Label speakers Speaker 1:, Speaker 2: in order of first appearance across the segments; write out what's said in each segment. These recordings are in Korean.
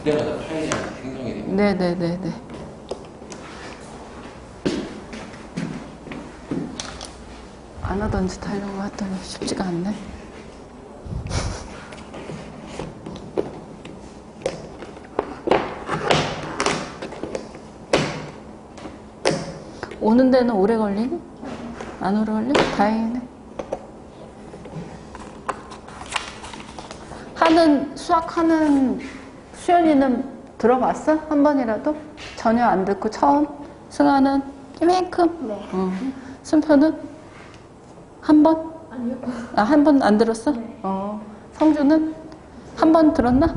Speaker 1: 그때마다 파일이 생성이 됩니다.
Speaker 2: 네네네네. 안 하던 짓 하려고 했더니 쉽지가 않네. 오는 데는 오래 걸리니? 안 오래 걸리니? 다행이네. 수학하는 수연이는 들어봤어? 한 번이라도? 전혀 안 듣고 처음? 승아는 이만큼?
Speaker 3: 네.
Speaker 2: 순표는? 한 번?
Speaker 3: 아니요.
Speaker 2: 아, 한 번 안 들었어?
Speaker 3: 네.
Speaker 2: 성주는? 한 번 들었나?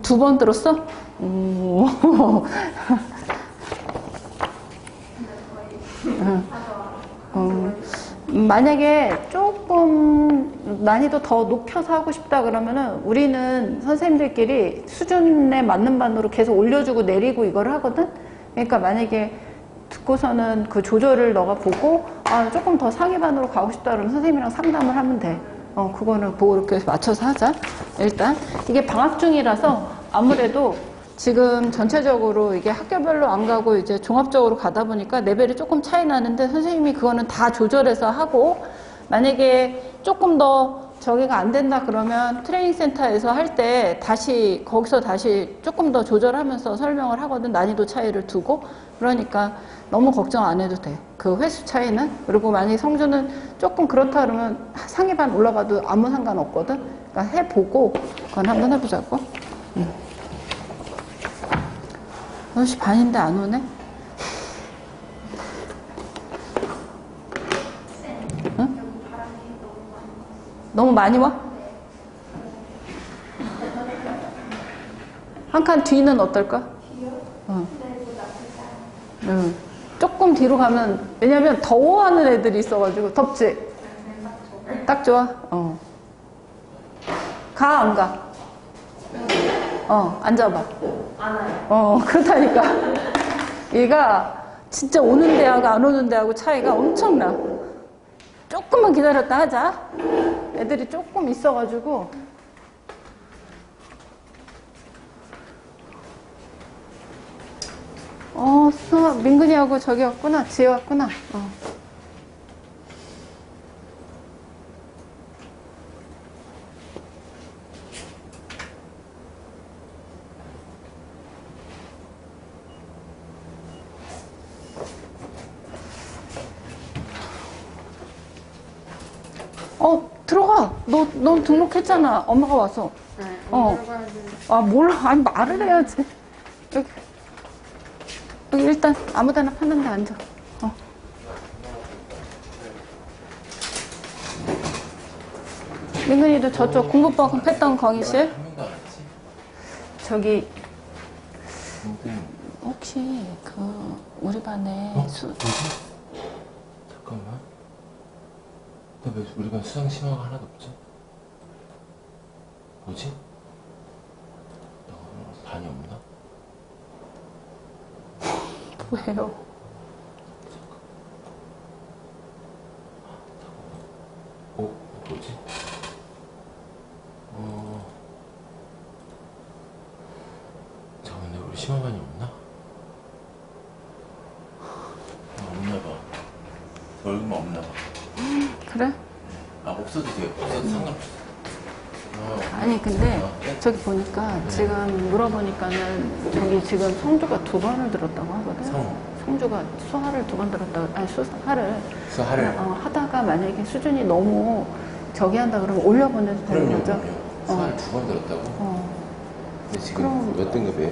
Speaker 2: 두 번 들었어? 오. 만약에 조금 난이도 더 높여서 하고 싶다 그러면은 우리는 선생님들끼리 수준에 맞는 반으로 계속 올려주고 내리고 이걸 하거든? 그러니까 만약에 듣고서는 그 조절을 너가 보고 조금 더 상위반으로 가고 싶다 그러면 선생님이랑 상담을 하면 돼. 그거는 보고 이렇게 맞춰서 하자. 일단 이게 방학 중이라서 아무래도 지금 전체적으로 이게 학교별로 안 가고 이제 종합적으로 가다 보니까 레벨이 조금 차이 나는데 선생님이 그거는 다 조절해서 하고 만약에 조금 더 저기가 안 된다 그러면 트레이닝 센터에서 할 때 거기서 다시 조금 더 조절하면서 설명을 하거든. 난이도 차이를 두고. 그러니까 너무 걱정 안 해도 돼. 그 횟수 차이는. 그리고 만약에 성주는 조금 그렇다 그러면 상위반 올라가도 아무 상관 없거든. 그러니까 해보고 그건 한번 해보자고. 8시 반인데 안 오네? 응? 너무 많이 와? 한 칸 뒤는 어떨까? 응. 조금 뒤로 가면, 왜냐면 더워하는 애들이 있어가지고, 덥지? 딱 좋아? 가, 안 가? 앉아봐.
Speaker 3: 안 와요.
Speaker 2: 그렇다니까. 얘가 진짜 오는 데하고 안 오는 데하고 차이가 엄청나. 조금만 기다렸다 하자. 애들이 조금 있어가지고. 민근이하고 저기 왔구나. 지혜 왔구나. 들어가. 너 등록했잖아. 엄마가 와서.
Speaker 3: 네. 들어가야 되는데.
Speaker 2: 몰라. 아니, 말을 해야지. 여기 일단 아무 데나 편한 데 앉아. 민근이도 저쪽 공부방 했던 강의실.
Speaker 1: 한 명도 안 했지?
Speaker 2: 저기,
Speaker 1: 근데
Speaker 2: 혹시 우리 반에
Speaker 1: 뭐지? 잠깐만. 근데 왜 우리 반 수상 심화가 하나도 없지? 뭐지? 반이 없나?
Speaker 2: 뭐예요?
Speaker 1: 뭐지? 잠깐만, 우리 심화반이 없나? 없나 봐. 얼마 없나 봐.
Speaker 2: 그래?
Speaker 1: 없어도 돼요. 없어도 상관없어.
Speaker 2: 아니 근데 저기 보니까 지금 물어보니까는 저기 지금 성주가 2번을 들었다고 하거든. 성주가 수하를 2번 들었다고. 아니 수하를 하다가 만약에 수준이 너무 저기 한다 그러면 올려보내도 되는 거죠?
Speaker 1: 수하를 2번 들었다고? 근데 지금 몇 등급이에요?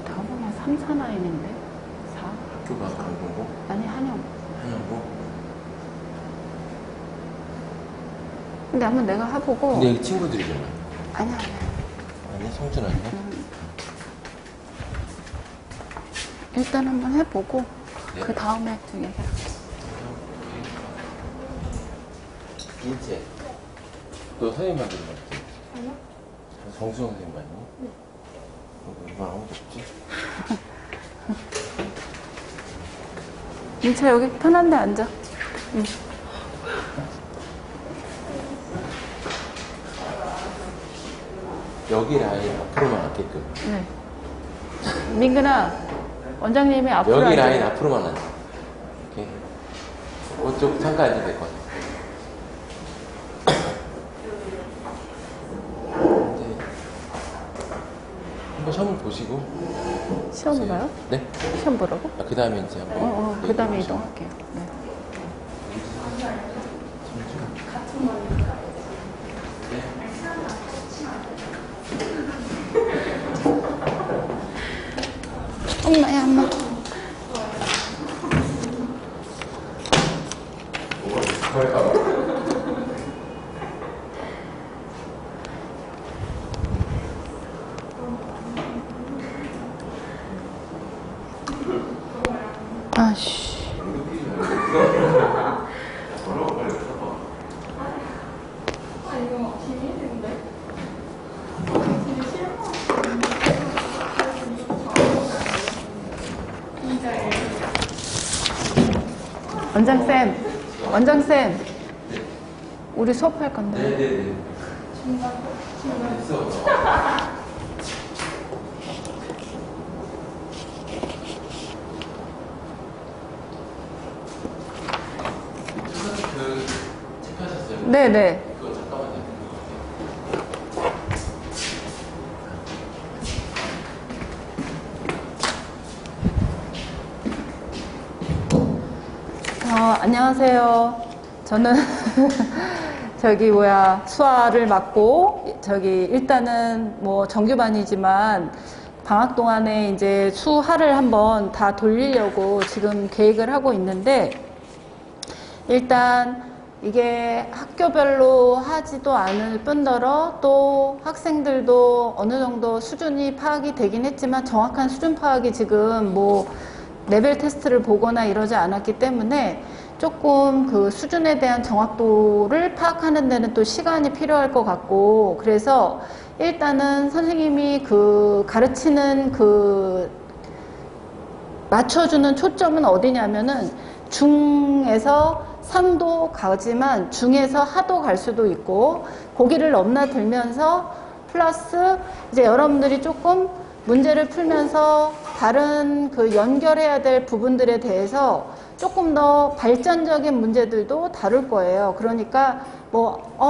Speaker 2: 내가 보면 3, 4, 9인데 4?
Speaker 1: 학교가 강동고?
Speaker 2: 아니 한영.
Speaker 1: 한영고?
Speaker 2: 근데 한번 내가 해보고.
Speaker 1: 근데 여기 친구들이잖아.
Speaker 2: 아니야.
Speaker 1: 아니, 성준 아니야?
Speaker 2: 일단 한번 해보고
Speaker 1: 네.
Speaker 2: 그 다음에 좀 얘기해.
Speaker 1: 인체. 너 선생님 만드는 거 같지?
Speaker 3: 아니요.
Speaker 1: 정수영 선생님 맞니?
Speaker 3: 네.
Speaker 1: 이건 아무도 없지?
Speaker 2: 민차 여기 편한 데 앉아. 응.
Speaker 1: 여기 라인 앞으로만 맞게끔.
Speaker 2: 네. 민근아, 원장님이 앞으로
Speaker 1: 여기
Speaker 2: 앉아.
Speaker 1: 라인 앞으로만 앉아. 이렇게. 그쪽 잠깐 앉아도 될 것 같아. 이제 한번 시험을 보시고.
Speaker 2: 시험을 봐요?
Speaker 1: 네.
Speaker 2: 시험 보라고?
Speaker 1: 그 다음에 이제 한번.
Speaker 2: 그 다음에 이동할게요. 네. 엄마야, 엄마. 아씨. 원장쌤, 우리 수업할 건데.
Speaker 1: 네네네. 있어. 그 체크하셨어요?
Speaker 2: 네네.
Speaker 1: 그거 잠깐만요.
Speaker 2: 안녕하세요. 저는 수아를 맡고 일단은 뭐 정규반이지만 방학 동안에 이제 수하를 한번 다 돌리려고 지금 계획을 하고 있는데, 일단 이게 학교별로 하지도 않을 뿐더러 또 학생들도 어느 정도 수준이 파악이 되긴 했지만 정확한 수준 파악이 지금 뭐 레벨 테스트를 보거나 이러지 않았기 때문에 조금 그 수준에 대한 정확도를 파악하는 데는 또 시간이 필요할 것 같고, 그래서 일단은 선생님이 그 가르치는 그 맞춰주는 초점은 어디냐면은 중에서 상도 가지만 중에서 하도 갈 수도 있고, 거기를 넘나들면서 플러스 이제 여러분들이 조금 문제를 풀면서 다른 그 연결해야 될 부분들에 대해서 조금 더 발전적인 문제들도 다룰 거예요. 그러니까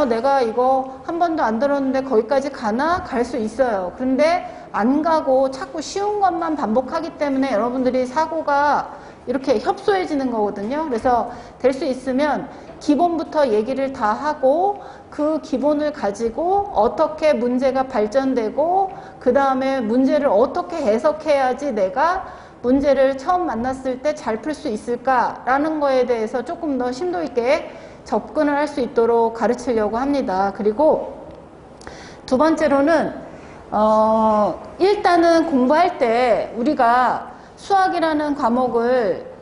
Speaker 2: 내가 이거 한 번도 안 들었는데 거기까지 가나? 갈 수 있어요. 그런데 안 가고 자꾸 쉬운 것만 반복하기 때문에 여러분들이 사고가 이렇게 협소해지는 거거든요. 그래서 될 수 있으면 기본부터 얘기를 다 하고 그 기본을 가지고 어떻게 문제가 발전되고 그 다음에 문제를 어떻게 해석해야지 내가 문제를 처음 만났을 때 잘 풀 수 있을까라는 거에 대해서 조금 더 심도 있게 접근을 할 수 있도록 가르치려고 합니다. 그리고 두 번째로는 일단은 공부할 때 우리가 수학이라는 과목을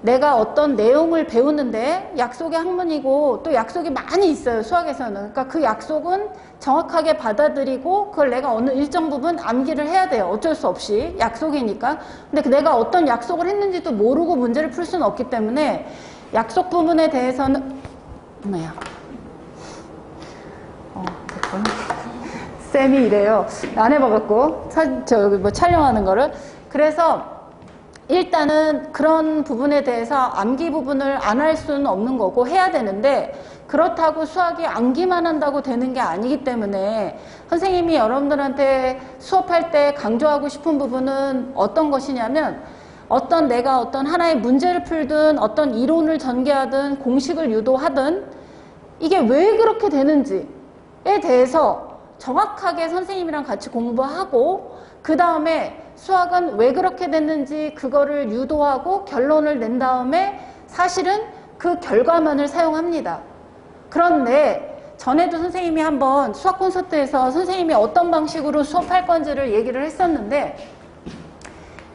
Speaker 2: 내가 어떤 내용을 배우는데 약속의 학문이고 또 약속이 많이 있어요, 수학에서는. 그러니까 그 약속은 정확하게 받아들이고 그걸 내가 어느 일정 부분 암기를 해야 돼요. 어쩔 수 없이. 약속이니까. 근데 내가 어떤 약속을 했는지도 모르고 문제를 풀 수는 없기 때문에 약속 부분에 대해서는 뭐야? 됐군. 쌤이 이래요. 안 해봐갖고 촬영하는 거를. 그래서 일단은 그런 부분에 대해서 암기 부분을 안 할 수는 없는 거고 해야 되는데, 그렇다고 수학이 암기만 한다고 되는 게 아니기 때문에 선생님이 여러분들한테 수업할 때 강조하고 싶은 부분은 어떤 것이냐면, 내가 어떤 하나의 문제를 풀든 어떤 이론을 전개하든 공식을 유도하든 이게 왜 그렇게 되는지에 대해서 정확하게 선생님이랑 같이 공부하고, 그 다음에 수학은 왜 그렇게 됐는지 그거를 유도하고 결론을 낸 다음에 사실은 그 결과만을 사용합니다. 그런데 전에도 선생님이 한번 수학 콘서트에서 선생님이 어떤 방식으로 수업할 건지를 얘기를 했었는데,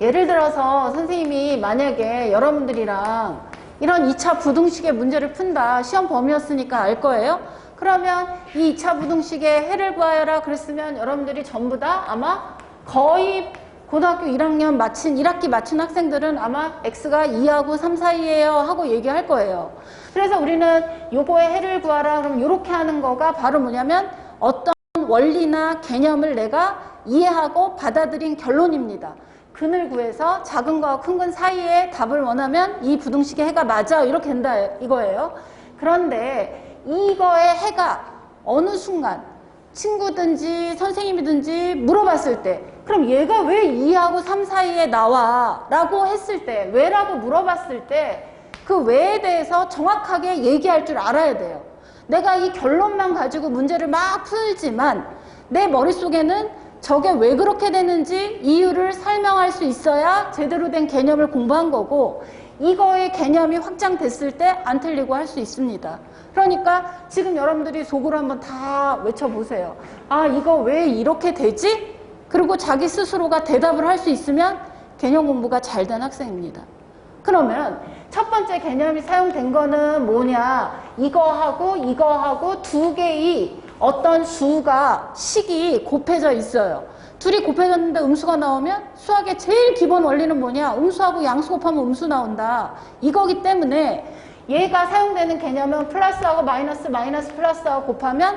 Speaker 2: 예를 들어서 선생님이 만약에 여러분들이랑 이런 2차 부등식의 문제를 푼다. 시험 범위였으니까 알 거예요. 그러면 이 2차 부등식의 해를 구하여라 그랬으면 여러분들이 전부 다 아마 거의 고등학교 1학년 마친 1학기 마친 학생들은 아마 X가 2하고 3 사이에요 하고 얘기할 거예요. 그래서 우리는 요거의 해를 구하라 그럼 이렇게 하는 거가 바로 뭐냐면 어떤 원리나 개념을 내가 이해하고 받아들인 결론입니다. 근을 구해서 작은 거와 큰 건 사이에 답을 원하면 이 부등식의 해가 맞아 이렇게 된다 이거예요. 그런데 이거의 해가 어느 순간 친구든지 선생님이든지 물어봤을 때 그럼 얘가 왜 2하고 3 사이에 나와? 라고 했을 때 왜라고 물어봤을 때 그 왜에 대해서 정확하게 얘기할 줄 알아야 돼요. 내가 이 결론만 가지고 문제를 막 풀지만 내 머릿속에는 저게 왜 그렇게 되는지 이유를 설명할 수 있어야 제대로 된 개념을 공부한 거고 이거의 개념이 확장됐을 때 안 틀리고 할 수 있습니다. 그러니까 지금 여러분들이 속으로 한번 다 외쳐보세요. 아, 이거 왜 이렇게 되지? 그리고 자기 스스로가 대답을 할 수 있으면 개념 공부가 잘 된 학생입니다. 그러면 첫 번째 개념이 사용된 거는 뭐냐? 이거하고 두 개의 어떤 수가 식이 곱해져 있어요. 둘이 곱해졌는데 음수가 나오면 수학의 제일 기본 원리는 뭐냐? 음수하고 양수 곱하면 음수 나온다. 이거기 때문에 얘가 사용되는 개념은 플러스하고 마이너스, 마이너스 플러스하고 곱하면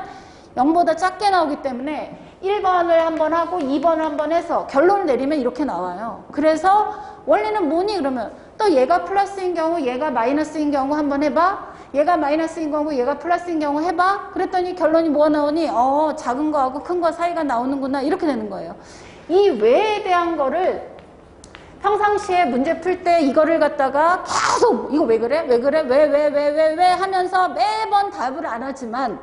Speaker 2: 0보다 작게 나오기 때문에 1번을 한번 하고 2번을 한번 해서 결론을 내리면 이렇게 나와요. 그래서 원리는 뭐니? 그러면 또 얘가 플러스인 경우, 얘가 마이너스인 경우 한번 해봐. 얘가 마이너스인 경우, 얘가 플러스인 경우 해봐. 그랬더니 결론이 뭐가 나오니? 작은 거하고 큰 거 사이가 나오는구나. 이렇게 되는 거예요. 이 왜에 대한 거를 평상시에 문제 풀 때 이거를 갖다가 계속 이거 왜 그래? 왜 그래? 왜 하면서 매번 답을 안 하지만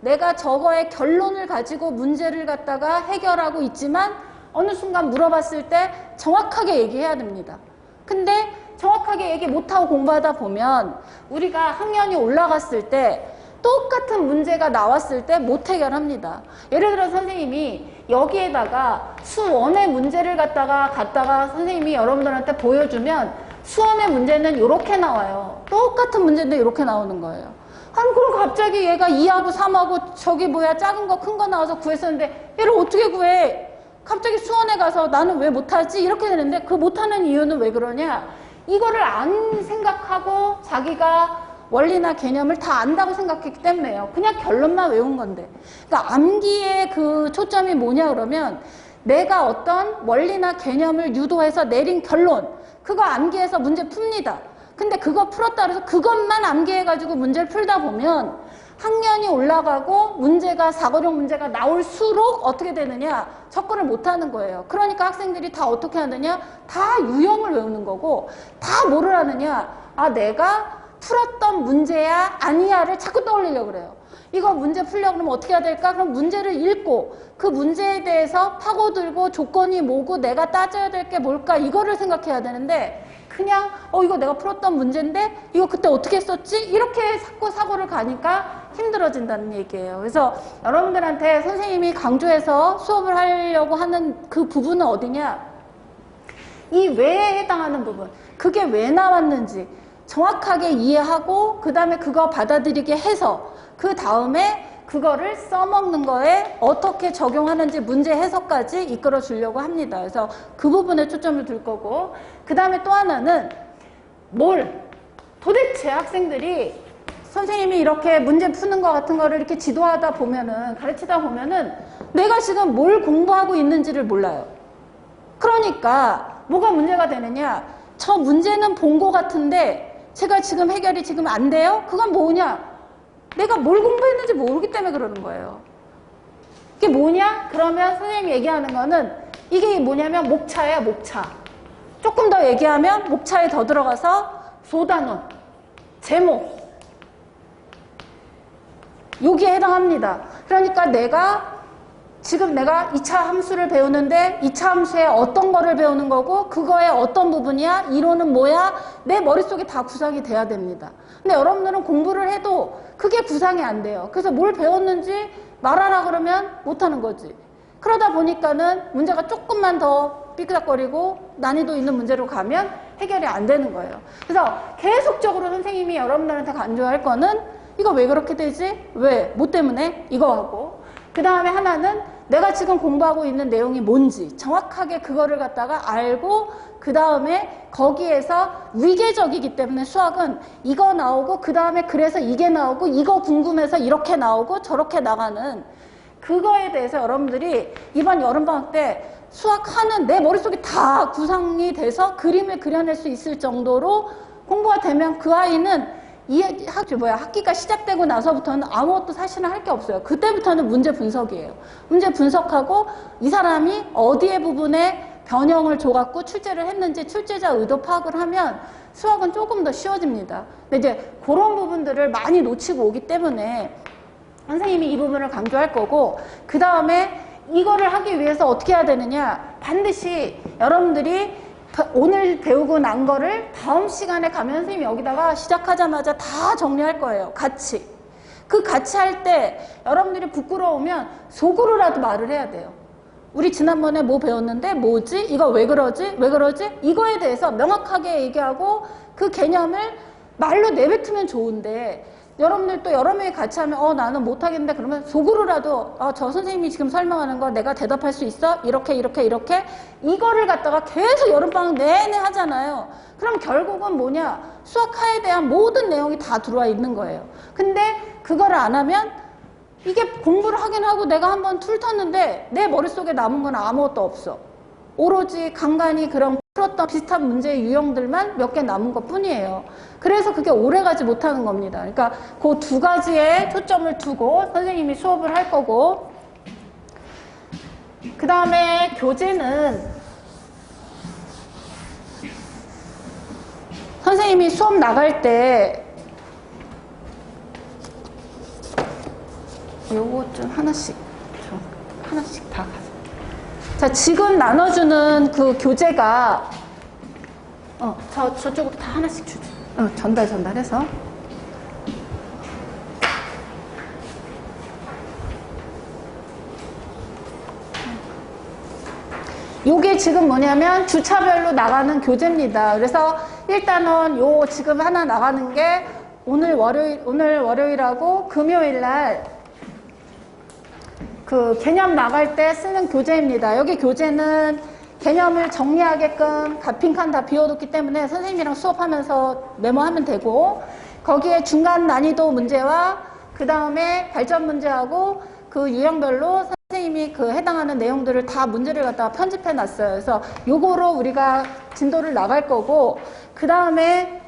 Speaker 2: 내가 저거의 결론을 가지고 문제를 갖다가 해결하고 있지만 어느 순간 물어봤을 때 정확하게 얘기해야 됩니다. 근데 정확하게 얘기 못하고 공부하다 보면 우리가 학년이 올라갔을 때 똑같은 문제가 나왔을 때 못 해결합니다. 예를 들어 선생님이 여기에다가 수원의 문제를 갖다가 선생님이 여러분들한테 보여주면 수원의 문제는 이렇게 나와요. 똑같은 문제인데 이렇게 나오는 거예요. 아니 그럼 갑자기 얘가 2하고 3하고 저기 뭐야 작은 거 큰 거 나와서 구했었는데 얘를 어떻게 구해? 갑자기 수원에 가서 나는 왜 못하지? 이렇게 되는데 그 못하는 이유는 왜 그러냐? 이거를 안 생각하고 자기가 원리나 개념을 다 안다고 생각했기 때문에요. 그냥 결론만 외운 건데. 그러니까 암기의 그 초점이 뭐냐 그러면 내가 어떤 원리나 개념을 유도해서 내린 결론 그거 암기해서 문제 풉니다. 근데 그거 풀었다 그래서 그것만 암기해가지고 문제를 풀다 보면 학년이 올라가고 문제가 사고력 문제가 나올수록 어떻게 되느냐 접근을 못하는 거예요. 그러니까 학생들이 다 어떻게 하느냐 다 유형을 외우는 거고 다 뭐를 하느냐 아 내가 풀었던 문제야 아니야를 자꾸 떠올리려고 그래요. 이거 문제 풀려고 그러면 어떻게 해야 될까? 그럼 문제를 읽고 그 문제에 대해서 파고들고 조건이 뭐고 내가 따져야 될 게 뭘까 이거를 생각해야 되는데 그냥 이거 내가 풀었던 문제인데 이거 그때 어떻게 했었지? 이렇게 자꾸 사고를 가니까 힘들어진다는 얘기예요. 그래서 여러분들한테 선생님이 강조해서 수업을 하려고 하는 그 부분은 어디냐? 이 왜에 해당하는 부분. 그게 왜 나왔는지 정확하게 이해하고 그 다음에 그거 받아들이게 해서 그 다음에 그거를 써먹는 거에 어떻게 적용하는지 문제 해석까지 이끌어 주려고 합니다. 그래서 그 부분에 초점을 둘 거고 그 다음에 또 하나는 도대체 학생들이 선생님이 이렇게 문제 푸는 거 같은 거를 이렇게 지도하다 보면은 가르치다 보면은 내가 지금 뭘 공부하고 있는지를 몰라요. 그러니까 뭐가 문제가 되느냐 저 문제는 본 거 같은데 제가 지금 해결이 지금 안 돼요? 그건 뭐냐? 내가 뭘 공부했는지 모르기 때문에 그러는 거예요. 이게 뭐냐? 그러면 선생님이 얘기하는 거는 이게 뭐냐면 목차예요, 목차. 조금 더 얘기하면 목차에 더 들어가서 소단원, 제목. 여기에 해당합니다. 그러니까 지금 내가 2차 함수를 배우는데 2차 함수에 어떤 거를 배우는 거고 그거의 어떤 부분이야? 이론은 뭐야? 내 머릿속에 다 구상이 돼야 됩니다. 근데 여러분들은 공부를 해도 그게 구상이 안 돼요. 그래서 뭘 배웠는지 말하라 그러면 못하는 거지. 그러다 보니까는 문제가 조금만 더 삐그덕거리고 난이도 있는 문제로 가면 해결이 안 되는 거예요. 그래서 계속적으로 선생님이 여러분들한테 강조할 거는 이거 왜 그렇게 되지? 왜? 뭐 때문에? 이거 하고 그 다음에 하나는 내가 지금 공부하고 있는 내용이 뭔지 정확하게 그거를 갖다가 알고 그 다음에 거기에서 위계적이기 때문에 수학은 이거 나오고 그 다음에 그래서 이게 나오고 이거 궁금해서 이렇게 나오고 저렇게 나가는 그거에 대해서 여러분들이 이번 여름방학 때 수학하는 내 머릿속에 다 구성이 돼서 그림을 그려낼 수 있을 정도로 공부가 되면 그 아이는 학기가 시작되고 나서부터는 아무것도 사실은 할 게 없어요. 그때부터는 문제 분석이에요. 문제 분석하고 이 사람이 어디에 부분에 변형을 줘갖고 출제를 했는지 출제자 의도 파악을 하면 수학은 조금 더 쉬워집니다. 근데 이제 그런 부분들을 많이 놓치고 오기 때문에 선생님이 이 부분을 강조할 거고, 그 다음에 이거를 하기 위해서 어떻게 해야 되느냐, 반드시 여러분들이 오늘 배우고 난 거를 다음 시간에 가면 선생님이 여기다가 시작하자마자 다 정리할 거예요. 같이. 그 같이 할 때 여러분들이 부끄러우면 속으로라도 말을 해야 돼요. 우리 지난번에 뭐 배웠는데 뭐지? 이거 왜 그러지? 왜 그러지? 이거에 대해서 명확하게 얘기하고 그 개념을 말로 내뱉으면 좋은데, 여러분들 또 여러 명이 같이 하면 나는 못하겠는데, 그러면 속으로라도 저 선생님이 지금 설명하는 거 내가 대답할 수 있어? 이렇게 이거를 갖다가 계속 여름방학 내내 하잖아요. 그럼 결국은 뭐냐, 수학하에 대한 모든 내용이 다 들어와 있는 거예요. 근데 그거를 안 하면 이게 공부를 하긴 하고 내가 한번 훑었는데 내 머릿속에 남은 건 아무것도 없어. 오로지 간간히 그런 풀었던 비슷한 문제의 유형들만 몇 개 남은 것 뿐이에요. 그래서 그게 오래가지 못하는 겁니다. 그러니까 그 두 가지에 초점을 두고 선생님이 수업을 할 거고, 그 다음에 교재는 선생님이 수업 나갈 때 요거 좀 하나씩 다 가져. 자, 지금 나눠주는 그 교재가 저쪽으로 다 하나씩 주죠. 전달해서. 요게 지금 뭐냐면 주차별로 나가는 교재입니다. 그래서 일단은 요 지금 하나 나가는 게 오늘 월요일하고 금요일 날 그 개념 나갈 때 쓰는 교재입니다. 여기 교재는 개념을 정리하게끔 빈칸 다 비워뒀기 때문에 선생님이랑 수업하면서 메모하면 되고, 거기에 중간 난이도 문제와 그 다음에 발전 문제하고 그 유형별로 선생님이 그 해당하는 내용들을 다 문제를 갖다가 편집해 놨어요. 그래서 요거로 우리가 진도를 나갈 거고, 그 다음에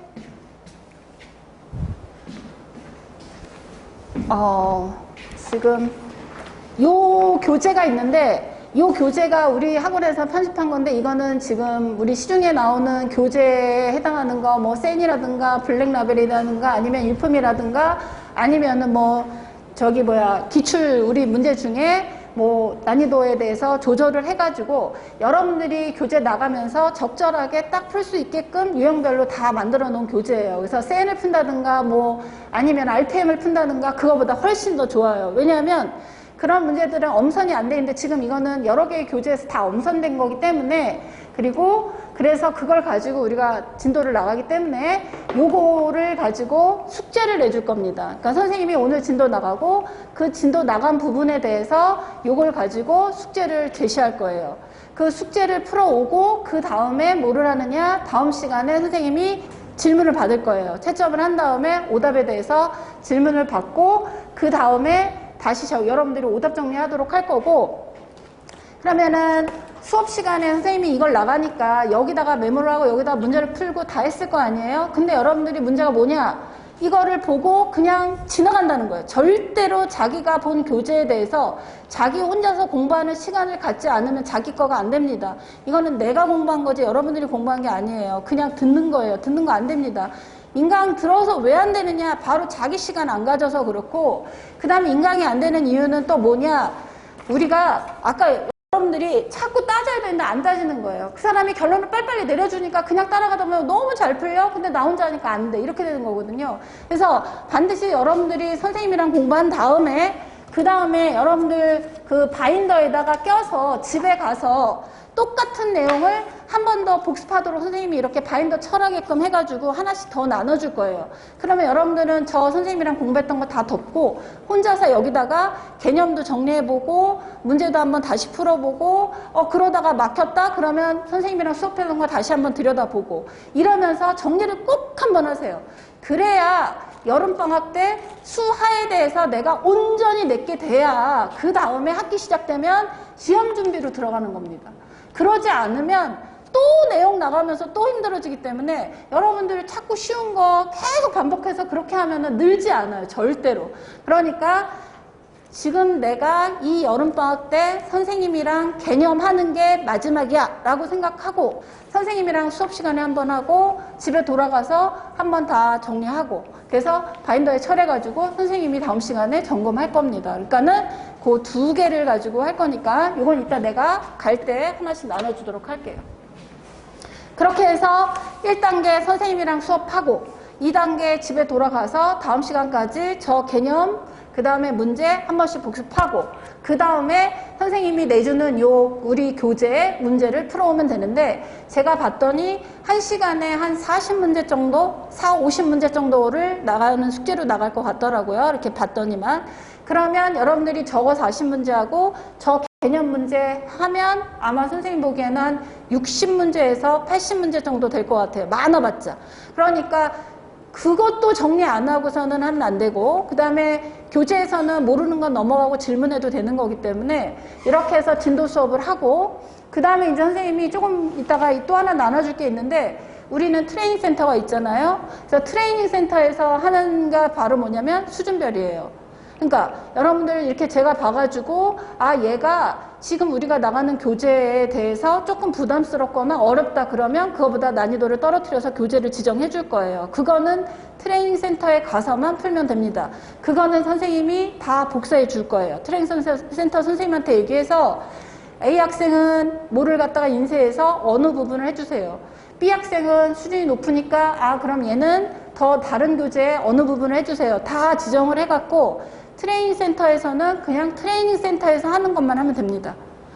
Speaker 2: 지금 요 교재가 있는데, 요 교재가 우리 학원에서 편집한 건데, 이거는 지금 우리 시중에 나오는 교재에 해당하는 거, 뭐 센이라든가 블랙라벨이라든가 아니면 일품이라든가 아니면은 기출 우리 문제 중에 뭐 난이도에 대해서 조절을 해가지고 여러분들이 교재 나가면서 적절하게 딱 풀 수 있게끔 유형별로 다 만들어 놓은 교재예요. 그래서 센을 푼다든가 뭐 아니면 RPM을 푼다든가 그거보다 훨씬 더 좋아요. 왜냐하면 그런 문제들은 엄선이 안 돼 있는데 지금 이거는 여러 개의 교재에서 다 엄선된 거기 때문에, 그리고 그래서 그걸 가지고 우리가 진도를 나가기 때문에 요거를 가지고 숙제를 내줄 겁니다. 그러니까 선생님이 오늘 진도 나가고 그 진도 나간 부분에 대해서 요걸 가지고 숙제를 제시할 거예요. 그 숙제를 풀어오고 그 다음에 뭐를 하느냐, 다음 시간에 선생님이 질문을 받을 거예요. 채점을 한 다음에 오답에 대해서 질문을 받고 그 다음에 다시 여러분들이 오답 정리하도록 할 거고, 그러면은 수업 시간에 선생님이 이걸 나가니까 여기다가 메모를 하고 여기다가 문제를 풀고 다 했을 거 아니에요? 근데 여러분들이 문제가 뭐냐? 이거를 보고 그냥 지나간다는 거예요. 절대로 자기가 본 교재에 대해서 자기 혼자서 공부하는 시간을 갖지 않으면 자기 거가 안 됩니다. 이거는 내가 공부한 거지 여러분들이 공부한 게 아니에요. 그냥 듣는 거예요. 듣는 거 안 됩니다. 인강 들어서 왜 안 되느냐? 바로 자기 시간 안 가져서 그렇고, 그 다음에 인강이 안 되는 이유는 또 뭐냐? 우리가 아까 여러분들이 자꾸 따져야 되는데 안 따지는 거예요. 그 사람이 결론을 빨리빨리 내려주니까 그냥 따라가다 보면 너무 잘 풀려? 근데 나 혼자 하니까 안 돼. 이렇게 되는 거거든요. 그래서 반드시 여러분들이 선생님이랑 공부한 다음에 그 다음에 여러분들 그 바인더에다가 껴서 집에 가서 똑같은 내용을 한 번 더 복습하도록 선생님이 이렇게 바인더 철하게끔 해가지고 하나씩 더 나눠줄 거예요. 그러면 여러분들은 저 선생님이랑 공부했던 거 다 덮고 혼자서 여기다가 개념도 정리해보고 문제도 한번 다시 풀어보고 그러다가 막혔다? 그러면 선생님이랑 수업해놓은 거 다시 한번 들여다보고 이러면서 정리를 꼭 한번 하세요. 그래야 여름방학 때 수하에 대해서 내가 온전히 내게 돼야 그 다음에 학기 시작되면 시험 준비로 들어가는 겁니다. 그러지 않으면 또 내용 나가면서 또 힘들어지기 때문에 여러분들이 자꾸 쉬운 거 계속 반복해서 그렇게 하면은 늘지 않아요. 절대로. 그러니까 지금 내가 이 여름방학 때 선생님이랑 개념하는 게 마지막이야 라고 생각하고 선생님이랑 수업 시간에 한번 하고 집에 돌아가서 한번 다 정리하고 그래서 바인더에 철해가지고 선생님이 다음 시간에 점검할 겁니다. 그러니까는 그 두 개를 가지고 할 거니까 이건 이따 내가 갈 때 하나씩 나눠주도록 할게요. 그렇게 해서 1단계 선생님이랑 수업하고 2단계 집에 돌아가서 다음 시간까지 저 개념 그 다음에 문제 한 번씩 복습하고 그 다음에 선생님이 내주는 요 우리 교재의 문제를 풀어오면 되는데 제가 봤더니 1시간에 한 40문제 정도 50문제 정도를 나가는 숙제로 나갈 것 같더라고요. 이렇게 봤더니만 그러면 여러분들이 저거 40문제하고 저 개념 문제 하면 아마 선생님 보기에는 한 60문제에서 80문제 정도 될 것 같아요. 많아봤자. 그러니까 그것도 정리 안 하고서는 하면 안 되고 그 다음에 교재에서는 모르는 건 넘어가고 질문해도 되는 거기 때문에 이렇게 해서 진도 수업을 하고 그 다음에 이제 선생님이 조금 이따가 또 하나 나눠줄 게 있는데 우리는 트레이닝 센터가 있잖아요. 그래서 트레이닝 센터에서 하는 게 바로 뭐냐면 수준별이에요. 그러니까 여러분들 이렇게 제가 봐가지고 아 얘가 지금 우리가 나가는 교재에 대해서 조금 부담스럽거나 어렵다 그러면 그거보다 난이도를 떨어뜨려서 교재를 지정해 줄 거예요. 그거는 트레이닝 센터에 가서만 풀면 됩니다. 그거는 선생님이 다 복사해 줄 거예요. 트레이닝 센터 선생님한테 얘기해서 A 학생은 뭐를 갖다가 인쇄해서 어느 부분을 해주세요. B 학생은 수준이 높으니까 아 그럼 얘는 더 다른 교재에 어느 부분을 해주세요. 다 지정을 해갖고 트레이닝 센터에서는 그냥 트레이닝 센터에서 하는 것만 하면 됩니다.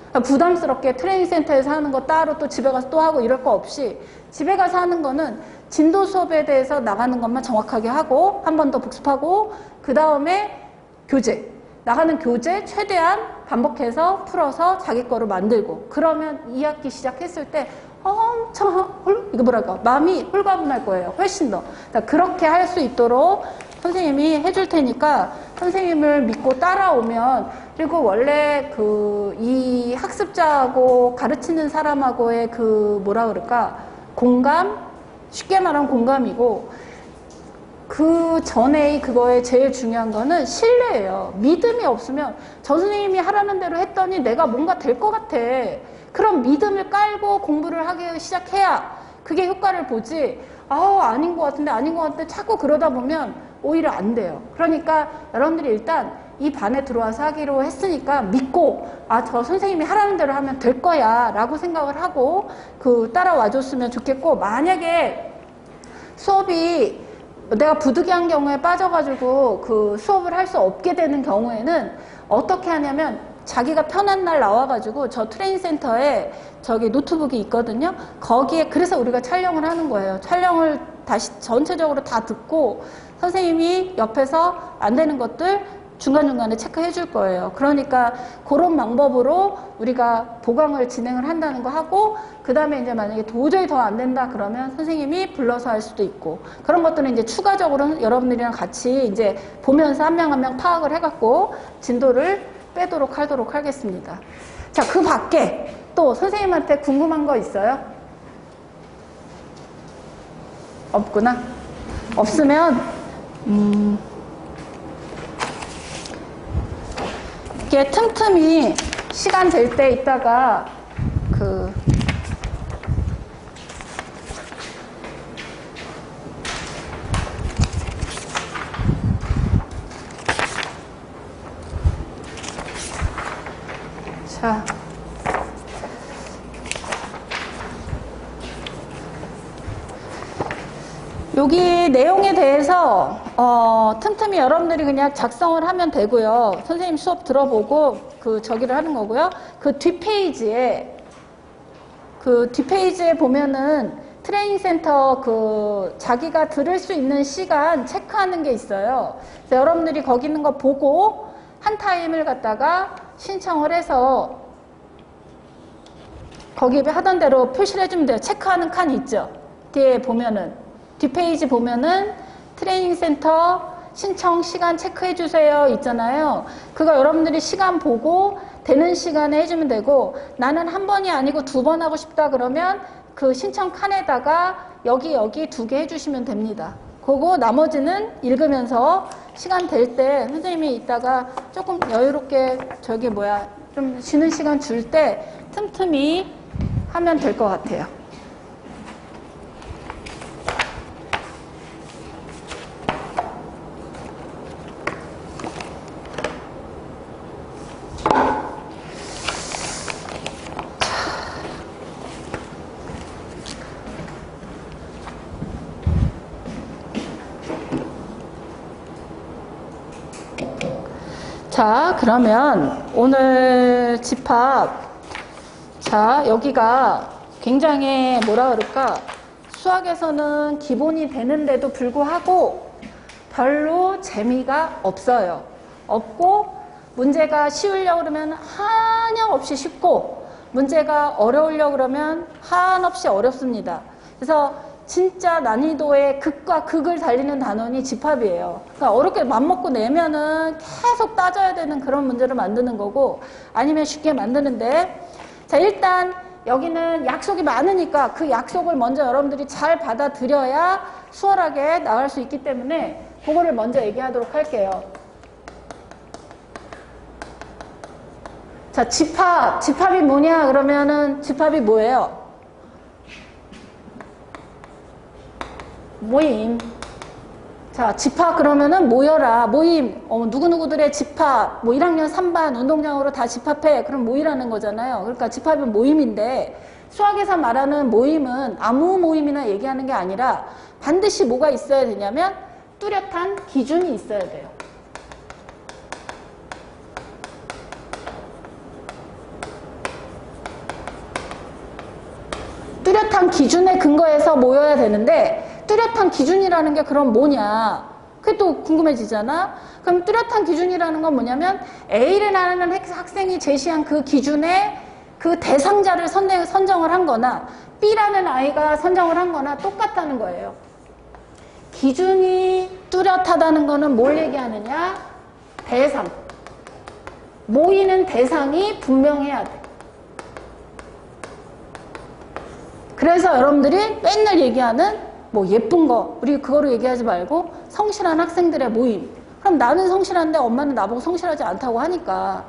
Speaker 2: 그러니까 부담스럽게 트레이닝 센터에서 하는 거 따로 또 집에 가서 또 하고 이럴 거 없이 집에 가서 하는 거는 진도 수업에 대해서 나가는 것만 정확하게 하고 한 번 더 복습하고 그 다음에 교재 나가는 교재 최대한 반복해서 풀어서 자기 거로 만들고 그러면 2학기 시작했을 때 엄청 이거 뭐랄까 마음이 홀가분할 거예요. 훨씬 더. 그러니까 그렇게 할 수 있도록 선생님이 해줄 테니까 선생님을 믿고 따라오면 그리고 원래 그 이 학습자하고 가르치는 사람하고의 그 뭐라 그럴까 공감 쉽게 말하면 공감이고 그 전에 그거에 제일 중요한 거는 신뢰예요. 믿음이 없으면 저 선생님이 하라는 대로 했더니 내가 뭔가 될 것 같아. 그럼 믿음을 깔고 공부를 하기 시작해야 그게 효과를 보지 아닌 것 같은데 자꾸 그러다 보면 오히려 안 돼요. 그러니까 여러분들이 일단 이 반에 들어와서 하기로 했으니까 믿고 저 선생님이 하라는 대로 하면 될 거야 라고 생각을 하고 따라와 줬으면 좋겠고 만약에 수업이 내가 부득이한 경우에 빠져가지고 수업을 할 수 없게 되는 경우에는 어떻게 하냐면 자기가 편한 날 나와가지고 저 트레이닝 센터에 저기 노트북이 있거든요. 거기에 그래서 우리가 촬영을 하는 거예요. 촬영을 다시 전체적으로 다 듣고 선생님이 옆에서 안 되는 것들 중간중간에 체크해 줄 거예요. 그러니까 그런 방법으로 우리가 보강을 진행을 한다는 거 하고 그 다음에 이제 만약에 도저히 더 안 된다 그러면 선생님이 불러서 할 수도 있고 그런 것들은 이제 추가적으로 여러분들이랑 같이 이제 보면서 한 명 한 명 파악을 해갖고 진도를 빼도록 하도록 하겠습니다. 자, 그 밖에 또 선생님한테 궁금한 거 있어요? 없구나. 없으면 이게 틈틈이 시간 될 때 있다가 자, 여기 내용에 대해서 틈틈이 여러분들이 그냥 작성을 하면 되고요. 선생님 수업 들어보고 저기를 하는 거고요. 그 뒷페이지에 보면은 트레이닝 센터 자기가 들을 수 있는 시간 체크하는 게 있어요. 그래서 여러분들이 거기 있는 거 보고 한 타임을 갖다가 신청을 해서 거기 하던 대로 표시를 해주면 돼요. 체크하는 칸이 있죠. 뒤에 보면은 뒷페이지 보면은 트레이닝 센터 신청 시간 체크해 주세요 있잖아요. 그거 여러분들이 시간 보고 되는 시간에 해주면 되고, 나는 한 번이 아니고 2번 하고 싶다 그러면 그 신청 칸에다가 여기 2개 해주시면 됩니다. 그거 나머지는 읽으면서 시간 될 때 선생님이 이따가 조금 여유롭게 좀 쉬는 시간 줄 때 틈틈이 하면 될 것 같아요. 자, 그러면 오늘 집합, 자, 여기가 굉장히 뭐라 그럴까, 수학에서는 기본이 되는데도 불구하고 별로 재미가 없어요. 없고, 문제가 쉬우려고 그러면 한없이 쉽고, 문제가 어려우려고 그러면 한없이 어렵습니다. 그래서 진짜 난이도의 극과 극을 달리는 단원이 집합이에요. 그러니까 어렵게 맘먹고 내면은 계속 따져야 되는 그런 문제를 만드는 거고, 아니면 쉽게 만드는데, 자, 일단 여기는 약속이 많으니까 그 약속을 먼저 여러분들이 잘 받아들여야 수월하게 나갈 수 있기 때문에 그거를 먼저 얘기하도록 할게요. 자, 집합이 뭐냐 그러면은 집합이 뭐예요? 모임. 자, 집합 그러면은 모여라. 모임. 누구누구들의 집합. 뭐 1학년 3반 운동장으로 다 집합해. 그럼 모이라는 거잖아요. 그러니까 집합은 모임인데, 수학에서 말하는 모임은 아무 모임이나 얘기하는 게 아니라 반드시 뭐가 있어야 되냐면 뚜렷한 기준이 있어야 돼요. 뚜렷한 기준에 근거해서 모여야 되는데, 뚜렷한 기준이라는 게 그럼 뭐냐? 그게 또 궁금해지잖아? 그럼 뚜렷한 기준이라는 건 뭐냐면 A라는 학생이 제시한 그 기준에 그 대상자를 선정을 한 거나 B라는 아이가 선정을 한 거나 똑같다는 거예요. 기준이 뚜렷하다는 거는 뭘 얘기하느냐? 대상. 모이는 대상이 분명해야 돼. 그래서 여러분들이 맨날 얘기하는 뭐 예쁜 거, 우리 그거로 얘기하지 말고 성실한 학생들의 모임. 그럼 나는 성실한데 엄마는 나보고 성실하지 않다고 하니까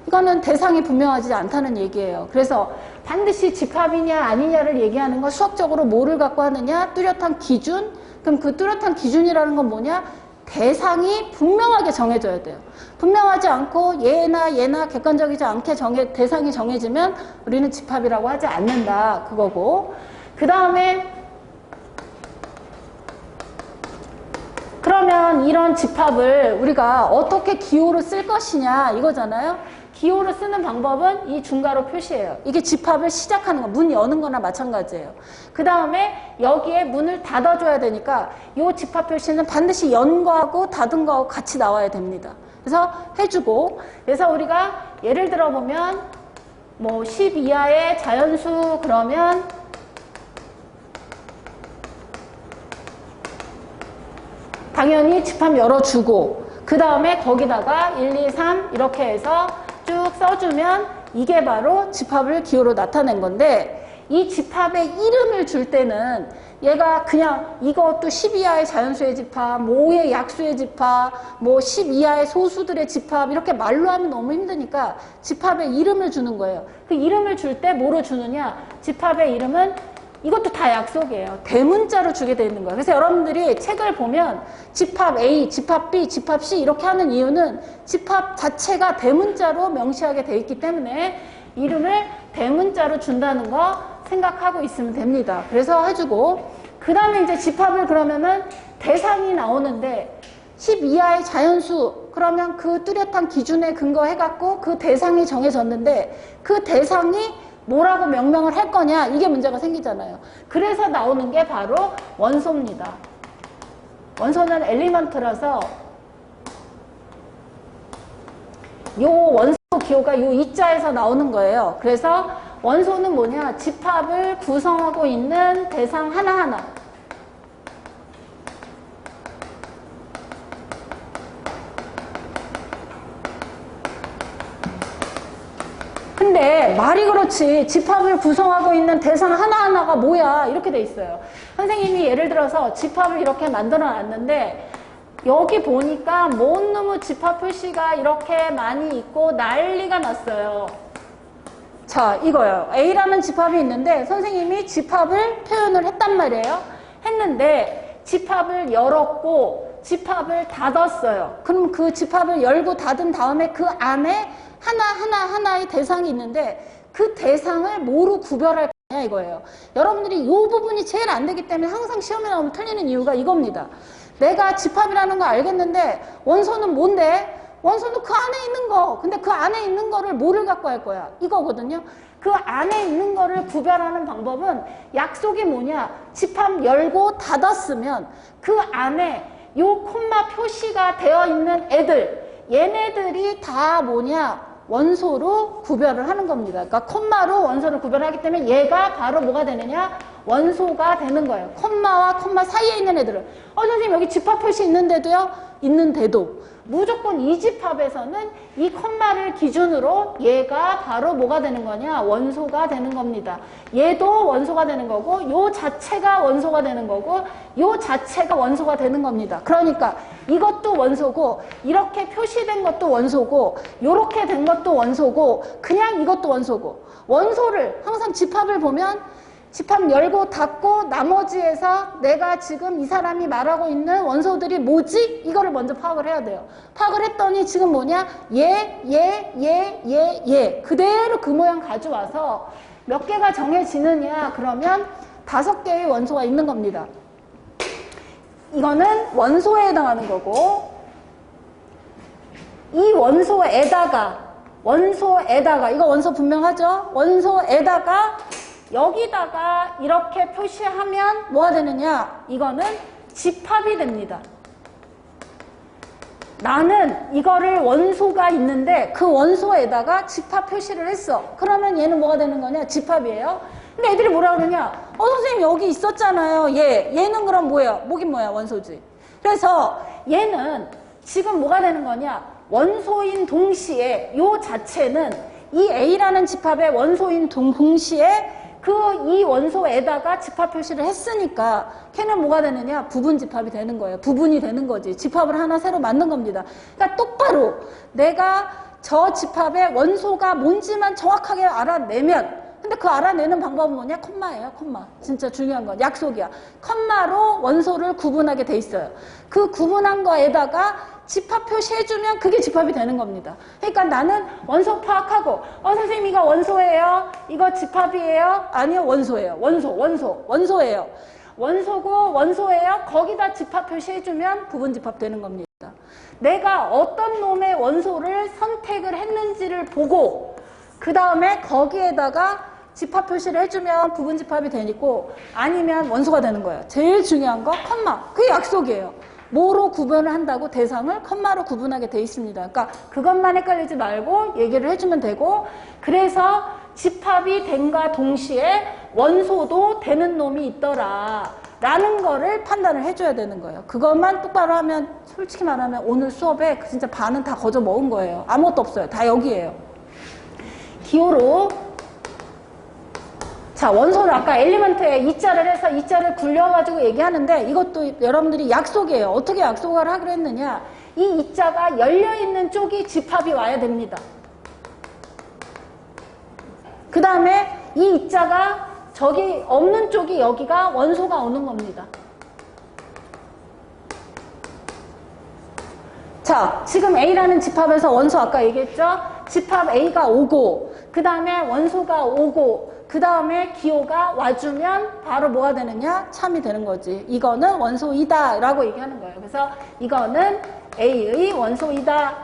Speaker 2: 이거는 대상이 분명하지 않다는 얘기예요. 그래서 반드시 집합이냐 아니냐를 얘기하는 건 수학적으로 뭐를 갖고 하느냐? 뚜렷한 기준. 그럼 그 뚜렷한 기준이라는 건 뭐냐? 대상이 분명하게 정해져야 돼요. 분명하지 않고 얘나 객관적이지 않게 대상이 정해지면 우리는 집합이라고 하지 않는다. 그거고. 그 다음에 그러면 이런 집합을 우리가 어떻게 기호로 쓸 것이냐 이거잖아요. 기호로 쓰는 방법은 이 중괄호 표시예요. 이게 집합을 시작하는 거, 문 여는 거나 마찬가지예요. 그 다음에 여기에 문을 닫아줘야 되니까 이 집합 표시는 반드시 연 거하고 닫은 거하고 같이 나와야 됩니다. 그래서 해주고, 그래서 우리가 예를 들어 보면 뭐 10 이하의 자연수 그러면 당연히 집합 열어주고, 그 다음에 거기다가 1, 2, 3 이렇게 해서 쭉 써주면 이게 바로 집합을 기호로 나타낸 건데, 이 집합의 이름을 줄 때는 얘가 그냥 이것도 10 이하의 자연수의 집합, 뭐 5의 약수의 집합, 뭐 10 이하의 소수들의 집합 이렇게 말로 하면 너무 힘드니까 집합의 이름을 주는 거예요. 그 이름을 줄 때 뭐로 주느냐? 집합의 이름은 이것도 다 약속이에요. 대문자로 주게 되어 있는 거예요. 그래서 여러분들이 책을 보면 집합 A, 집합 B, 집합 C 이렇게 하는 이유는 집합 자체가 대문자로 명시하게 되어 있기 때문에 이름을 대문자로 준다는 거 생각하고 있으면 됩니다. 그래서 해주고, 그 다음에 이제 집합을 그러면은 대상이 나오는데 10 이하의 자연수 그러면 그 뚜렷한 기준에 근거해갖고 그 대상이 정해졌는데 그 대상이 뭐라고 명명을 할 거냐, 이게 문제가 생기잖아요. 그래서 나오는 게 바로 원소입니다. 원소는 엘리먼트라서 요 원소 기호가 요 이자에서 나오는 거예요. 그래서 원소는 뭐냐? 집합을 구성하고 있는 대상 하나하나. 근데 말이 그렇지 집합을 구성하고 있는 대상 하나하나가 뭐야 이렇게 돼 있어요. 선생님이 예를 들어서 집합을 이렇게 만들어 놨는데 여기 보니까 뭔 놈의 집합 표시가 이렇게 많이 있고 난리가 났어요. 자, 이거요. A라는 집합이 있는데 선생님이 집합을 표현을 했단 말이에요. 했는데 집합을 열었고 집합을 닫았어요. 그럼 그 집합을 열고 닫은 다음에 그 안에 하나의 대상이 있는데 그 대상을 뭐로 구별할 거냐 이거예요. 여러분들이 이 부분이 제일 안 되기 때문에 항상 시험에 나오면 틀리는 이유가 이겁니다. 내가 집합이라는 거 알겠는데 원소는 뭔데? 원소는 그 안에 있는 거. 근데 그 안에 있는 거를 뭐를 갖고 할 거야? 이거거든요. 그 안에 있는 거를 구별하는 방법은 약속이 뭐냐? 집합 열고 닫았으면 그 안에 요 콤마 표시가 되어 있는 애들, 얘네들이 다 뭐냐? 원소로 구별을 하는 겁니다. 그러니까 콤마로 원소를 구별하기 때문에 얘가 바로 뭐가 되느냐? 원소가 되는 거예요. 콤마와 콤마 사이에 있는 애들은 선생님 여기 집합 표시 있는데도요? 있는데도 무조건 이 집합에서는 이 콤마를 기준으로 얘가 바로 뭐가 되는 거냐? 원소가 되는 겁니다. 얘도 원소가 되는 거고 요 자체가 원소가 되는 거고 요 자체가 원소가 되는 겁니다. 그러니까 이것도 원소고 이렇게 표시된 것도 원소고 요렇게 된 것도 원소고 그냥 이것도 원소고 원소를 항상 집합을 보면 집합 열고 닫고 나머지에서 내가 지금 이 사람이 말하고 있는 원소들이 뭐지? 이거를 먼저 파악을 해야 돼요. 파악을 했더니 지금 뭐냐? 얘 그대로 그 모양 가져와서 몇 개가 정해지느냐? 그러면 5개의 원소가 있는 겁니다. 이거는 원소에 해당하는 거고 이 원소에다가 이거 원소 분명하죠? 원소에다가 여기다가 이렇게 표시하면 뭐가 되느냐? 이거는 집합이 됩니다. 나는 이거를 원소가 있는데 그 원소에다가 집합 표시를 했어. 그러면 얘는 뭐가 되는 거냐? 집합이에요. 근데 애들이 뭐라 그러냐? 선생님 여기 있었잖아요. 얘는 그럼 뭐야? 뭐긴 뭐야? 원소지. 그래서 얘는 지금 뭐가 되는 거냐? 원소인 동시에 요 자체는 이 A라는 집합의 원소인 동시에 이 원소에다가 집합 표시를 했으니까 걔는 뭐가 되느냐? 부분 집합이 되는 거예요. 부분이 되는 거지. 집합을 하나 새로 만든 겁니다. 그러니까 똑바로 내가 저 집합의 원소가 뭔지만 정확하게 알아내면 근데 그 알아내는 방법은 뭐냐? 콤마예요. 콤마. 진짜 중요한 건 약속이야. 콤마로 원소를 구분하게 돼 있어요. 그 구분한 거에다가 집합 표시해주면 그게 집합이 되는 겁니다. 그러니까 나는 원소 파악하고 선생님 이거 원소예요? 이거 집합이에요? 아니요. 원소예요. 원소예요. 원소고 원소예요? 거기다 집합 표시해주면 부분 집합 되는 겁니다. 내가 어떤 놈의 원소를 선택을 했는지를 보고 그 다음에 거기에다가 집합 표시를 해주면 부분 집합이 되고 아니면 원소가 되는 거예요. 제일 중요한 거 콤마. 그게 약속이에요. 뭐로 구분을 한다고? 대상을 콤마로 구분하게 돼 있습니다. 그러니까 그것만 헷갈리지 말고 얘기를 해주면 되고 그래서 집합이 된과 동시에 원소도 되는 놈이 있더라 라는 거를 판단을 해줘야 되는 거예요. 그것만 똑바로 하면 솔직히 말하면 오늘 수업에 진짜 반은 다 거저 먹은 거예요. 아무것도 없어요. 다 여기에요. 기호로 자, 원소는 아까 엘리먼트에 이자를 해서 이자를 굴려가지고 얘기하는데 이것도 여러분들이 약속이에요. 어떻게 약속을 하기로 했느냐? 이 이자가 열려있는 쪽이 집합이 와야 됩니다. 그 다음에 이 이자가 저기 없는 쪽이 여기가 원소가 오는 겁니다. 자, 지금 A라는 집합에서 원소 아까 얘기했죠? 집합 A가 오고 그 다음에 원소가 오고 그 다음에 기호가 와주면 바로 뭐가 되느냐? 참이 되는 거지. 이거는 원소이다 라고 얘기하는 거예요. 그래서 이거는 A의 원소이다.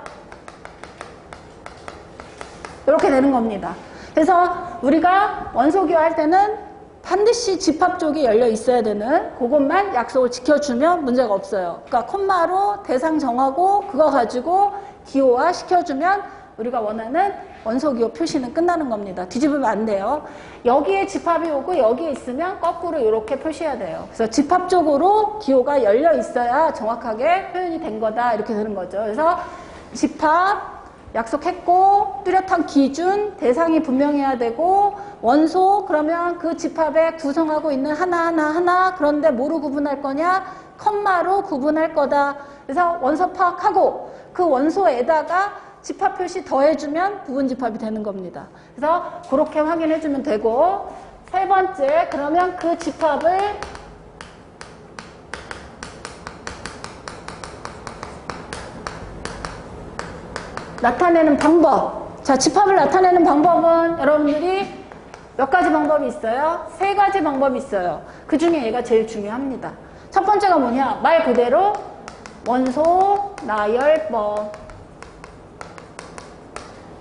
Speaker 2: 이렇게 되는 겁니다. 그래서 우리가 원소 기호할 때는 반드시 집합 쪽이 열려 있어야 되는 그것만 약속을 지켜주면 문제가 없어요. 그러니까 콤마로 대상 정하고 그거 가지고 기호화 시켜주면 우리가 원하는 원소 기호 표시는 끝나는 겁니다. 뒤집으면 안 돼요. 여기에 집합이 오고 여기에 있으면 거꾸로 이렇게 표시해야 돼요. 그래서 집합적으로 기호가 열려 있어야 정확하게 표현이 된 거다 이렇게 되는 거죠. 그래서 집합, 약속했고 뚜렷한 기준, 대상이 분명해야 되고 원소 그러면 그 집합에 구성하고 있는 하나 그런데 뭐로 구분할 거냐? 컴마로 구분할 거다. 그래서 원소 파악하고 그 원소에다가 집합 표시 더해주면 부분 집합이 되는 겁니다. 그래서 그렇게 확인해주면 되고 세 번째 그러면 그 집합을 나타내는 방법. 자, 집합을 나타내는 방법은 여러분들이 몇 가지 방법이 있어요? 세 가지 방법이 있어요. 그 중에 얘가 제일 중요합니다. 첫 번째가 뭐냐? 말 그대로 원소 나열법.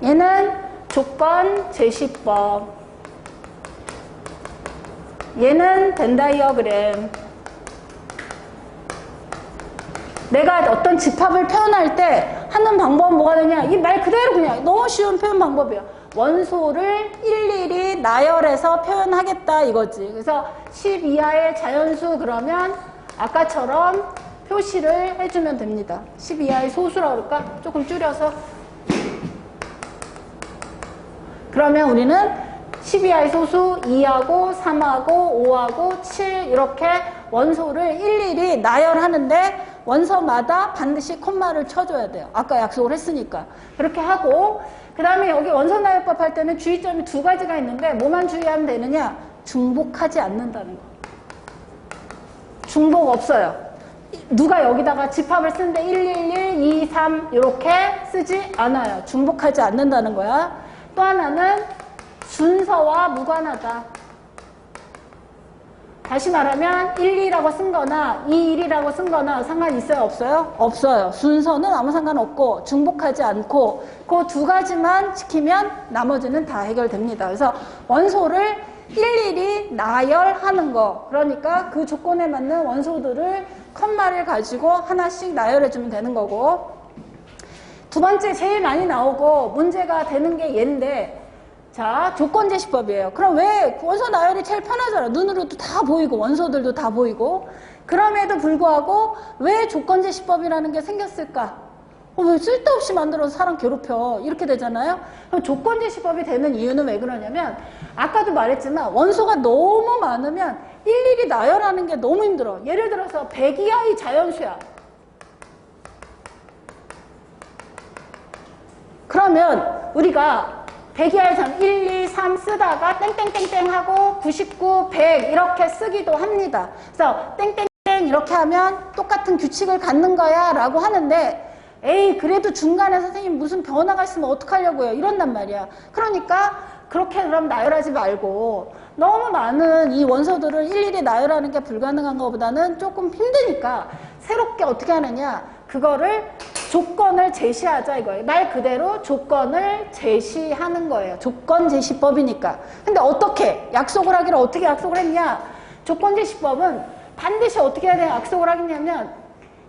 Speaker 2: 얘는 조건 제시법. 얘는 벤 다이어그램. 내가 어떤 집합을 표현할 때 하는 방법은 뭐가 되냐? 이 말 그대로 그냥 너무 쉬운 표현 방법이에요. 원소를 일일이 나열해서 표현하겠다 이거지. 그래서 10 이하의 자연수 그러면 아까처럼 표시를 해주면 됩니다. 10 이하의 소수라고 그럴까? 조금 줄여서. 그러면 우리는 10 이하의 소수 2하고 3하고 5하고 7 이렇게 원소를 일일이 나열하는데 원소마다 반드시 콤마를 쳐줘야 돼요. 아까 약속을 했으니까. 그렇게 하고 그 다음에 여기 원소 나열법 할 때는 주의점이 두 가지가 있는데 뭐만 주의하면 되느냐? 중복하지 않는다는 거. 중복 없어요. 누가 여기다가 집합을 쓰는데 111, 2, 3 이렇게 쓰지 않아요. 중복하지 않는다는 거야. 또 하나는 순서와 무관하다. 다시 말하면 1, 2라고 쓴 거나 2, 1이라고 쓴 거나 상관 있어요? 없어요? 없어요. 순서는 아무 상관없고 중복하지 않고 그 두 가지만 지키면 나머지는 다 해결됩니다. 그래서 원소를 일일이 나열하는 거. 그러니까 그 조건에 맞는 원소들을 컴마를 가지고 하나씩 나열해주면 되는 거고 두 번째 제일 많이 나오고 문제가 되는 게 얘인데 자, 조건제시법이에요. 그럼 왜 원소 나열이 제일 편하잖아. 눈으로도 다 보이고 원소들도 다 보이고 그럼에도 불구하고 왜 조건제시법이라는 게 생겼을까? 왜 쓸데없이 만들어서 사람 괴롭혀 이렇게 되잖아요. 그럼 조건제시법이 되는 이유는 왜 그러냐면 아까도 말했지만 원소가 너무 많으면 일일이 나열하는 게 너무 힘들어. 예를 들어서 100 이하의 자연수야. 그러면 우리가 100 이하의 자연 1, 2, 3 쓰다가 땡땡땡땡 하고 99, 100 이렇게 쓰기도 합니다. 그래서 땡땡땡 이렇게 하면 똑같은 규칙을 갖는 거야 라고 하는데 에이 그래도 중간에 선생님 무슨 변화가 있으면 어떡하려고요 이런단 말이야. 그러니까 그렇게 그럼 나열하지 말고 너무 많은 이 원소들을 일일이 나열하는 게 불가능한 것보다는 조금 힘드니까 새롭게 어떻게 하느냐 그거를 조건을 제시하자 이거예요. 말 그대로 조건을 제시하는 거예요. 조건 제시법이니까. 근데 어떻게 약속을 하기를 어떻게 약속을 했냐? 조건 제시법은 반드시 어떻게 해야 되냐 약속을 하겠냐면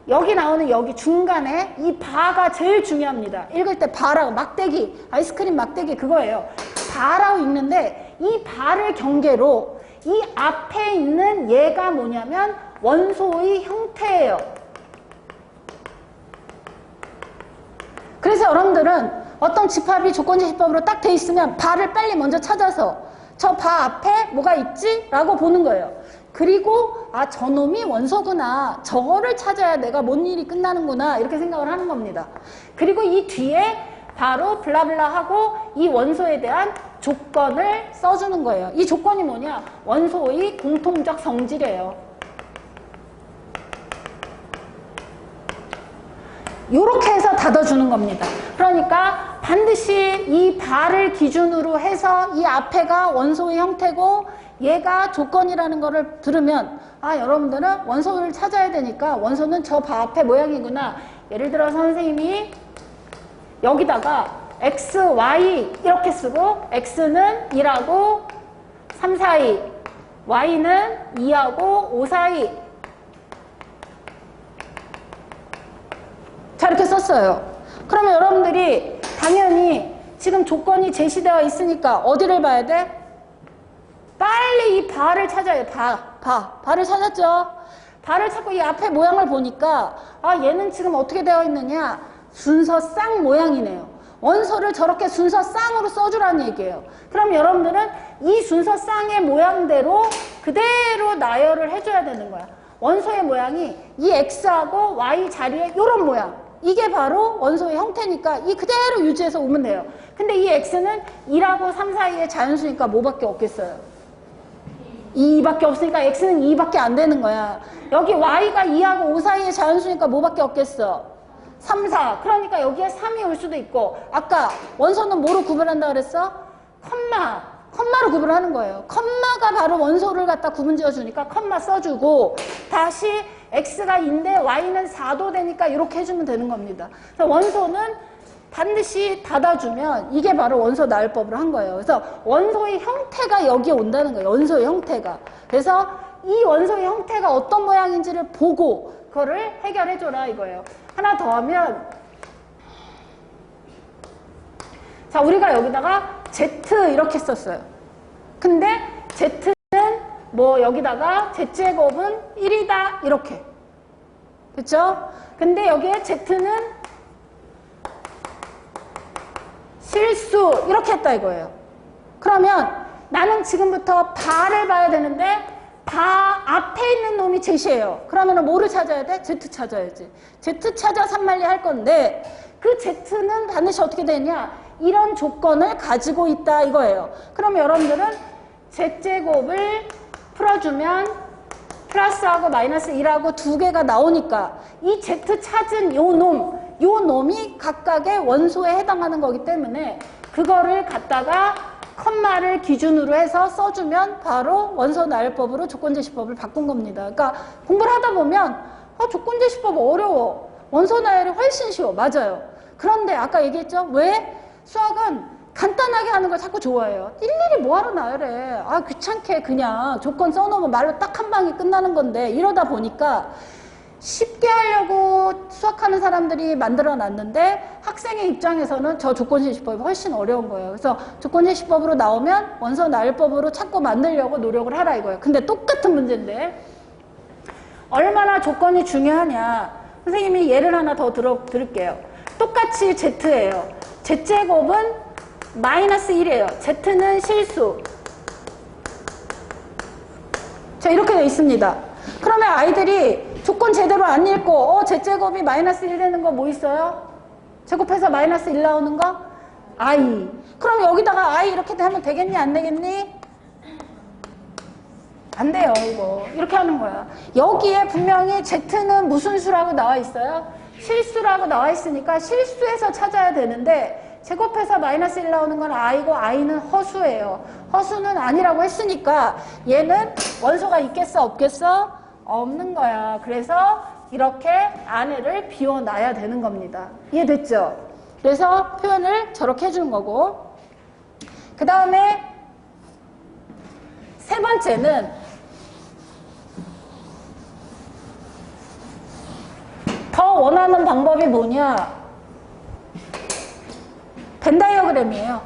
Speaker 2: 여기 나오는 여기 중간에 이 바가 제일 중요합니다. 읽을 때 바라고 막대기 아이스크림 막대기 그거예요. 바라고 읽는데 이 바를 경계로 이 앞에 있는 얘가 뭐냐면 원소의 형태예요. 그래서 여러분들은 어떤 집합이 조건제시법으로 딱 돼 있으면 바를 빨리 먼저 찾아서 저 바 앞에 뭐가 있지? 라고 보는 거예요. 그리고 아 저놈이 원소구나. 저거를 찾아야 내가 뭔 일이 끝나는구나. 이렇게 생각을 하는 겁니다. 그리고 이 뒤에 바로 블라블라 하고 이 원소에 대한 조건을 써주는 거예요. 이 조건이 뭐냐? 원소의 공통적 성질이에요. 요렇게 해서 닫아주는 겁니다. 그러니까 반드시 이 바를 기준으로 해서 이 앞에가 원소의 형태고 얘가 조건이라는 거를 들으면 아 여러분들은 원소를 찾아야 되니까 원소는 저 바 앞에 모양이구나. 예를 들어 선생님이 여기다가 x, y 이렇게 쓰고 x는 2하고 3 사이 y는 2하고 5 사이 자 이렇게 썼어요. 그러면 여러분들이 당연히 지금 조건이 제시되어 있으니까 어디를 봐야 돼? 빨리 이 바를 찾아야 돼. 바를 찾았죠? 바를 찾고 이 앞에 모양을 보니까 아 얘는 지금 어떻게 되어 있느냐? 순서 쌍 모양이네요. 원소를 저렇게 순서 쌍으로 써주라는 얘기예요. 그럼 여러분들은 이 순서 쌍의 모양대로 그대로 나열을 해줘야 되는 거야. 원소의 모양이 이 X하고 Y 자리에 이런 모양. 이게 바로 원소의 형태니까 이 그대로 유지해서 오면 돼요. 근데 이 X는 2하고 3 사이의 자연수니까 뭐밖에 없겠어요? 2밖에 없으니까 X는 2밖에 안 되는 거야. 여기 Y가 2하고 5 사이의 자연수니까 뭐밖에 없겠어? 3, 4. 그러니까 여기에 3이 올 수도 있고 아까 원소는 뭐로 구분한다 그랬어? 컴마로 구분하는 거예요. 컴마가 바로 원소를 갖다 구분 지어주니까 컴마 써주고 다시 X가 2인데 Y는 4도 되니까 이렇게 해주면 되는 겁니다. 그래서 원소는 반드시 닫아주면 이게 바로 원소 나열법으로 한 거예요. 그래서 원소의 형태가 여기에 온다는 거예요. 원소의 형태가. 그래서 이 원소의 형태가 어떤 모양인지를 보고 그거를 해결해줘라 이거예요. 하나 더 하면 자 우리가 여기다가 Z 이렇게 썼어요. 근데 Z는 뭐 여기다가 Z제곱은 1이다 이렇게. 그쵸? 근데 여기에 Z는 실수 이렇게 했다 이거예요. 그러면 나는 지금부터 바를 봐야 되는데 바 앞에 있는 놈이 Z예요. 그러면 뭐를 찾아야 돼? Z 찾아야지. Z 찾아 산말리 할 건데 그 Z는 반드시 어떻게 되냐? 이런 조건을 가지고 있다 이거예요. 그럼 여러분들은 Z제곱을 풀어주면 플러스하고 마이너스 1하고 두 개가 나오니까 이 Z 찾은 요 놈이 각각의 원소에 해당하는 거기 때문에 그거를 갖다가 컴마를 기준으로 해서 써주면 바로 원소 나열법으로 조건제시법을 바꾼 겁니다. 그러니까 공부를 하다 보면 조건제시법 어려워. 원소 나열이 훨씬 쉬워. 맞아요. 그런데 아까 얘기했죠? 왜? 수학은 간단하게 하는 걸 자꾸 좋아해요. 일일이 뭐하러 나열해. 귀찮게 그냥 조건 써놓으면 말로 딱 한 방에 끝나는 건데 이러다 보니까 쉽게 하려고 수학하는 사람들이 만들어놨는데 학생의 입장에서는 저 조건제시법이 훨씬 어려운 거예요. 그래서 조건제시법으로 나오면 원소 나열법으로 찾고 만들려고 노력을 하라 이거예요. 근데 똑같은 문제인데 얼마나 조건이 중요하냐. 선생님이 예를 하나 더 들을게요. 똑같이 Z예요. Z제곱은 마이너스 1이에요. Z는 실수. 자 이렇게 되어 있습니다. 그러면 아이들이 조건 제대로 안 읽고 Z제곱이 마이너스 1 되는 거 뭐 있어요? 제곱해서 마이너스 1 나오는 거? I. 그럼 여기다가 I 이렇게 하면 되겠니? 안 되겠니? 안 돼요 이거. 이렇게 하는 거야. 여기에 분명히 Z는 무슨 수라고 나와 있어요? 실수라고 나와 있으니까 실수에서 찾아야 되는데 제곱해서 마이너스 1 나오는 건 I고 I는 허수예요. 허수는 아니라고 했으니까 얘는 원소가 있겠어 없겠어? 없는 거야. 그래서 이렇게 안에를 비워놔야 되는 겁니다. 이해됐죠? 그래서 표현을 저렇게 해주는 거고 그 다음에 세 번째는 더 원하는 방법이 뭐냐? 벤 다이어그램이에요.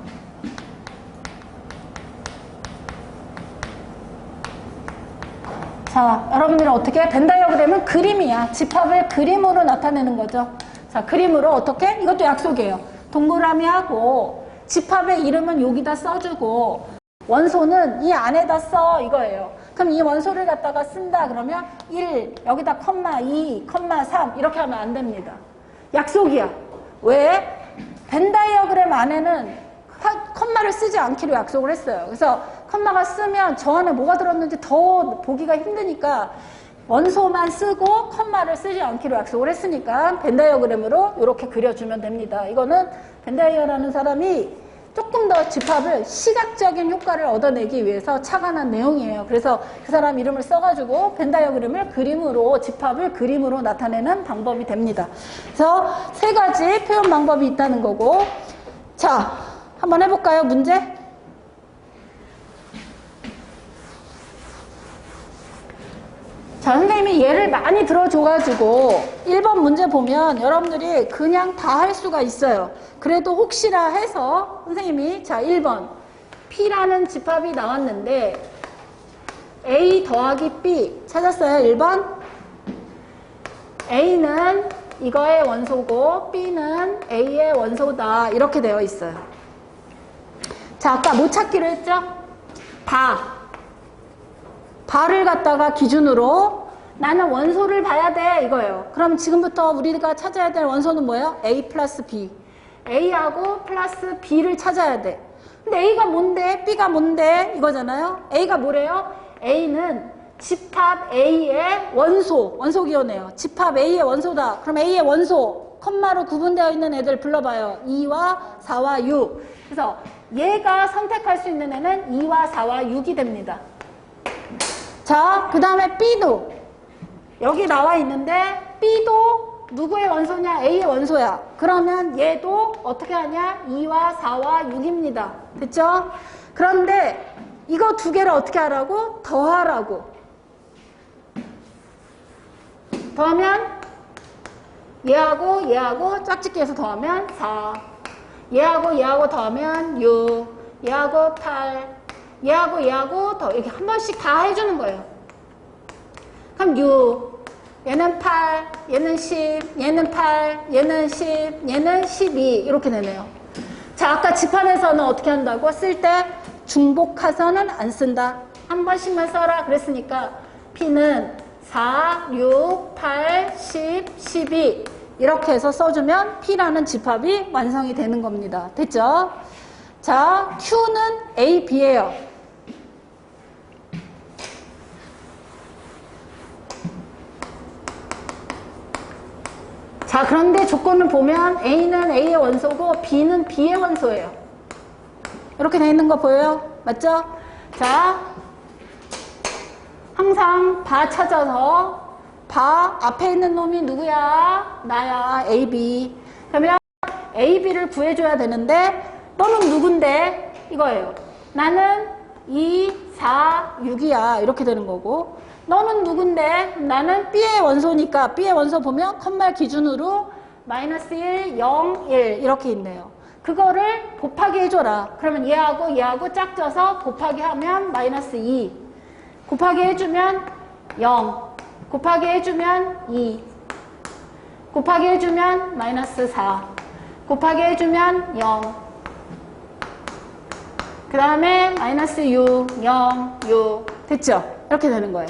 Speaker 2: 자, 여러분들은 어떻게? 벤 다이어그램은 그림이야. 집합을 그림으로 나타내는 거죠. 자, 그림으로 어떻게? 이것도 약속이에요. 동그라미 하고 집합의 이름은 여기다 써주고 원소는 이 안에다 써 이거예요. 그럼 이 원소를 갖다가 쓴다 그러면 1, 여기다 컴마 2, 컴마 3 이렇게 하면 안 됩니다. 약속이야. 왜? 벤 다이어그램 안에는 컴마를 쓰지 않기로 약속을 했어요. 그래서 컴마가 쓰면 저 안에 뭐가 들었는지 더 보기가 힘드니까 원소만 쓰고 컴마를 쓰지 않기로 약속을 했으니까 벤 다이어그램으로 이렇게 그려주면 됩니다. 이거는 벤 다이어라는 사람이 조금 더 집합을 시각적인 효과를 얻어내기 위해서 착안한 내용이에요. 그래서 그 사람 이름을 써가지고 벤 다이어그램을 그림으로 집합을 그림으로 나타내는 방법이 됩니다. 그래서 세 가지 표현 방법이 있다는 거고 자 한번 해볼까요? 문제? 자, 선생님이 예를 많이 들어줘가지고 1번 문제 보면 여러분들이 그냥 다 할 수가 있어요. 그래도 혹시나 해서 선생님이 자 1번 P라는 집합이 나왔는데 A 더하기 B 찾았어요? 1번 A는 이거의 원소고 B는 A의 원소다. 이렇게 되어 있어요. 자, 아까 뭐 찾기로 했죠? 바를 갖다가 기준으로 나는 원소를 봐야 돼 이거예요. 그럼 지금부터 우리가 찾아야 될 원소는 뭐예요? A 플러스 B. A하고 플러스 B를 찾아야 돼. 근데 A가 뭔데? B가 뭔데? 이거잖아요. A가 뭐래요? A는 집합 A의 원소기호네요. 집합 A의 원소다. 그럼 A의 원소, 컴마로 구분되어 있는 애들 불러봐요. 2와 4와 6. 그래서 얘가 선택할 수 있는 애는 2와 4와 6이 됩니다. 자, 그 다음에 B도 여기 나와 있는데 B도 누구의 원소냐? A의 원소야. 그러면 얘도 어떻게 하냐? 2와 4와 6입니다. 됐죠? 그런데 이거 두 개를 어떻게 하라고? 더하라고. 더하면 얘하고 짝짓기해서 더하면 4. 얘하고 더하면 6. 얘하고 8. 얘하고 더 이렇게 한 번씩 다 해주는 거예요. 그럼 6. 얘는 8, 얘는 10, 얘는 8, 얘는 10, 얘는 12 이렇게 되네요. 자, 아까 집합에서는 어떻게 한다고? 쓸 때 중복하서는 안 쓴다. 한 번씩만 써라 그랬으니까 P는 4, 6, 8, 10, 12 이렇게 해서 써주면 P라는 집합이 완성이 되는 겁니다. 됐죠? 자, Q는 A, B예요. 자, 그런데 조건을 보면 A는 A의 원소고 B는 B의 원소예요. 이렇게 돼 있는 거 보여요? 맞죠? 자, 항상 바 찾아서 바 앞에 있는 놈이 누구야? 나야. A, B. 그러면 A, B를 구해줘야 되는데 너는 누군데? 이거예요. 나는 2, 4, 6이야. 이렇게 되는 거고 너는 누군데? 나는 B의 원소니까 B의 원소 보면 컴마 기준으로 마이너스 1, 0, 1 이렇게 있네요. 그거를 곱하기 해줘라. 그러면 얘하고 짝져서 곱하기 하면 마이너스 2. 곱하기 해주면 0. 곱하기 해주면 2. 곱하기 해주면 마이너스 4. 곱하기 해주면 0. 그 다음에 마이너스 6, 0, 6. 됐죠? 이렇게 되는 거예요.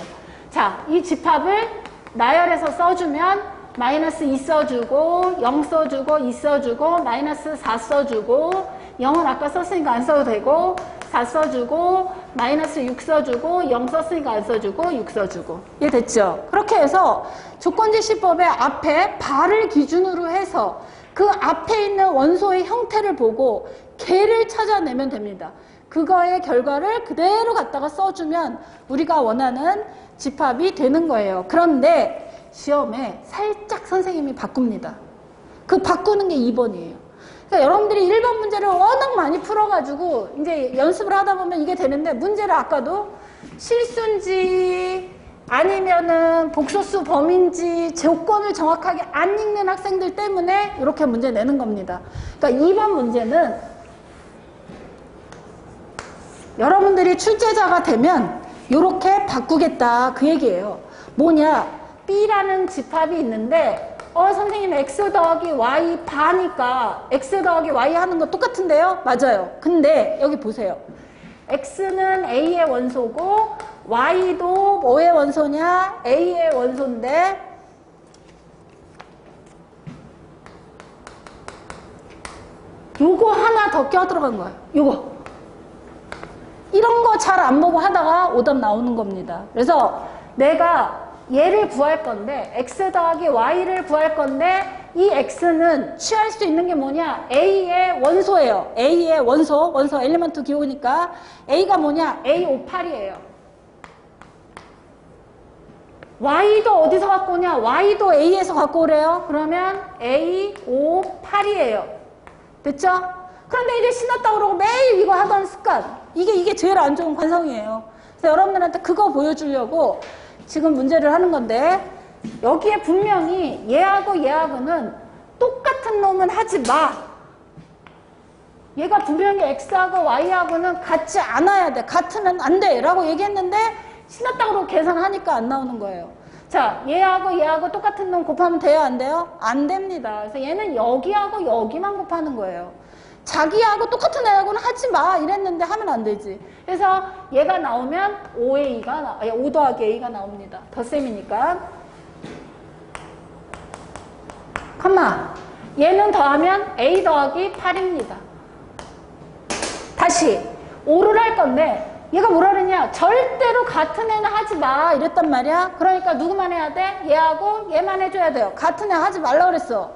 Speaker 2: 자, 이 집합을 나열해서 써주면 마이너스 2 써주고 0 써주고 2 써주고 마이너스 4 써주고 0은 아까 썼으니까 안 써도 되고 4 써주고 마이너스 6 써주고 0 썼으니까 안 써주고 6 써주고 이해 됐죠? 그렇게 해서 조건제시법의 앞에 바를 기준으로 해서 그 앞에 있는 원소의 형태를 보고 걔를 찾아내면 됩니다. 그거의 결과를 그대로 갖다가 써주면 우리가 원하는 집합이 되는 거예요. 그런데 시험에 살짝 선생님이 바꿉니다. 그 바꾸는 게 2번이에요. 그러니까 여러분들이 1번 문제를 워낙 많이 풀어가지고 이제 연습을 하다 보면 이게 되는데 문제를 아까도 실수인지 아니면은 복소수 범위인지 조건을 정확하게 안 읽는 학생들 때문에 이렇게 문제 내는 겁니다. 그러니까 2번 문제는 여러분들이 출제자가 되면 이렇게 바꾸겠다 그 얘기예요. 뭐냐? B라는 집합이 있는데 선생님 X 더하기 Y 바니까 X 더하기 Y 하는 거 똑같은데요? 맞아요. 근데 여기 보세요. X는 A의 원소고 Y도 뭐의 원소냐? A의 원소인데 요거 하나 더 껴들어간 거예요. 요거. 이런 거 잘 안 보고 하다가 오답 나오는 겁니다. 그래서 내가 얘를 구할 건데 X 더하기 Y를 구할 건데 이 X는 취할 수 있는 게 뭐냐? A의 원소예요. A의 원소 엘리먼트 기호니까 A가 뭐냐? A58이에요. Y도 어디서 갖고 오냐? Y도 A에서 갖고 오래요. 그러면 A58이에요. 됐죠? 그런데 이제 신났다고 그러고 매일 이거 하던 습관. 이게 제일 안 좋은 관성이에요. 그래서 여러분들한테 그거 보여주려고 지금 문제를 하는 건데 여기에 분명히 얘하고는 똑같은 놈은 하지 마. 얘가 분명히 X하고 Y하고는 같지 않아야 돼. 같으면 안 돼. 라고 얘기했는데 신났다고 그러고 계산하니까 안 나오는 거예요. 자, 얘하고 똑같은 놈 곱하면 돼요, 안 돼요? 안 됩니다. 그래서 얘는 여기하고 여기만 곱하는 거예요. 자기하고 똑같은 애하고는 하지 마 이랬는데 하면 안 되지. 그래서 얘가 나오면 5 더하기 A가 나옵니다. 덧셈이니까. 컴마. 얘는 더하면 A 더하기 8입니다. 다시 5를 할 건데 얘가 뭐라 그러냐, 절대로 같은 애는 하지 마 이랬단 말이야. 그러니까 누구만 해야 돼? 얘하고 얘만 해줘야 돼요. 같은 애 하지 말라 그랬어.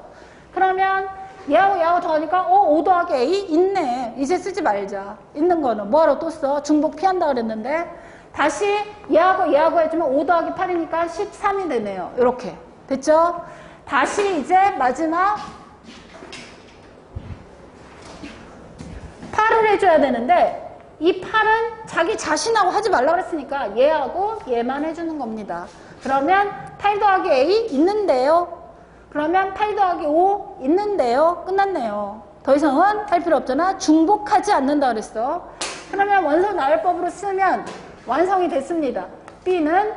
Speaker 2: 그러면 얘하고 더하니까 5 더하기 A 있네. 이제 쓰지 말자. 있는 거는 뭐하러 또 써? 중복 피한다 그랬는데 다시 얘하고 해주면 5 더하기 8이니까 13이 되네요. 이렇게 됐죠? 다시 이제 마지막 8을 해줘야 되는데 이 8은 자기 자신하고 하지 말라 그랬으니까 얘하고 얘만 해주는 겁니다. 그러면 8 더하기 A 있는데요. 그러면 8 더하기 5 있는데요. 끝났네요. 더 이상은 할 필요 없잖아. 중복하지 않는다 그랬어. 그러면 원소 나열법으로 쓰면 완성이 됐습니다. B는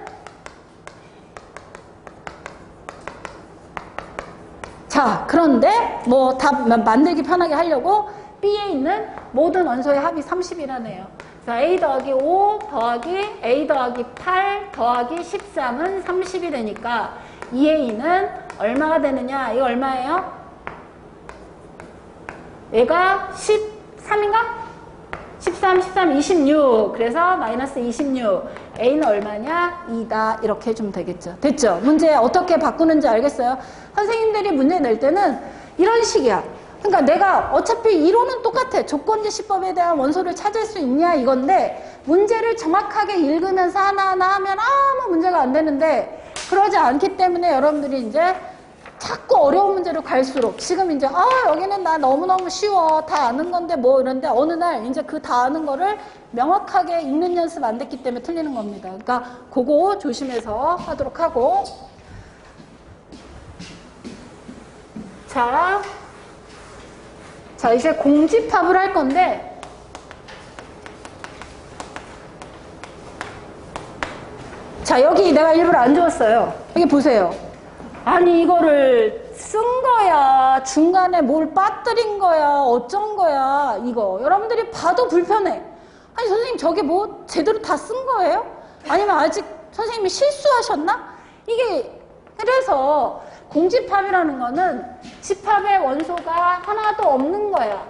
Speaker 2: 자, 그런데 뭐 다 만들기 편하게 하려고 B에 있는 모든 원소의 합이 30이라네요. 자, A 더하기 5 더하기 A 더하기 8 더하기 13은 30이 되니까 2A는 얼마가 되느냐? 이거 얼마예요? 얘가 13인가? 13, 26. 그래서 마이너스 26. A는 얼마냐? 2다. 이렇게 해주면 되겠죠. 됐죠? 문제 어떻게 바꾸는지 알겠어요? 선생님들이 문제 낼 때는 이런 식이야. 그러니까 내가 어차피 이론은 똑같아. 조건제시법에 대한 원소를 찾을 수 있냐 이건데 문제를 정확하게 읽으면서 하나하나 하면 아무 문제가 안 되는데 그러지 않기 때문에 여러분들이 이제 자꾸 어려운 문제로 갈수록 지금 이제 여기는 나 너무너무 쉬워. 다 아는 건데 뭐 이런데 어느 날 이제 그 다 아는 거를 명확하게 읽는 연습 안 됐기 때문에 틀리는 겁니다. 그러니까 그거 조심해서 하도록 하고 자 이제 공집합을 할 건데 자 여기 내가 일부러 안 주었어요. 여기 보세요. 아니 이거를 쓴 거야. 중간에 뭘 빠뜨린 거야. 어쩐 거야. 이거 여러분들이 봐도 불편해. 아니 선생님 저게 뭐 제대로 다 쓴 거예요? 아니면 아직 선생님이 실수하셨나? 이게 그래서 공집합이라는 거는 집합의 원소가 하나도 없는 거야.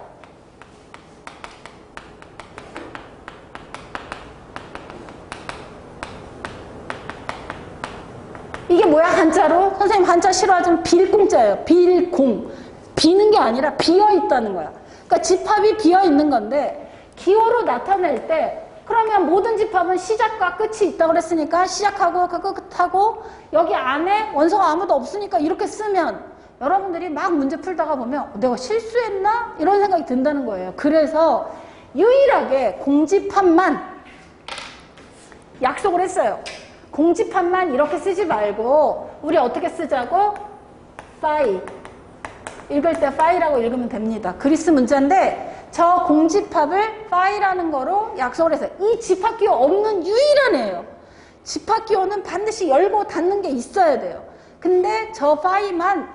Speaker 2: 이게 뭐야 한자로? 선생님 한자 싫어하지만 빌공자예요. 빌공. 비는 게 아니라 비어있다는 거야. 그러니까 집합이 비어있는 건데 기호로 나타낼 때 그러면 모든 집합은 시작과 끝이 있다고 그랬으니까 시작하고 끝하고 여기 안에 원소가 아무도 없으니까 이렇게 쓰면 여러분들이 막 문제 풀다가 보면 내가 실수했나? 이런 생각이 든다는 거예요. 그래서 유일하게 공집합만 약속을 했어요. 공집합만 이렇게 쓰지 말고 우리 어떻게 쓰자고? 파이. 읽을 때 파이라고 읽으면 됩니다. 그리스 문자인데 저 공집합을 파이라는 거로 약속을 해서 이 집합기호 없는 유일한 애예요. 집합기호는 반드시 열고 닫는 게 있어야 돼요. 근데 저 파이만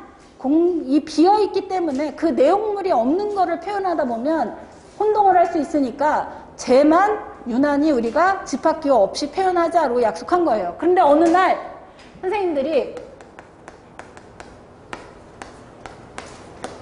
Speaker 2: 이 비어있기 때문에 그 내용물이 없는 거를 표현하다 보면 혼동을 할 수 있으니까 쟤만 유난히 우리가 집합기호 없이 표현하자로 약속한 거예요. 그런데 어느 날 선생님들이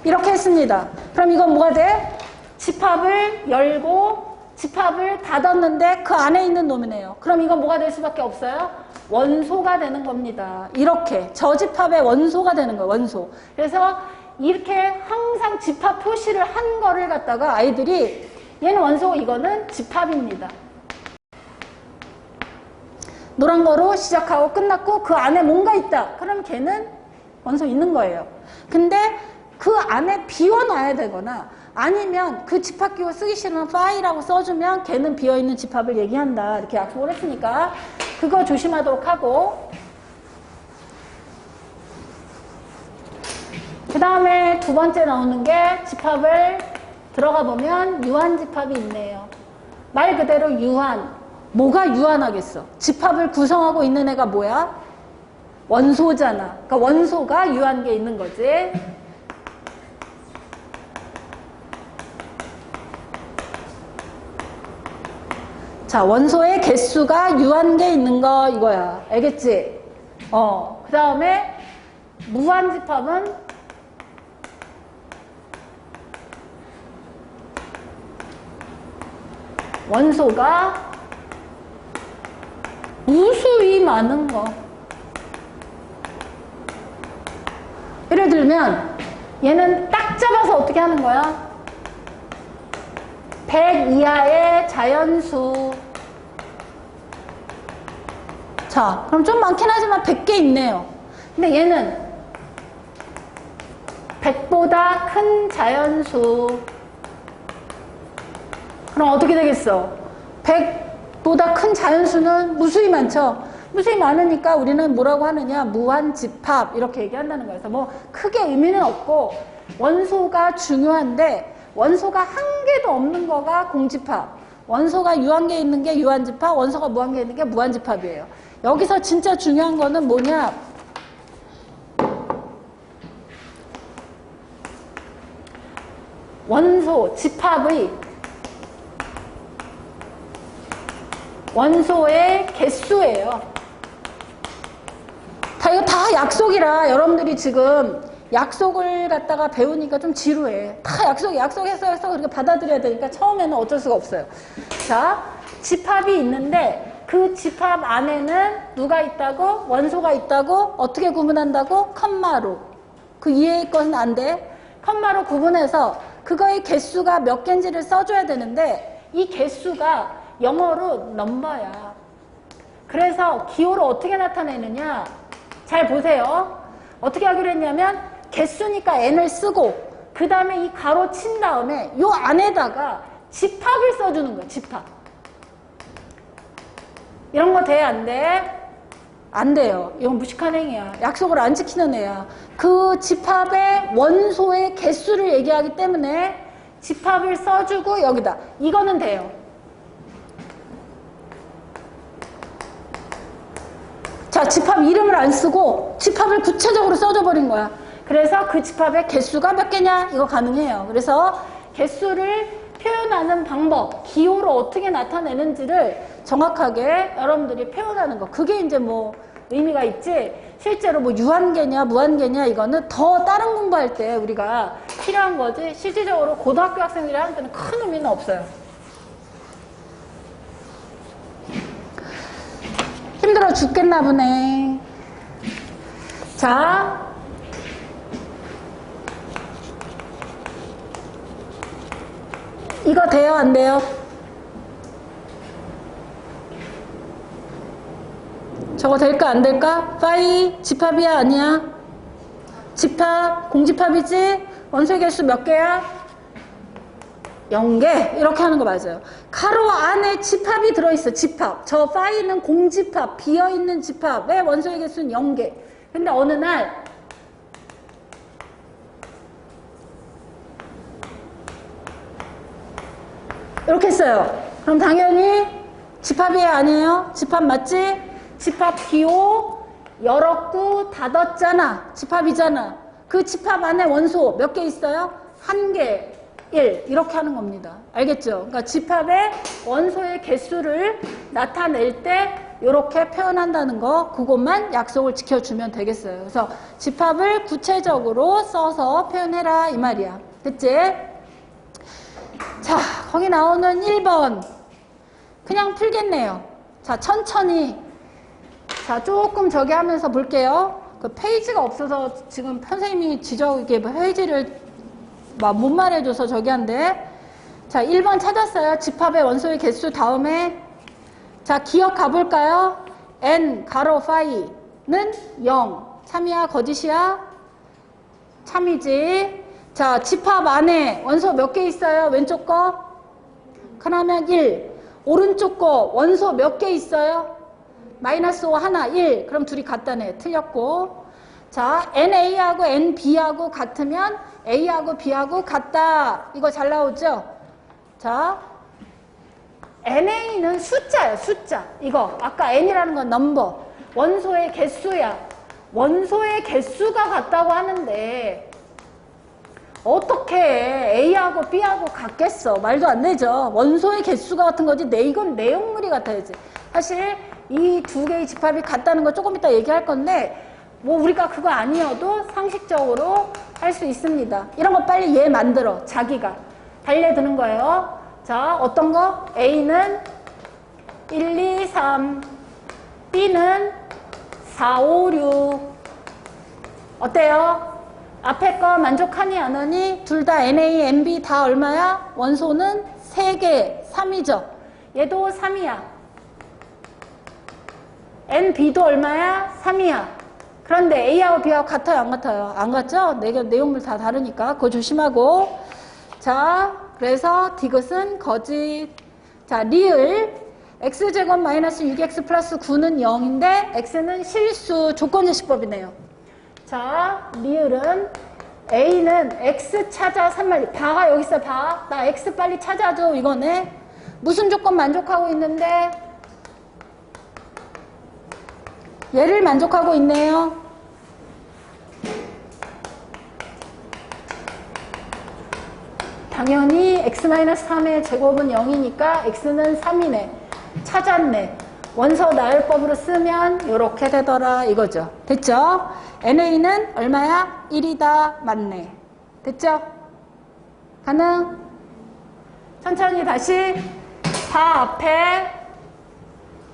Speaker 2: 이렇게 했습니다. 그럼 이건 뭐가 돼? 집합을 열고 집합을 닫았는데 그 안에 있는 놈이네요. 그럼 이건 뭐가 될 수밖에 없어요? 원소가 되는 겁니다. 이렇게 저집합의 원소가 되는 거예요. 원소. 그래서 이렇게 항상 집합 표시를 한 거를 갖다가 아이들이 얘는 원소, 이거는 집합입니다. 노란 거로 시작하고 끝났고 그 안에 뭔가 있다. 그럼 걔는 원소 있는 거예요. 근데 그 안에 비워놔야 되거나 아니면 그 집합기호 쓰기 싫으면 파이라고 써주면 걔는 비어있는 집합을 얘기한다. 이렇게 약속을 했으니까 그거 조심하도록 하고 그 다음에 두 번째 나오는 게 집합을 들어가 보면 유한집합이 있네요. 말 그대로 유한. 뭐가 유한하겠어? 집합을 구성하고 있는 애가 뭐야? 원소잖아. 그러니까 원소가 유한계에 있는 거지. 자, 원소의 개수가 유한계에 있는 거 이거야. 알겠지? 그 다음에 무한집합은 원소가 무수히 많은 거. 예를 들면 얘는 딱 잡아서 어떻게 하는 거야? 100 이하의 자연수. 자, 그럼 좀 많긴 하지만 100개 있네요. 근데 얘는 100보다 큰 자연수. 그럼 어떻게 되겠어? 100보다 큰 자연수는 무수히 많죠? 무수히 많으니까 우리는 뭐라고 하느냐? 무한집합 이렇게 얘기한다는 거예요. 그래서 뭐 크게 의미는 없고 원소가 중요한데 원소가 한 개도 없는 거가 공집합, 원소가 유한계에 있는 게 유한집합, 원소가 무한계에 있는 게 무한집합이에요. 여기서 진짜 중요한 거는 뭐냐? 원소, 집합의 원소의 개수예요. 이거 다 약속이라 여러분들이 지금 약속을 갖다가 배우니까 좀 지루해. 다 약속해서 그렇게 받아들여야 되니까 처음에는 어쩔 수가 없어요. 자, 집합이 있는데 그 집합 안에는 누가 있다고? 원소가 있다고? 어떻게 구분한다고? 컴마로. 그 이해의 것은 안 돼. 컴마로 구분해서 그거의 개수가 몇 개인지를 써줘야 되는데 이 개수가 영어로 넘버야. 그래서 기호를 어떻게 나타내느냐? 잘 보세요. 어떻게 하기로 했냐면 개수니까 n을 쓰고 그 다음에 이 가로 친 다음에 요 안에다가 집합을 써주는 거야. 집합. 이런 거 돼? 안 돼? 안 돼요. 이건 무식한 행위야. 약속을 안 지키는 애야. 그 집합의 원소의 개수를 얘기하기 때문에 집합을 써주고 여기다. 이거는 돼요. 자, 집합 이름을 안 쓰고 집합을 구체적으로 써줘버린 거야. 그래서 그 집합의 개수가 몇 개냐? 이거 가능해요. 그래서 개수를 표현하는 방법, 기호로 어떻게 나타내는지를 정확하게 여러분들이 표현하는 거. 그게 이제 뭐 의미가 있지. 실제로 뭐 유한계냐 무한계냐 이거는 더 다른 공부할 때 우리가 필요한 거지. 실질적으로 고등학교 학생들이 하는 때는 큰 의미는 없어요. 힘들어 죽겠나 보네. 자, 이거 돼요? 안 돼요? 저거 될까 안 될까? 파이 집합이야 아니야? 집합 공집합이지? 원소의 개수 몇 개야? 0개 이렇게 하는 거 맞아요. 가로 안에 집합이 들어있어. 집합. 저 파이는 공집합, 비어있는 집합의 원소의 개수는 0개. 근데 어느 날 이렇게 써요. 그럼 당연히 집합이에요 아니에요? 집합 맞지? 집합 기호 열었고 닫았잖아. 집합이잖아. 그 집합 안에 원소 몇 개 있어요? 1개. 1 이렇게 하는 겁니다. 알겠죠? 그러니까 집합의 원소의 개수를 나타낼 때 이렇게 표현한다는 거 그것만 약속을 지켜주면 되겠어요. 그래서 집합을 구체적으로 써서 표현해라 이 말이야. 됐지? 자, 거기 나오는 1번 그냥 풀겠네요. 자, 천천히 자, 조금 저기 하면서 볼게요. 그 페이지가 없어서 지금 선생님이 이게 페이지를 막 못 말해줘서 저기 한데. 자, 1번 찾았어요. 집합의 원소의 개수 다음에 자, 기억 가볼까요? n 가로 파이는 0. 참이야 거짓이야? 참이지. 자, 집합 안에 원소 몇 개 있어요? 왼쪽 거? 그러면 1. 오른쪽 거 원소 몇 개 있어요? 마이너스 5 하나 1. 그럼 둘이 같다네. 틀렸고. 자, NA하고 NB하고 같으면 A하고 B하고 같다. 이거 잘 나오죠? 자, NA는 숫자예요. 숫자. 이거 아까 N이라는 건 넘버. 원소의 개수야. 원소의 개수가 같다고 하는데 어떻게 A하고 B하고 같겠어? 말도 안 되죠. 원소의 개수가 같은 거지 이건 내용물이 같아야지. 사실 이 두 개의 집합이 같다는 거 조금 이따 얘기할 건데 뭐 우리가 그거 아니어도 상식적으로 할 수 있습니다. 이런 거 빨리 얘 만들어. 자기가 달려드는 거예요. 자, 어떤 거? A는 1, 2, 3, B는 4, 5, 6. 어때요? 앞에 거 만족하니 안 하니? 둘 다 NA, NB 다 얼마야? 원소는 3개, 3이죠. 얘도 3이야. NB도 얼마야? 3이야. 그런데 A하고 B하고 같아요? 안 같아요? 안 같죠? 내용물 다 다르니까 그거 조심하고. 자, 그래서 디귿은 거짓. 자, 리을 x제곱 마이너스 6x 플러스 9는 0인데 x는 실수. 조건제시법이네요. 자, 리을은 A는 x 찾아 3만리. 봐가 여기 있어. 봐. 나 x 빨리 찾아줘. 이거네. 무슨 조건 만족하고 있는데 얘를 만족하고 있네요. 당연히 x-3의 제곱은 0이니까 x는 3이네. 찾았네. 원소 나열법으로 쓰면 이렇게 되더라 이거죠. 됐죠? NA는 얼마야? 1이다. 맞네. 됐죠? 가능? 천천히 다시 바 앞에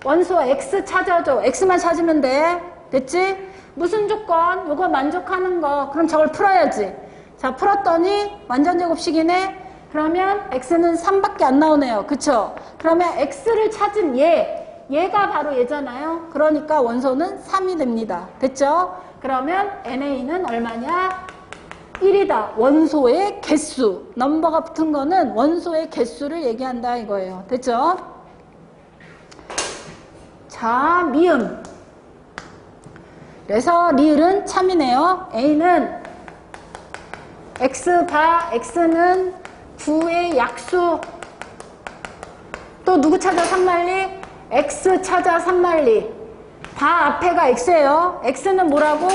Speaker 2: 원소 x 찾아줘. x만 찾으면 돼. 됐지? 무슨 조건? 이거 만족하는 거. 그럼 저걸 풀어야지. 자, 풀었더니 완전제곱식이네. 그러면 x는 3밖에 안 나오네요. 그쵸? 그러면 x를 찾은 얘가 바로 얘잖아요. 그러니까 원소는 3이 됩니다. 됐죠? 그러면 NA는 얼마냐? 1이다. 원소의 개수. 넘버가 붙은 거는 원소의 개수를 얘기한다 이거예요. 됐죠? 자, 미음. 그래서 리을은 참이네요. A는 x바, x는 9의 약수. 또 누구 찾아 3만리? x 찾아 3만리. 바 앞에가 x예요. x는 뭐라고?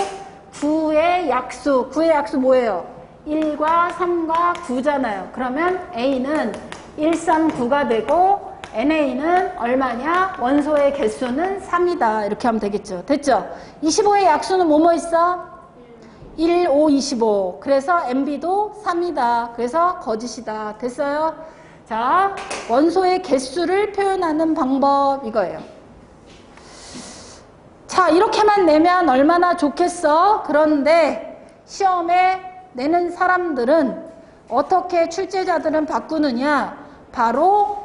Speaker 2: 9의 약수. 9의 약수 뭐예요? 1과 3과 9잖아요. 그러면 A는 1, 3, 9가 되고 NA는 얼마냐? 원소의 개수는 3이다. 이렇게 하면 되겠죠. 됐죠? 25의 약수는 뭐뭐 있어? 1, 5, 25. 그래서 NB도 3이다. 그래서 거짓이다. 됐어요? 자, 원소의 개수를 표현하는 방법 이거예요. 자, 이렇게만 내면 얼마나 좋겠어? 그런데 시험에 내는 사람들은 어떻게 출제자들은 바꾸느냐? 바로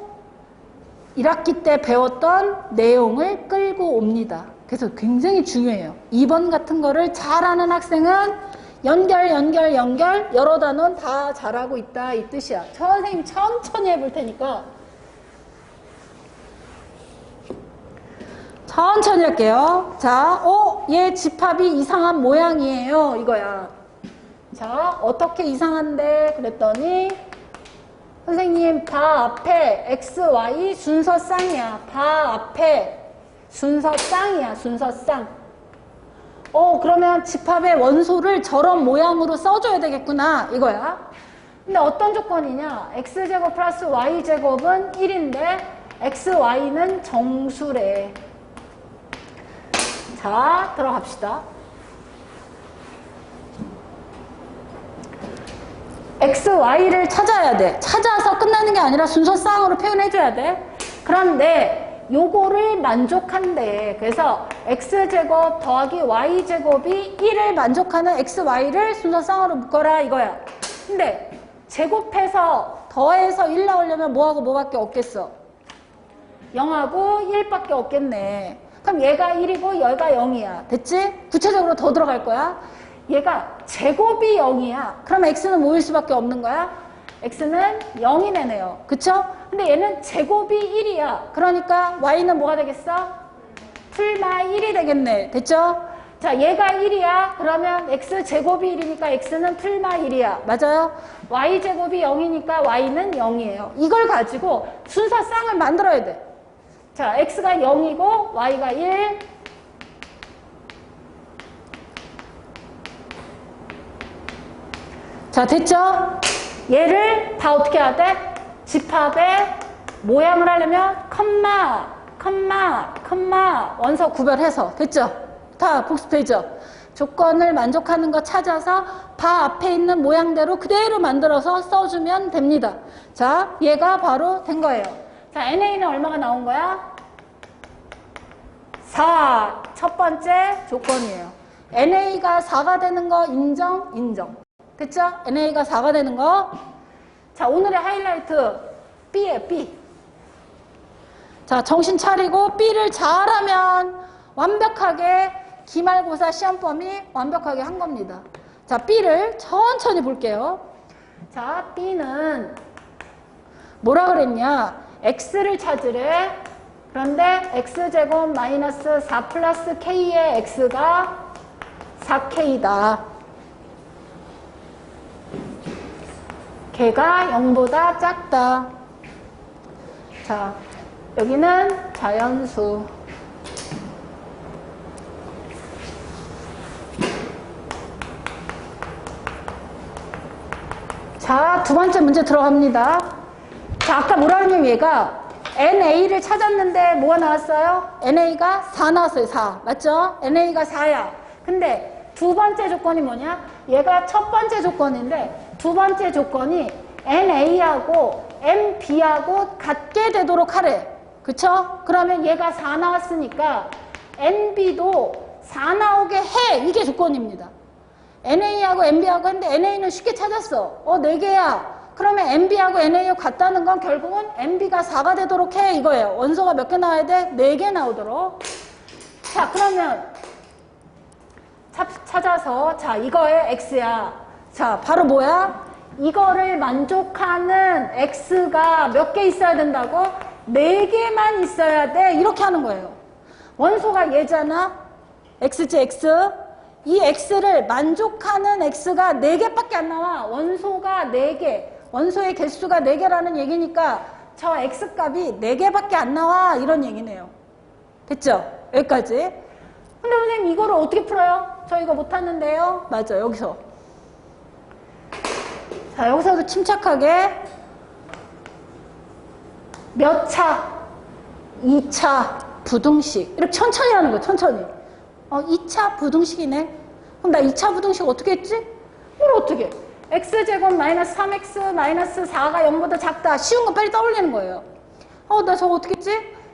Speaker 2: 1학기 때 배웠던 내용을 끌고 옵니다. 그래서 굉장히 중요해요. 2번 같은 거를 잘하는 학생은 연결 여러 단원 다 잘하고 있다 이 뜻이야. 선생님 천천히 해볼 테니까 천천히 할게요. 자, 얘 집합이 이상한 모양이에요 이거야. 자, 어떻게 이상한데 그랬더니 선생님 바 앞에 x, y 순서쌍이야. 바 앞에 순서쌍이야. 순서쌍. 그러면 집합의 원소를 저런 모양으로 써줘야 되겠구나 이거야. 근데 어떤 조건이냐? x제곱 플러스 y제곱은 1인데 x, y는 정수래. 자, 들어갑시다. x, y를 찾아야 돼. 찾아서 끝나는 게 아니라 순서쌍으로 표현해줘야 돼. 그런데 요거를 만족한대. 그래서 x제곱 더하기 y제곱이 1을 만족하는 x, y를 순서쌍으로 묶어라 이거야. 근데 제곱해서 더해서 1 나오려면 뭐하고 뭐밖에 없겠어? 0하고 1밖에 없겠네. 그럼 얘가 1이고 얘가 0이야. 됐지? 구체적으로 더 들어갈 거야. 얘가 제곱이 0이야. 그럼 x는 뭐일 수밖에 없는 거야? x는 0이 되네요. 그쵸? 근데 얘는 제곱이 1이야. 그러니까 y는 뭐가 되겠어? 풀마 1이 되겠네. 됐죠? 자, 얘가 1이야. 그러면 x제곱이 1이니까 x는 풀마 1이야. 맞아요? y제곱이 0이니까 y는 0이에요. 이걸 가지고 순서쌍을 만들어야 돼. 자, x가 0이고 y가 1. 자, 됐죠? 얘를 다 어떻게 해야 돼? 집합의 모양을 하려면 컴마 원서 구별해서 됐죠? 다 복습해죠? 조건을 만족하는 거 찾아서 바 앞에 있는 모양대로 그대로 만들어서 써주면 됩니다. 자, 얘가 바로 된 거예요. 자, NA는 얼마가 나온 거야? 4. 첫 번째 조건이에요. NA가 4가 되는 거 인정. 됐죠? NA가 4가 되는 거. 자, 오늘의 하이라이트 B예요, B. 자, 정신 차리고 B를 잘하면 완벽하게 기말고사 시험 범위 완벽하게 한 겁니다. 자, B를 천천히 볼게요. 자, B는 뭐라 그랬냐? X를 찾으래. 그런데 X제곱 마이너스 4 플러스 K의 X가 4K다. 걔가 0보다 작다. 자, 여기는 자연수. 자, 두 번째 문제 들어갑니다. 자, 아까 뭐라 그랬냐면 얘가 NA를 찾았는데 뭐가 나왔어요? NA가 4 나왔어요. 4. 맞죠? NA가 4야. 근데 두 번째 조건이 뭐냐? 얘가 첫 번째 조건인데 두 번째 조건이 NA하고 NB하고 같게 되도록 하래. 그쵸? 그러면 얘가 4 나왔으니까 NB도 4 나오게 해. 이게 조건입니다. NA하고 NB하고 했는데 NA는 쉽게 찾았어. 4개야. 그러면 NB하고 NA하고 같다는 건 결국은 NB가 4가 되도록 해. 이거예요. 원소가 몇 개 나와야 돼? 4개 나오도록. 자, 그러면 찾아서 자, 이거의 X야. 자, 바로 뭐야? 이거를 만족하는 X가 몇 개 있어야 된다고? 4개만 있어야 돼. 이렇게 하는 거예요. 원소가 얘잖아. X지, X. 이 X를 만족하는 X가 4개밖에 안 나와. 원소가 4개. 원소의 개수가 4개라는 얘기니까 저 X값이 4개밖에 안 나와. 이런 얘기네요. 됐죠? 여기까지. 근데 선생님 이거를 어떻게 풀어요? 저 이거 못하는데요. 맞아, 여기서. 자, 여기서도 침착하게 몇 차? 2차 부등식. 이렇게 천천히 하는 거야, 천천히. 2차 부등식이네. 그럼 나 2차 부등식 어떻게 했지? 뭘 어떻게 해? X제곱 마이너스 3X 마이너스 4가 0보다 작다. 쉬운 거 빨리 떠올리는 거예요. 나 저거 어떻게 했지?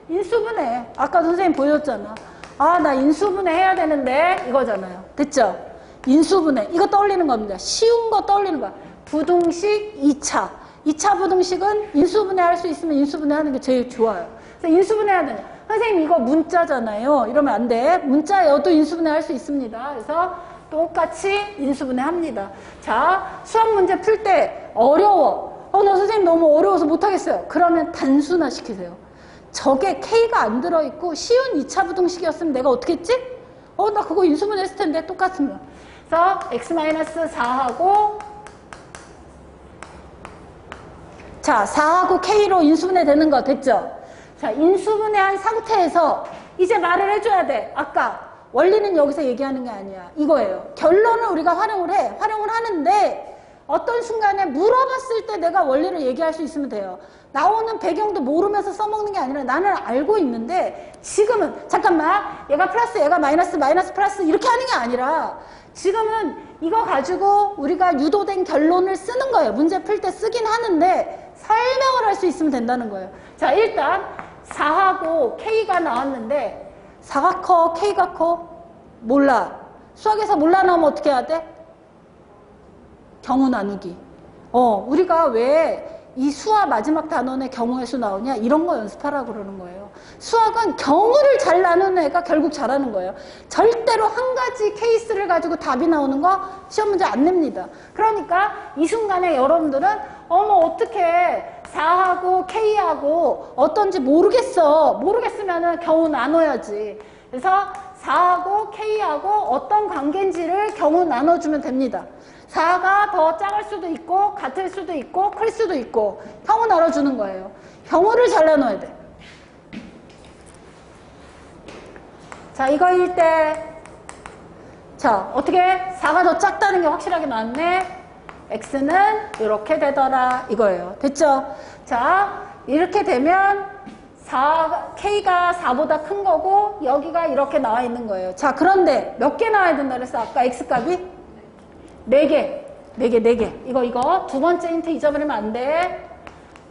Speaker 2: 인수분해. 아까 선생님 보여줬잖아. 나 인수분해 해야 되는데 이거잖아요. 됐죠? 인수분해. 이거 떠올리는 겁니다. 쉬운 거 떠올리는 거야. 부등식 2차. 2차 부등식은 인수분해 할 수 있으면 인수분해 하는 게 제일 좋아요. 그래서 인수분해 해야 되냐. 선생님 이거 문자잖아요. 이러면 안 돼. 문자여도 인수분해 할 수 있습니다. 그래서 똑같이 인수분해 합니다. 자, 수학 문제 풀 때 어려워. 나 선생님 너무 어려워서 못하겠어요. 그러면 단순화 시키세요. 저게 K가 안 들어있고 쉬운 2차 부등식이었으면 내가 어떻게 했지? 나 그거 인수분해 했을 텐데 똑같으면. 그래서 X-4하고 자, 4하고 K로 인수분해 되는 거 됐죠? 자, 인수분해한 상태에서 이제 말을 해줘야 돼. 아까 원리는 여기서 얘기하는 게 아니야. 이거예요. 결론을 우리가 활용을 해. 활용을 하는데 어떤 순간에 물어봤을 때 내가 원리를 얘기할 수 있으면 돼요. 나오는 배경도 모르면서 써먹는 게 아니라 나는 알고 있는데 지금은 잠깐만 얘가 플러스 얘가 마이너스 마이너스 플러스 이렇게 하는 게 아니라 지금은 이거 가지고 우리가 유도된 결론을 쓰는 거예요. 문제 풀 때 쓰긴 하는데 설명을 할 수 있으면 된다는 거예요. 자, 일단 4하고 K가 나왔는데 4가 커? K가 커? 몰라. 수학에서 몰라 나오면 어떻게 해야 돼? 경우 나누기. 우리가 왜 이 수화 마지막 단원의 경우의 수 나오냐? 이런 거 연습하라고 그러는 거예요. 수학은 경우를 잘 나누는 애가 결국 잘하는 거예요. 절대로 한 가지 케이스를 가지고 답이 나오는 거 시험 문제 안 냅니다. 그러니까 이 순간에 여러분들은 어떻게 4하고 K하고 어떤지 모르겠으면은 경우 나눠야지. 그래서 4하고 K하고 어떤 관계인지를 경우 나눠주면 됩니다. 4가 더 작을 수도 있고 같을 수도 있고 클 수도 있고 경우 나눠주는 거예요. 경우를 잘 나눠야 돼. 자, 이거일 때 자, 어떻게 4가 더 작다는 게 확실하게 나왔네. x는 이렇게 되더라 이거예요. 됐죠? 자, 이렇게 되면 k가 4보다 큰 거고 여기가 이렇게 나와 있는 거예요. 자, 그런데 몇 개 나와야 된다 그랬어? 아까 x값이? 4개. 4개. 이거 두 번째 힌트 잊어버리면 안 돼.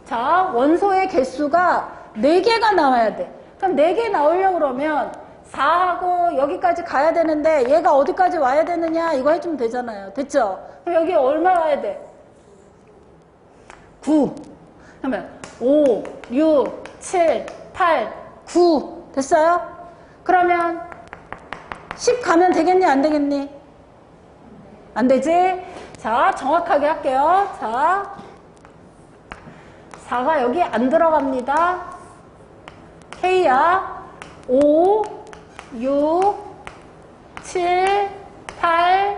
Speaker 2: 자, 원소의 개수가 4개가 나와야 돼. 그럼 4개 나오려고 그러면 4하고 여기까지 가야 되는데 얘가 어디까지 와야 되느냐 이거 해주면 되잖아요. 됐죠? 그럼 여기 얼마 와야 돼? 9. 그러면 5, 6, 7, 8, 9 됐어요? 그러면 10 가면 되겠니? 안 되겠니? 안 되지? 자, 정확하게 할게요. 자, 4가 여기 안 들어갑니다. K야 5, 6, 7, 8,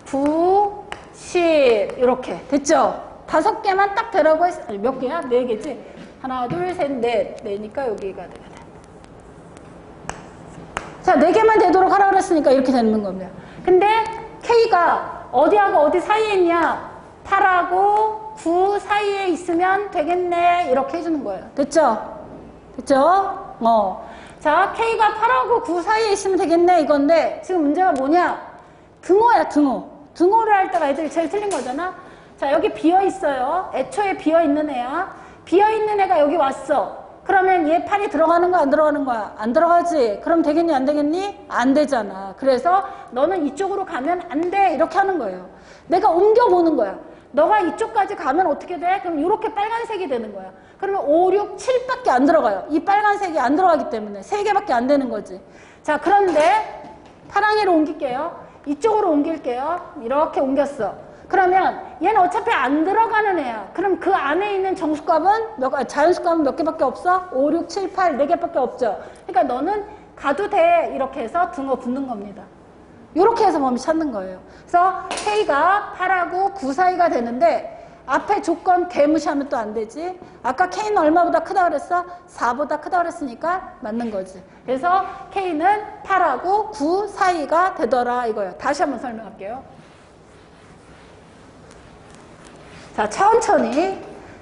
Speaker 2: 9, 10 이렇게 됐죠? 5개만 딱 되라고 했어. 아니, 몇 개야? 4개지? 하나, 둘, 셋, 넷. 네니까 여기가 되거든. 자, 4개만 되도록 하라고 그랬으니까 이렇게 되는 겁니다. 근데 K가 어디하고 어디 사이에 있냐? 8하고 9 사이에 있으면 되겠네. 이렇게 해주는 거예요. 됐죠? 됐죠? 자, K가 8하고 9 사이에 있으면 되겠네. 이건데 지금 문제가 뭐냐? 등호야, 등호. 등호를 할 때가 애들이 제일 틀린 거잖아. 자, 여기 비어있어요. 애초에 비어있는 애야. 비어있는 애가 여기 왔어. 그러면 얘 8이 들어가는 거야, 안 들어가는 거야? 안 들어가지. 그럼 되겠니, 안 되겠니? 안 되잖아. 그래서 너는 이쪽으로 가면 안 돼. 이렇게 하는 거예요. 내가 옮겨보는 거야. 너가 이쪽까지 가면 어떻게 돼? 그럼 이렇게 빨간색이 되는 거야. 그러면 5, 6, 7밖에 안 들어가요. 이 빨간색이 안 들어가기 때문에 3개밖에 안 되는 거지. 자, 그런데 파랑이로 옮길게요. 이쪽으로 옮길게요. 이렇게 옮겼어. 그러면 얘는 어차피 안 들어가는 애야. 그럼 그 안에 있는 정수값은 자연수값은 몇 개밖에 없어? 5, 6, 7, 8, 4개밖에 없죠. 그러니까 너는 가도 돼. 이렇게 해서 등호 붙는 겁니다. 이렇게 해서 범위 찾는 거예요. 그래서 K가 8하고 9 사이가 되는데 앞에 조건 개무시하면 또 안 되지. 아까 K는 얼마보다 크다 그랬어? 4보다 크다 그랬으니까 맞는 거지. 그래서 K는 8하고 9 사이가 되더라 이거예요. 다시 한번 설명할게요. 자, 천천히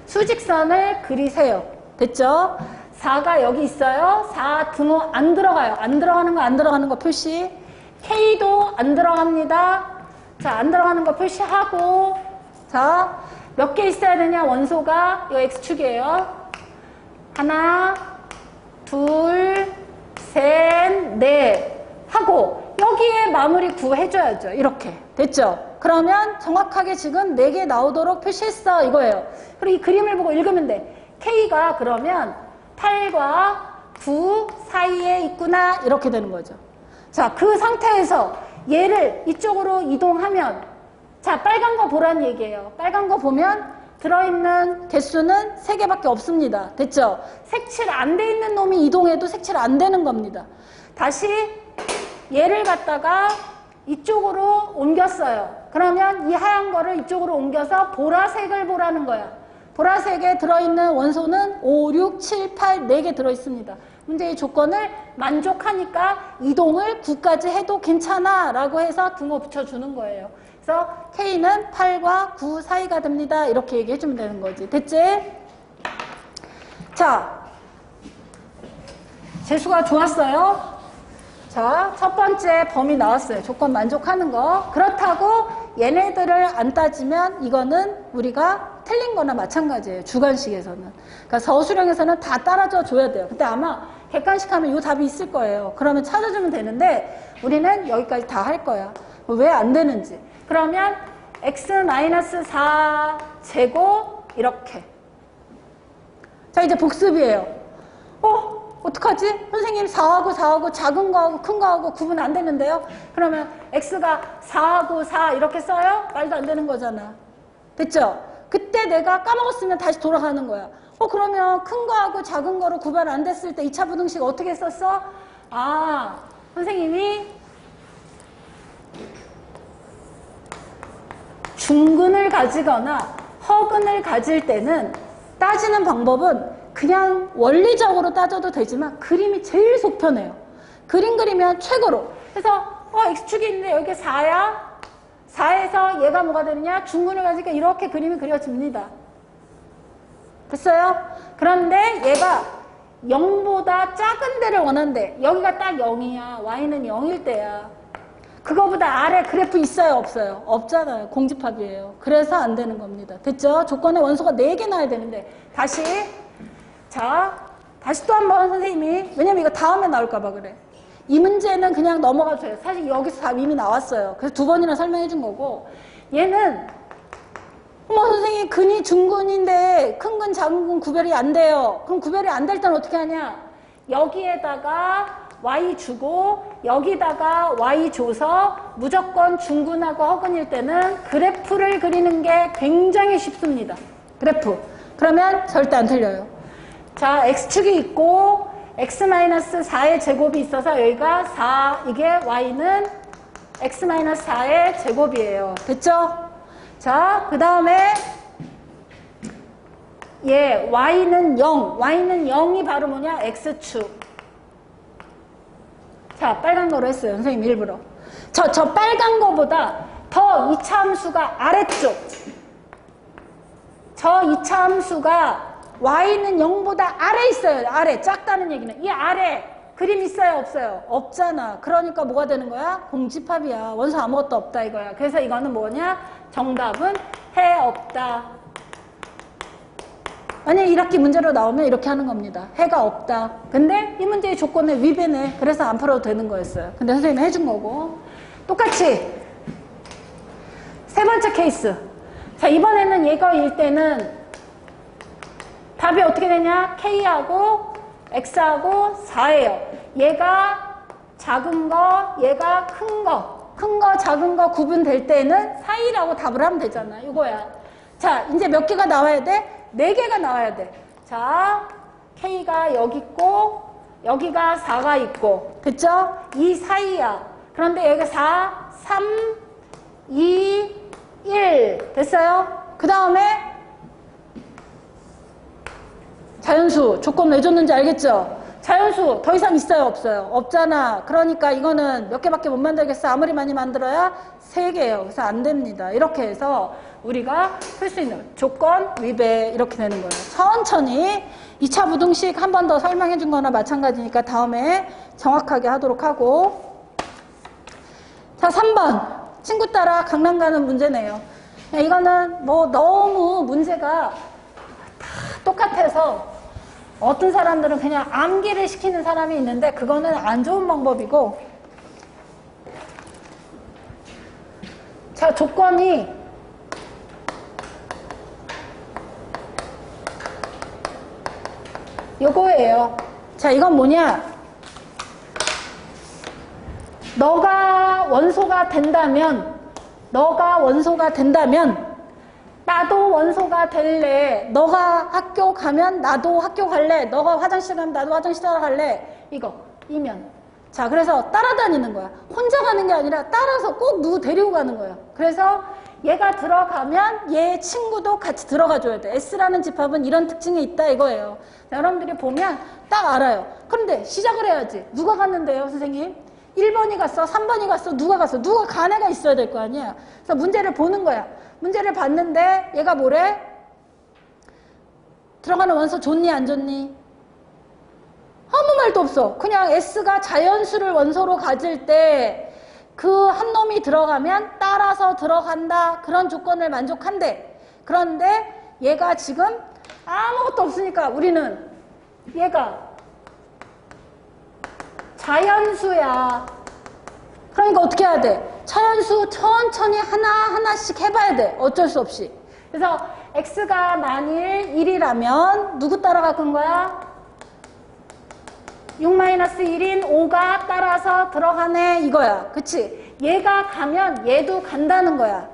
Speaker 2: 수직선을 그리세요. 됐죠? 4가 여기 있어요. 4 등호 안 들어가요. 안 들어가는 거 표시. K도 안 들어갑니다. 자, 안 들어가는 거 표시하고. 자, 몇 개 있어야 되냐? 원소가 이거 X축이에요. 하나, 둘, 셋, 넷 하고 여기에 마무리 9 해줘야죠. 이렇게 됐죠? 그러면 정확하게 지금 4개 나오도록 표시했어 이거예요. 그리고 이 그림을 보고 읽으면 돼. K가 그러면 8과 9 사이에 있구나 이렇게 되는 거죠. 자, 그 상태에서 얘를 이쪽으로 이동하면 자, 빨간 거 보란 얘기예요. 빨간 거 보면 들어있는 개수는 3개밖에 없습니다. 됐죠? 색칠 안 돼 있는 놈이 이동해도 색칠 안 되는 겁니다. 다시 얘를 갖다가 이쪽으로 옮겼어요. 그러면 이 하얀 거를 이쪽으로 옮겨서 보라색을 보라는 거야. 보라색에 들어있는 원소는 5, 6, 7, 8, 4개 들어있습니다. 근데 이 조건을 만족하니까 이동을 9까지 해도 괜찮아 라고 해서 등호 붙여주는 거예요. 그래서 K는 8과 9 사이가 됩니다. 이렇게 얘기해주면 되는 거지. 됐지? 자, 재수가 좋았어요. 자, 첫 번째 범위 나왔어요. 조건 만족하는 거. 그렇다고 얘네들을 안 따지면 이거는 우리가 틀린 거나 마찬가지예요. 주관식에서는. 그러니까 서술형에서는 다 따라줘 줘야 돼요. 근데 아마 객관식 하면 이 답이 있을 거예요. 그러면 찾아주면 되는데 우리는 여기까지 다 할 거야. 왜 안 되는지. 그러면 x-4 제곱 이렇게. 자, 이제 복습이에요. 어떡하지? 선생님 4하고 작은 거하고 큰 거하고 구분 안 되는데요? 그러면 x가 4하고 4 이렇게 써요? 말도 안 되는 거잖아. 됐죠? 그때 내가 까먹었으면 다시 돌아가는 거야. 그러면 큰 거하고 작은 거로 구별 안 됐을 때 2차 부등식 어떻게 썼어? 아, 선생님이 중근을 가지거나 허근을 가질 때는 따지는 방법은 그냥 원리적으로 따져도 되지만 그림이 제일 속편해요. 그림 그리면 최고로. 그래서 X축이 있는데 여기 4야? 4에서 얘가 뭐가 되느냐? 중근을 가지니까 이렇게 그림이 그려집니다. 됐어요? 그런데 얘가 0보다 작은 데를 원한대. 여기가 딱 0이야. y는 0일 때야. 그거보다 아래 그래프 있어요? 없어요? 없잖아요. 공집합이에요. 그래서 안 되는 겁니다. 됐죠? 조건에 원소가 4개 나야 되는데. 다시. 자, 다시 또 한 번 선생님이. 왜냐면 이거 다음에 나올까봐 그래. 이 문제는 그냥 넘어가도 돼요. 사실 여기서 답 이미 나왔어요. 그래서 2번이나 설명해 준 거고. 얘는 어머 선생님 근이 중근인데 큰 근 작은 근 구별이 안 돼요. 그럼 구별이 안 될 때는 어떻게 하냐? 여기에다가 y 주고 여기다가 y 줘서 무조건 중근하고 허근일 때는 그래프를 그리는 게 굉장히 쉽습니다. 그래프. 그러면 절대 안 틀려요. 자, x축이 있고 x-4의 제곱이 있어서 여기가 4, 이게 y는 x-4의 제곱이에요. 됐죠? 자, 그 다음에 얘 y는 0, y는 0이 바로 뭐냐? x축. 자, 빨간 거로 했어요. 선생님 일부러. 저 빨간 거보다 더 이차함수가 아래쪽. 저 이차함수가 y는 0보다 아래 있어요. 아래. 작다는 얘기는. 이 아래 그림 있어요? 없어요? 없잖아. 그러니까 뭐가 되는 거야? 공집합이야. 원소 아무것도 없다 이거야. 그래서 이거는 뭐냐? 정답은 해 없다. 만약에 이렇게 문제로 나오면 이렇게 하는 겁니다. 해가 없다. 근데 이 문제의 조건에 위배네. 그래서 안 풀어도 되는 거였어요. 근데 선생님이 해준 거고. 똑같이 세 번째 케이스. 자, 이번에는 얘가일 때는 답이 어떻게 되냐? K하고 X하고 4예요. 얘가 작은 거, 얘가 큰 거. 큰 거, 작은 거 구분될 때는 사이라고 답을 하면 되잖아. 이거야. 자, 이제 몇 개가 나와야 돼? 4개가 나와야 돼. 자, K가 여기 있고, 여기가 4가 있고. 됐죠? 이 사이야. 그런데 여기가 4, 3, 2, 1. 됐어요? 그 다음에 자연수. 조건 왜 줬는지 알겠죠? 자연수 더 이상 있어요? 없어요? 없잖아. 그러니까 이거는 몇 개밖에 못 만들겠어. 아무리 많이 만들어야 3개예요. 그래서 안 됩니다. 이렇게 해서 우리가 풀 수 있는 조건 위배 이렇게 되는 거예요. 천천히 2차 부등식 한 번 더 설명해 준 거나 마찬가지니까 다음에 정확하게 하도록 하고. 자, 3번. 친구 따라 강남 가는 문제네요. 이거는 뭐 너무 문제가 다 똑같아서 어떤 사람들은 그냥 암기를 시키는 사람이 있는데 그거는 안 좋은 방법이고. 자, 조건이 요거예요. 자, 이건 뭐냐? 너가 원소가 된다면 나도 원소가 될래. 너가 학교 가면 나도 학교 갈래. 너가 화장실 가면 나도 화장실 갈래. 이면. 자, 그래서 따라다니는 거야. 혼자 가는 게 아니라 따라서 꼭 누구 데리고 가는 거야. 그래서 얘가 들어가면 얘 친구도 같이 들어가 줘야 돼. S라는 집합은 이런 특징이 있다 이거예요. 자, 여러분들이 보면 딱 알아요. 그런데 시작을 해야지. 누가 갔는데요, 선생님? 1번이 갔어? 3번이 갔어? 누가 갔어? 누가 간 애가 있어야 될 거 아니야. 그래서 문제를 보는 거야. 문제를 봤는데 얘가 뭐래? 들어가는 원소 좋니 안 좋니? 아무 말도 없어. 그냥 S가 자연수를 원소로 가질 때 그 한 놈이 들어가면 따라서 들어간다. 그런 조건을 만족한대. 그런데 얘가 지금 아무것도 없으니까 우리는 얘가 자연수야. 그러니까 어떻게 해야 돼? 자연수 천천히 하나하나씩 해봐야 돼. 어쩔 수 없이. 그래서 X가 만일 1이라면 누구 따라가 큰 거야? 6-1인 5가 따라서 들어가네 이거야. 그치? 얘가 가면 얘도 간다는 거야.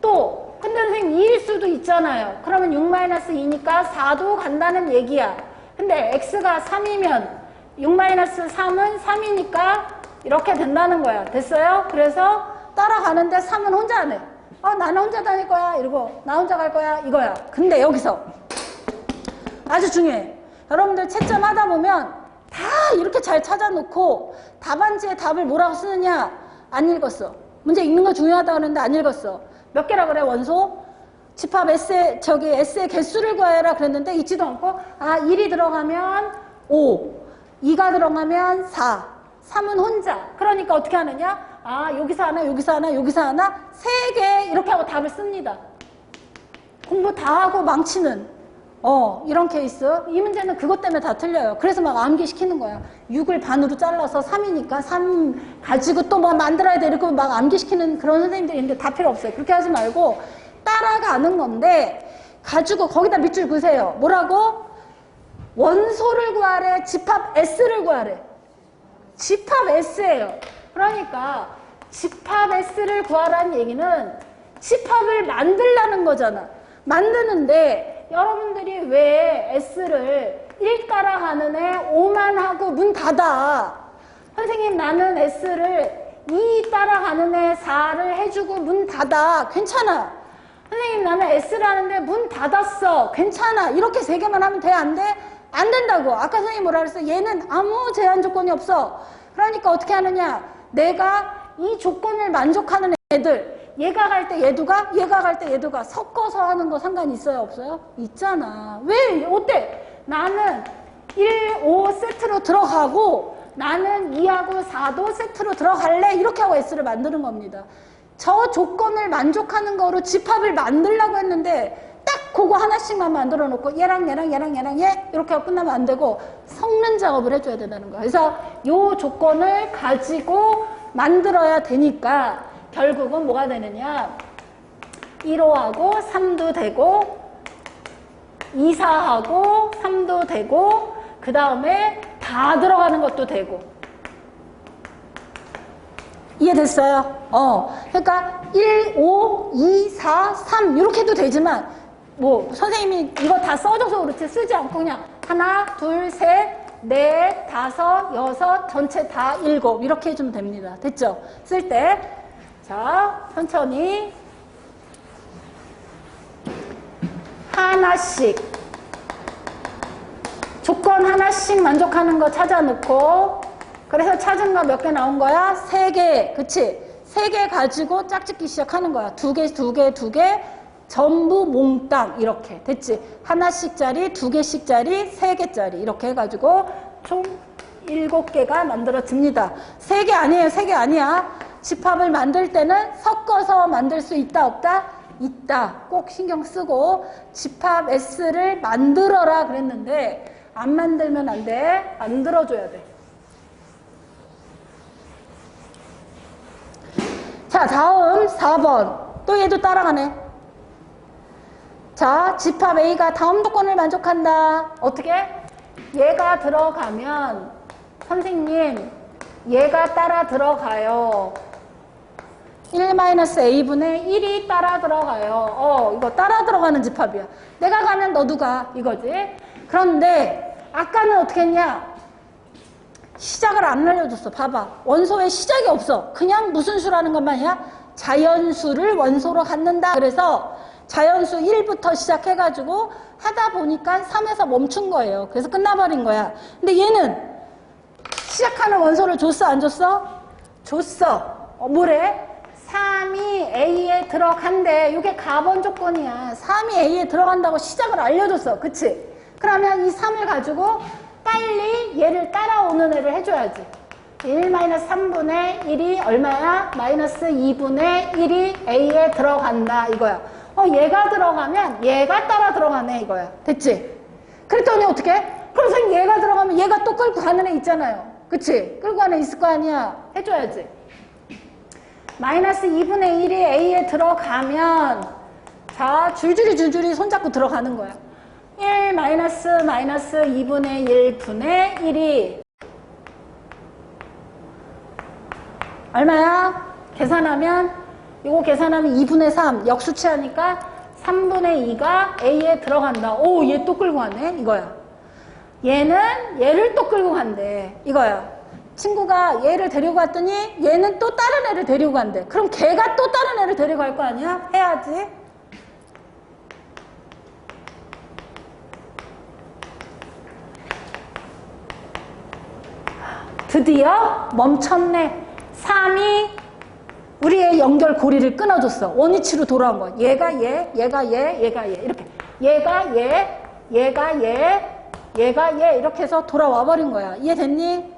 Speaker 2: 또 근데 선생님 2일 수도 있잖아요. 그러면 6-2니까 4도 간다는 얘기야. 근데 X가 3이면 6-3은 3이니까 이렇게 된다는 거야. 됐어요? 그래서 따라가는데 3은 혼자 안 해. 나는 혼자 다닐 거야 이러고 나 혼자 갈 거야 이거야. 근데 여기서 아주 중요해. 여러분들 채점 하다 보면 다 이렇게 잘 찾아놓고 답안지에 답을 뭐라고 쓰느냐 안 읽었어.
Speaker 4: 문제 읽는 거 중요하다 그랬는데 안 읽었어. 몇 개라 그래 원소? 집합 S의 S의 개수를 구해라 그랬는데 있지도 않고 1이 들어가면 5, 2가 들어가면 4, 3은 혼자. 그러니까 어떻게 하느냐? 여기서 하나, 여기서 하나, 여기서 하나, 3개 이렇게 하고 답을 씁니다. 공부 다 하고 망치는 이런 케이스. 이 문제는 그것 때문에 다 틀려요. 그래서 막 암기시키는 거야. 6을 반으로 잘라서 3이니까 3 가지고 또 뭐 만들어야 돼 이렇게 막 암기시키는 그런 선생님들이 있는데 다 필요 없어요. 그렇게 하지 말고 따라가는 건데 가지고 거기다 밑줄 그으세요. 뭐라고? 원소를 구하래, 집합 S를 구하래. 집합 S예요. 그러니까 집합 S를 구하라는 얘기는 집합을 만들라는 거잖아. 만드는데 여러분들이 왜 S를 1 따라가는 애 5만 하고 문 닫아? 선생님 나는 S를 2 따라가는 애 4를 해주고 문 닫아. 괜찮아. 선생님 나는 S를 하는데 문 닫았어. 괜찮아. 이렇게 3개만 하면 돼? 안 돼? 안 된다고. 아까 선생님 뭐라 그랬어? 얘는 아무 제한 조건이 없어. 그러니까 어떻게 하느냐? 내가 이 조건을 만족하는 애들 얘가 갈 때 얘도 가, 얘가 갈 때 얘도 가. 섞어서 하는 거 상관이 있어요? 없어요? 있잖아. 왜? 어때? 나는 1, 5 세트로 들어가고 나는 2하고 4도 세트로 들어갈래? 이렇게 하고 S를 만드는 겁니다. 저 조건을 만족하는 거로 집합을 만들려고 했는데 딱 그거 하나씩만 만들어 놓고 얘랑 얘랑 얘랑 얘랑 얘 이렇게 하고 끝나면 안 되고 섞는 작업을 해줘야 된다는 거야. 그래서 요 조건을 가지고 만들어야 되니까 결국은 뭐가 되느냐? 1호하고 3도 되고 2, 4하고 3도 되고 그 다음에 다 들어가는 것도 되고. 이해됐어요? 그러니까 1, 5, 2, 4, 3 이렇게 해도 되지만 뭐 선생님이 이거 다 써줘서 그렇지 쓰지 않고 그냥 하나, 둘, 셋, 넷, 다섯, 여섯, 전체 다 7 이렇게 해주면 됩니다. 됐죠? 쓸 때. 자, 천천히 하나씩 조건 하나씩 만족하는 거 찾아놓고 그래서 찾은 거 몇 개 나온 거야? 3개. 그치? 3개 가지고 짝짓기 시작하는 거야. 2개, 2개, 2개 전부 몽땅 이렇게 됐지? 하나씩짜리, 2개씩짜리, 3개짜리 이렇게 해가지고 총 7개가 만들어집니다. 3개 아니에요. 3개 아니야. 집합을 만들 때는 섞어서 만들 수 있다 없다? 있다. 꼭 신경 쓰고 집합 S를 만들어라 그랬는데 안 만들면 안 돼. 만들어줘야 돼. 자, 다음 4번. 또 얘도 따라가네. 자, 집합 A가 다음 조건을 만족한다. 어떻게? 얘가 들어가면 선생님 얘가 따라 들어가요. 1-A분의 1이 따라 들어가요. 이거 따라 들어가는 집합이야. 내가 가면 너도 가. 이거지. 그런데 아까는 어떻게 했냐? 시작을 안 알려줬어. 봐봐. 원소에 시작이 없어. 그냥 무슨 수라는 것만이야? 자연수를 원소로 갖는다. 그래서 자연수 1부터 시작해가지고 하다 보니까 3에서 멈춘 거예요. 그래서 끝나버린 거야. 근데 얘는 시작하는 원소를 줬어? 안 줬어? 줬어. 뭐래? 3이 A에 들어간대. 이게 가번 조건이야. 3이 A에 들어간다고 시작을 알려줬어. 그치? 그러면 이 3을 가지고 빨리 얘를 따라오는 애를 해줘야지. 1-3분의 1이 얼마야? 마이너스 2분의 1이 A에 들어간다. 이거야. 얘가 들어가면 얘가 따라 들어가네. 이거야. 됐지? 그랬더니 어떻게? 그럼 선생님 얘가 들어가면 얘가 또 끌고 가는 애 있잖아요. 그치? 끌고 가는 애 있을 거 아니야. 해줘야지. 마이너스 2분의 1이 A에 들어가면 자 줄줄이 손잡고 들어가는 거야. 1 마이너스 2분의 1 분의 1이 얼마야? 계산하면 이거 계산하면 2분의 3 역수치하니까 3분의 2가 A에 들어간다. 오, 얘 또 끌고 가네. 이거야. 얘는 얘를 또 끌고 간대. 이거야. 친구가 얘를 데리고 갔더니 얘는 또 다른 애를 데리고 간대. 그럼 걔가 또 다른 애를 데리고 갈 거 아니야? 해야지. 드디어 멈췄네. 3이 우리의 연결고리를 끊어줬어. 원위치로 돌아온 거야. 얘가 얘, 얘가 얘, 얘가 얘. 이렇게. 얘가 얘, 얘가 얘, 얘가 얘. 이렇게 해서 돌아와 버린 거야. 이해됐니?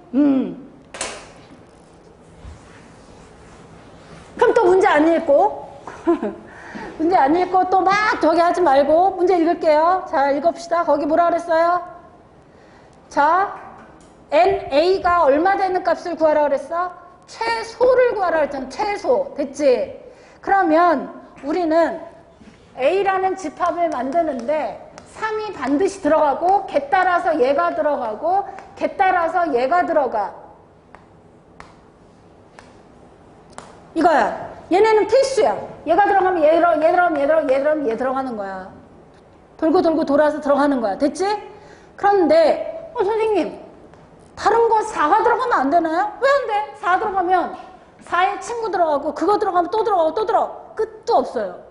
Speaker 4: 그럼 또 문제 안 읽고. 문제 안 읽고 또 막 저기 하지 말고 문제 읽을게요. 자, 읽읍시다. 거기 뭐라 그랬어요? 자, NA가 얼마 되는 값을 구하라 그랬어? 최소를 구하라 그랬잖아. 최소. 됐지? 그러면 우리는 A라는 집합을 만드는데 3이 반드시 들어가고 개 따라서 얘가 들어가고 개 따라서 얘가 들어가. 이거야. 얘네는 필수야. 얘가 들어가면 얘 들어가면 얘 들어가는 거야. 돌고 돌고 돌아서 들어가는 거야. 됐지? 그런데 선생님 다른 거 4가 들어가면 안 되나요? 왜 안 돼? 4 들어가면 4에 친구 들어가고 그거 들어가면 또 들어가고 또 들어가고 끝도 없어요.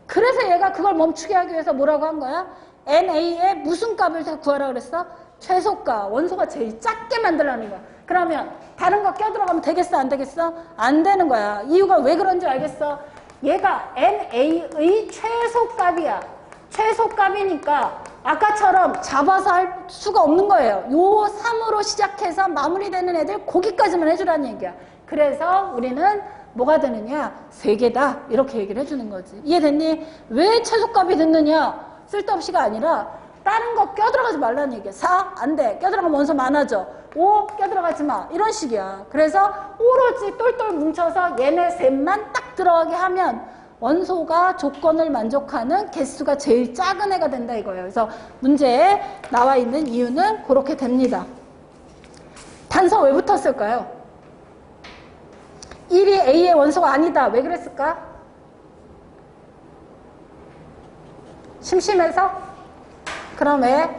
Speaker 4: 그래서 얘가 그걸 멈추게 하기 위해서 뭐라고 한 거야? NA의 무슨 값을 구하라 그랬어? 최소값. 원소가 제일 작게 만들라는 거야. 그러면 다른 거 껴들어가면 되겠어? 안 되겠어? 안 되는 거야. 이유가 왜 그런지 알겠어? 얘가 NA의 최소값이야. 최소값이니까 아까처럼 잡아서 할 수가 없는 거예요. 요 3으로 시작해서 마무리되는 애들 거기까지만 해주라는 얘기야. 그래서 우리는 뭐가 되느냐? 3개다. 이렇게 얘기를 해주는 거지. 이해됐니? 왜 최소값이 됐느냐? 쓸데없이가 아니라 다른 거 껴들어가지 말라는 얘기야. 4? 안 돼. 껴들어가면 원소 많아져. 5? 껴들어가지 마. 이런 식이야. 그래서 오로지 똘똘 뭉쳐서 얘네 셋만 딱 들어가게 하면 원소가 조건을 만족하는 개수가 제일 작은 애가 된다 이거예요. 그래서 문제에 나와 있는 이유는 그렇게 됩니다. 단서 왜 붙었을까요? 1이 A의 원소가 아니다. 왜 그랬을까? 심심해서? 그럼 왜?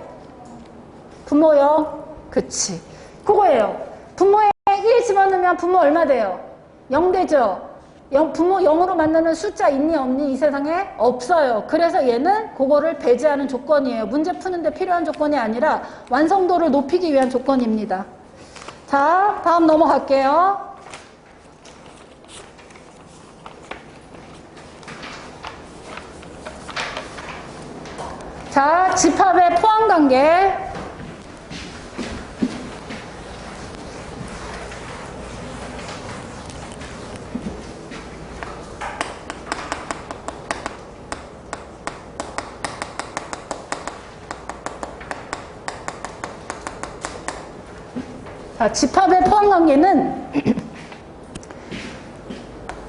Speaker 4: 분모형. 그치. 그거예요. 분모에 1 집어넣으면 분모 얼마 돼요? 0 되죠? 분모 0으로 만드는 숫자 있니 없니? 이 세상에 없어요. 그래서 얘는 그거를 배제하는 조건이에요. 문제 푸는데 필요한 조건이 아니라 완성도를 높이기 위한 조건입니다. 자, 다음 넘어갈게요. 자, 집합의 포함관계. 자, 집합의 포함관계는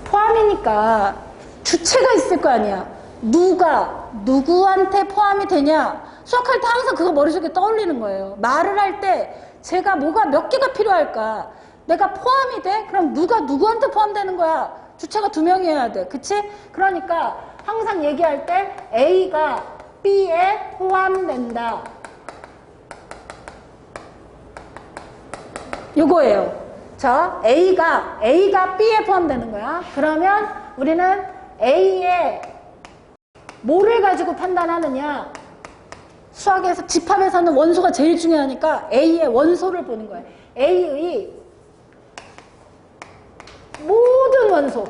Speaker 4: 포함이니까 주체가 있을 거 아니야. 누가 누구한테 포함이 되냐. 수학할 때 항상 그거 머릿속에 떠올리는 거예요. 말을 할 때 제가 뭐가 몇 개가 필요할까. 내가 포함이 돼? 그럼 누가 누구한테 포함되는 거야. 주체가 2명이어야 돼. 그치? 그러니까 항상 얘기할 때 A가 B에 포함된다. 요거예요. 자, A가 B에 포함되는 거야. 그러면 우리는 A의 뭐를 가지고 판단하느냐? 수학에서 집합에서는 원소가 제일 중요하니까 A의 원소를 보는 거예요. A의 모든 원소.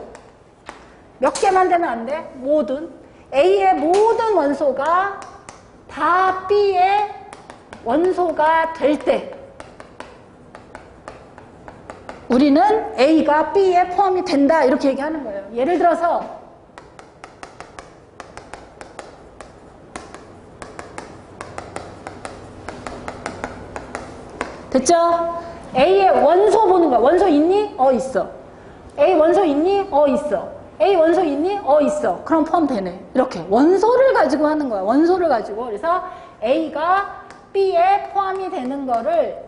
Speaker 4: 몇 개만 되면 안 돼? 모든. A의 모든 원소가 다 B의 원소가 될 때 우리는 A가 B에 포함이 된다 이렇게 얘기하는 거예요. 예를 들어서 됐죠? A의 원소 보는 거야. 원소 있니? 있어. A 원소 있니? 있어. A 원소 있니? 있어. 그럼 포함되네. 이렇게 원소를 가지고 하는 거야. 원소를 가지고. 그래서 A가 B에 포함이 되는 거를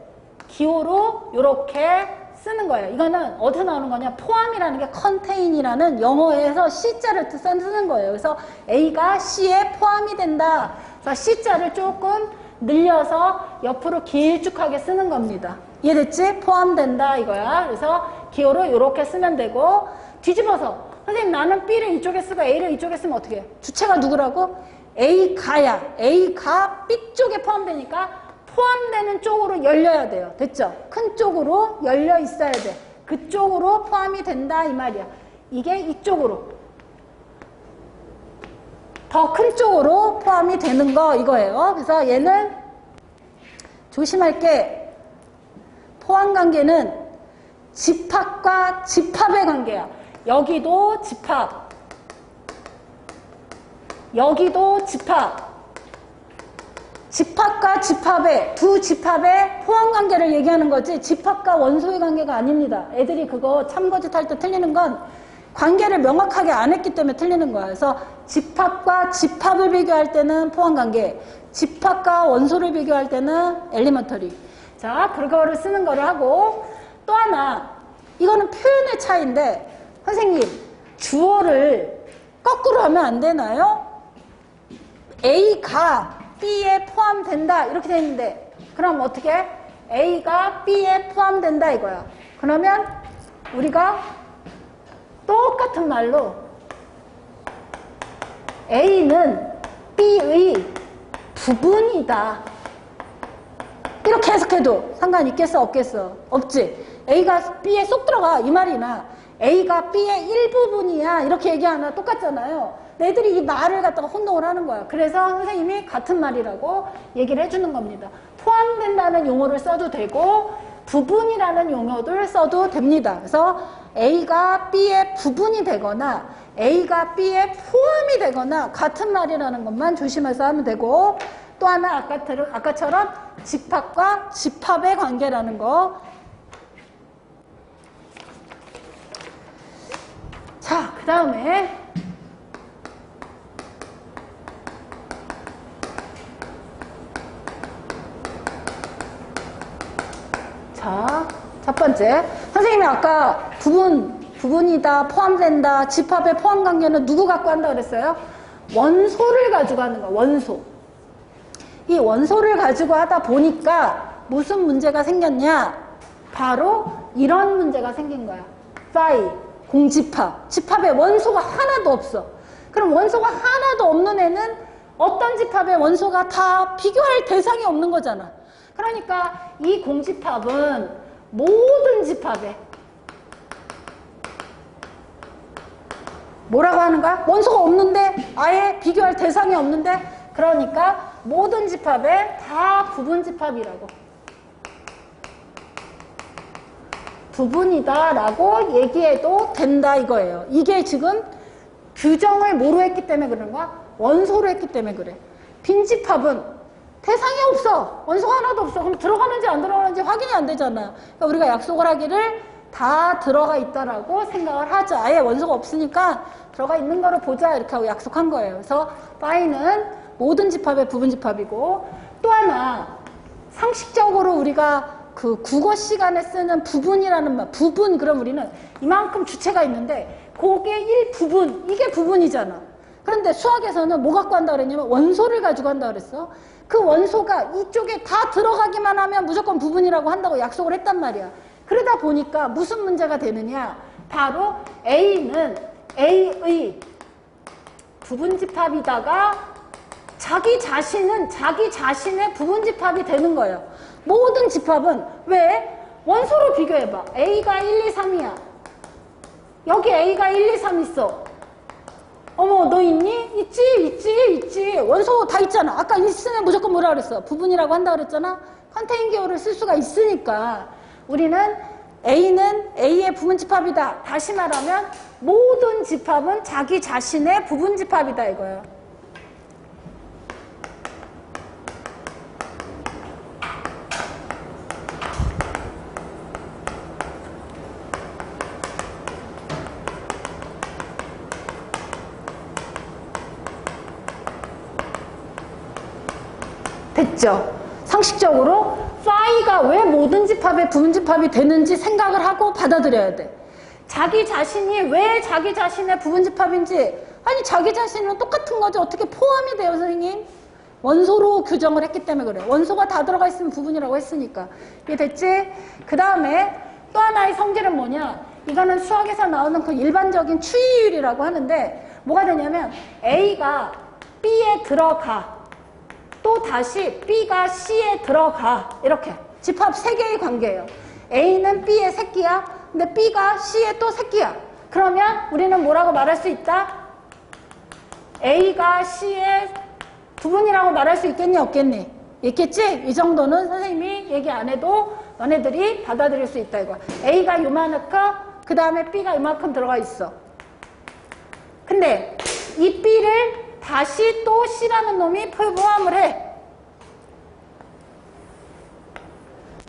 Speaker 4: 기호로 이렇게 쓰는 거예요. 이거는 어디서 나오는 거냐? 포함이라는 게 contain이라는 영어에서 C자를 쓰는 거예요. 그래서 A가 C에 포함이 된다. 그래서 C자를 조금 늘려서 옆으로 길쭉하게 쓰는 겁니다. 이해됐지? 포함된다 이거야. 그래서 기호로 이렇게 쓰면 되고 뒤집어서 선생님 나는 B를 이쪽에 쓰고 A를 이쪽에 쓰면 어떻게 해? 주체가 누구라고? A가야. A가 B 쪽에 포함되니까 포함되는 쪽으로 열려야 돼요. 됐죠? 큰 쪽으로 열려 있어야 돼. 그쪽으로 포함이 된다 이 말이야. 이게 이쪽으로 더 큰 쪽으로 포함이 되는 거 이거예요. 그래서 얘는 조심할 게 포함관계는 집합과 집합의 관계야. 여기도 집합, 여기도 집합. 집합과 집합의 두 집합의 포함관계를 얘기하는 거지 집합과 원소의 관계가 아닙니다. 애들이 그거 참고짓 할 때 틀리는 건 관계를 명확하게 안 했기 때문에 틀리는 거야. 그래서 집합과 집합을 비교할 때는 포함관계, 집합과 원소를 비교할 때는 엘리먼터리. 자, 그거를 쓰는 거를 하고 또 하나, 이거는 표현의 차이인데 선생님, 주어를 거꾸로 하면 안 되나요? A가 B에 포함된다 이렇게 돼 있는데 그럼 어떻게? A가 B에 포함된다 이거야. 그러면 우리가 똑같은 말로 A는 B의 부분이다 이렇게 해석해도 상관 있겠어 없겠어? 없지. A가 B에 쏙 들어가 이 말이나 A가 B의 일부분이야 이렇게 얘기하나 똑같잖아요. 애들이 이 말을 갖다가 혼동을 하는 거야. 그래서 선생님이 같은 말이라고 얘기를 해주는 겁니다. 포함된다는 용어를 써도 되고 부분이라는 용어를 써도 됩니다. 그래서 A가 B의 부분이 되거나 A가 B의 포함이 되거나 같은 말이라는 것만 조심해서 하면 되고 또 하나 아까처럼 집합과 집합의 관계라는 거. 자, 그 다음에 자, 첫 번째. 선생님이 아까 부분이다, 포함된다, 집합의 포함관계는 누구 갖고 한다 그랬어요? 원소를 가지고 하는 거야, 원소. 이 원소를 가지고 하다 보니까 무슨 문제가 생겼냐? 바로 이런 문제가 생긴 거야. 파이, 공집합. 집합에 원소가 하나도 없어. 그럼 원소가 하나도 없는 애는 어떤 집합의 원소가 다 비교할 대상이 없는 거잖아. 그러니까 이 공집합은 모든 집합에 뭐라고 하는 거야? 원소가 없는데 아예 비교할 대상이 없는데 그러니까 모든 집합에 다 부분집합이라고 부분이다 라고 얘기해도 된다 이거예요. 이게 지금 규정을 뭐로 했기 때문에 그런 거야? 원소로 했기 때문에 그래. 빈집합은 대상이 없어. 원소가 하나도 없어. 그럼 들어가는지 안 들어가는지 확인이 안 되잖아. 그러니까 우리가 약속을 하기를 다 들어가 있다라고 생각을 하자. 아예 원소가 없으니까 들어가 있는 거로 보자 이렇게 하고 약속한 거예요. 그래서 파이는 모든 집합의 부분집합이고 또 하나 상식적으로 우리가 그 국어 시간에 쓰는 부분이라는 말, 부분 그럼 우리는 이만큼 주체가 있는데 그게 일부분, 이게 부분이잖아. 그런데 수학에서는 뭐 갖고 한다 그랬냐면 원소를 가지고 한다 그랬어. 그 원소가 이쪽에 다 들어가기만 하면 무조건 부분이라고 한다고 약속을 했단 말이야. 그러다 보니까 무슨 문제가 되느냐? 바로 A는 A의 부분집합이다가 자기 자신은 자기 자신의 부분집합이 되는 거예요. 모든 집합은 왜? 원소로 비교해봐. A가 1, 2, 3이야. 여기 A가 1, 2, 3 있어. 어머, 너 있니? 있지. 원소 다 있잖아. 아까 있으면 무조건 뭐라 그랬어? 부분이라고 한다 그랬잖아. 컨테인 기호를 쓸 수가 있으니까 우리는 A는 A의 부분집합이다. 다시 말하면 모든 집합은 자기 자신의 부분집합이다 이거예요. 됐죠? 상식적으로 파이가 왜 모든 집합의 부분집합이 되는지 생각을 하고 받아들여야 돼. 자기 자신이 왜 자기 자신의 부분집합인지. 아니 자기 자신은 똑같은 거지 어떻게 포함이 돼요 선생님? 원소로 규정을 했기 때문에 그래. 원소가 다 들어가 있으면 부분이라고 했으니까. 이게 됐지? 그 다음에 또 하나의 성질은 뭐냐? 이거는 수학에서 나오는 그 일반적인 추이율이라고 하는데 뭐가 되냐면 A가 B에 들어가 또 다시 B가 C에 들어가 이렇게 집합 3개의 관계예요. A는 B의 새끼야. 근데 B가 C의 또 새끼야. 그러면 우리는 뭐라고 말할 수 있다? A가 C의 부분이라고 말할 수 있겠니 없겠니? 있겠지? 이 정도는 선생님이 얘기 안 해도 너네들이 받아들일 수 있다 이거야. A가 요만큼 그 다음에 B가 이만큼 들어가 있어. 근데 이 B를 다시 또 C라는 놈이 포함을 해.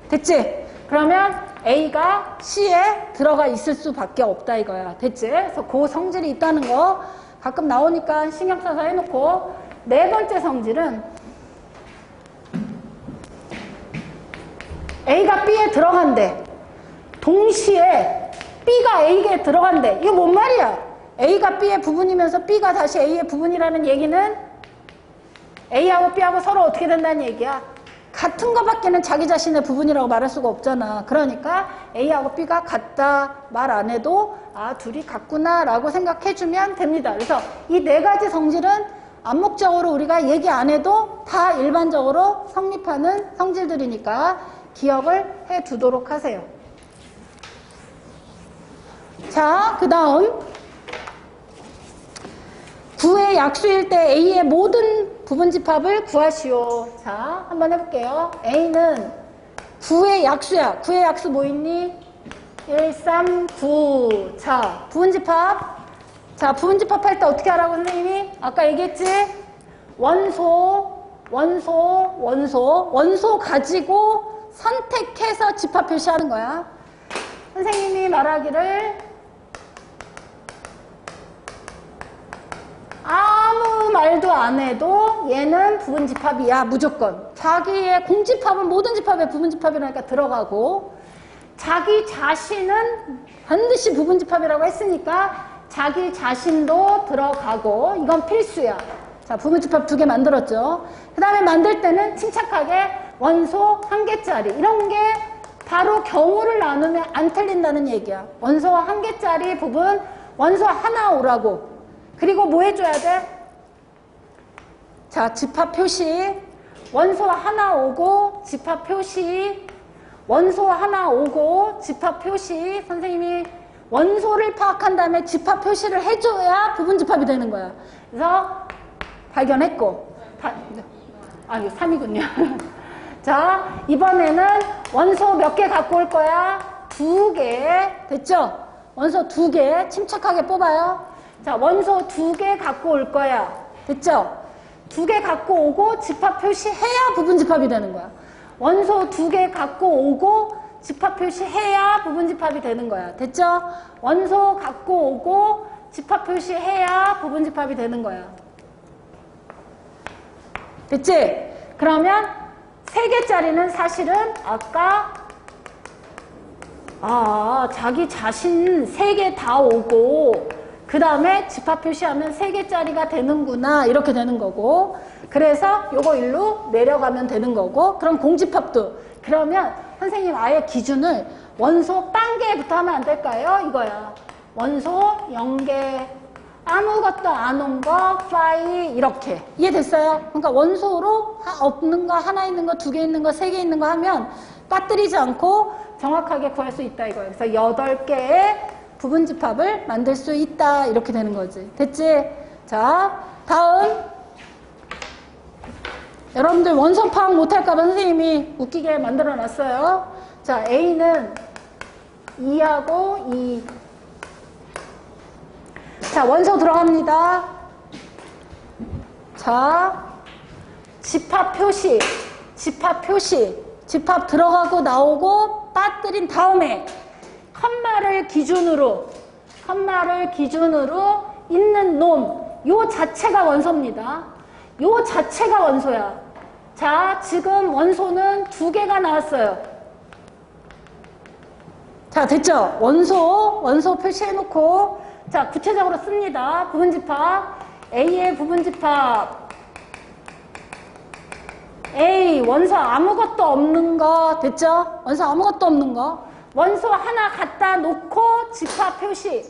Speaker 4: 됐지? 그러면 A가 C에 들어가 있을 수밖에 없다 이거야. 됐지? 그래서 그 성질이 있다는 거 가끔 나오니까 신경 써서 해놓고, 네 번째 성질은 A가 B에 들어간대. 동시에 B가 A에 들어간대. 이거 뭔 말이야? A가 B의 부분이면서 B가 다시 A의 부분이라는 얘기는 A하고 B하고 서로 어떻게 된다는 얘기야? 같은 거밖에는 자기 자신의 부분이라고 말할 수가 없잖아. 그러니까 A하고 B가 같다 말 안 해도 아 둘이 같구나 라고 생각해주면 됩니다. 그래서 이 네 가지 성질은 암묵적으로 우리가 얘기 안 해도 다 일반적으로 성립하는 성질들이니까 기억을 해 두도록 하세요. 자, 그 다음 9의 약수일 때 A의 모든 부분집합을 구하시오. 자, 한번 해볼게요. A는 9의 약수야. 9의 약수 뭐 있니? 1, 3, 9. 자, 부분집합. 자, 부분집합 할 때 어떻게 하라고 선생님이? 아까 얘기했지? 원소 가지고 선택해서 집합 표시하는 거야. 선생님이 말하기를 아무 말도 안 해도 얘는 부분집합이야 무조건. 자기의 공집합은 모든 집합에 부분집합이라니까 들어가고, 자기 자신은 반드시 부분집합이라고 했으니까 자기 자신도 들어가고, 이건 필수야. 자, 부분집합 2개 만들었죠. 그 다음에 만들 때는 침착하게 원소 1개짜리 이런 게 바로 경우를 나누면 안 틀린다는 얘기야. 원소 1개짜리 부분 원소 하나 오라고. 그리고 뭐 해줘야 돼? 자, 집합 표시. 원소 하나 오고 집합 표시. 원소 하나 오고 집합 표시. 선생님이 원소를 파악한 다음에 집합 표시를 해줘야 부분집합이 되는 거야. 그래서 발견했고. 이거 3이군요. 자, 이번에는 원소 몇 개 갖고 올 거야? 2개. 됐죠? 원소 2개. 침착하게 뽑아요. 자, 원소 2개 갖고 올 거야. 됐죠? 2개 갖고 오고 집합 표시해야 부분집합이 되는 거야. 원소 2개 갖고 오고 집합 표시해야 부분집합이 되는 거야. 됐죠? 원소 갖고 오고 집합 표시해야 부분집합이 되는 거야. 됐지? 그러면 3개짜리는 사실은 아까 자기 자신 3개 다 오고 그 다음에 집합 표시하면 3개짜리가 되는구나 이렇게 되는 거고, 그래서 요거 일로 내려가면 되는 거고, 그럼 공집합도 그러면 선생님 아예 기준을 원소 0개부터 하면 안 될까요? 이거야. 원소 0개 아무것도 안 온 거 파이 이렇게 이해됐어요? 그러니까 원소로 없는 거 하나 있는 거 2개 있는 거 3개 있는 거 하면 빠뜨리지 않고 정확하게 구할 수 있다 이거예요. 그래서 8개의 부분집합을 만들 수 있다 이렇게 되는 거지. 됐지? 자, 다음 여러분들 원소 파악 못할까 봐 선생님이 웃기게 만들어 놨어요. 자, A는 2하고 2. 자, 원소 들어갑니다. 자, 집합 표시. 집합 들어가고 나오고 빠뜨린 다음에 컴마를 기준으로 있는 놈, 요 자체가 원소입니다. 요 자체가 원소야. 자, 지금 원소는 2개가 나왔어요. 자, 됐죠? 원소 표시해놓고, 자, 구체적으로 씁니다. 부분집합. A의 부분집합. A, 원소 아무것도 없는 거. 됐죠? 원소 아무것도 없는 거. 원소 하나 갖다 놓고 집합 표시.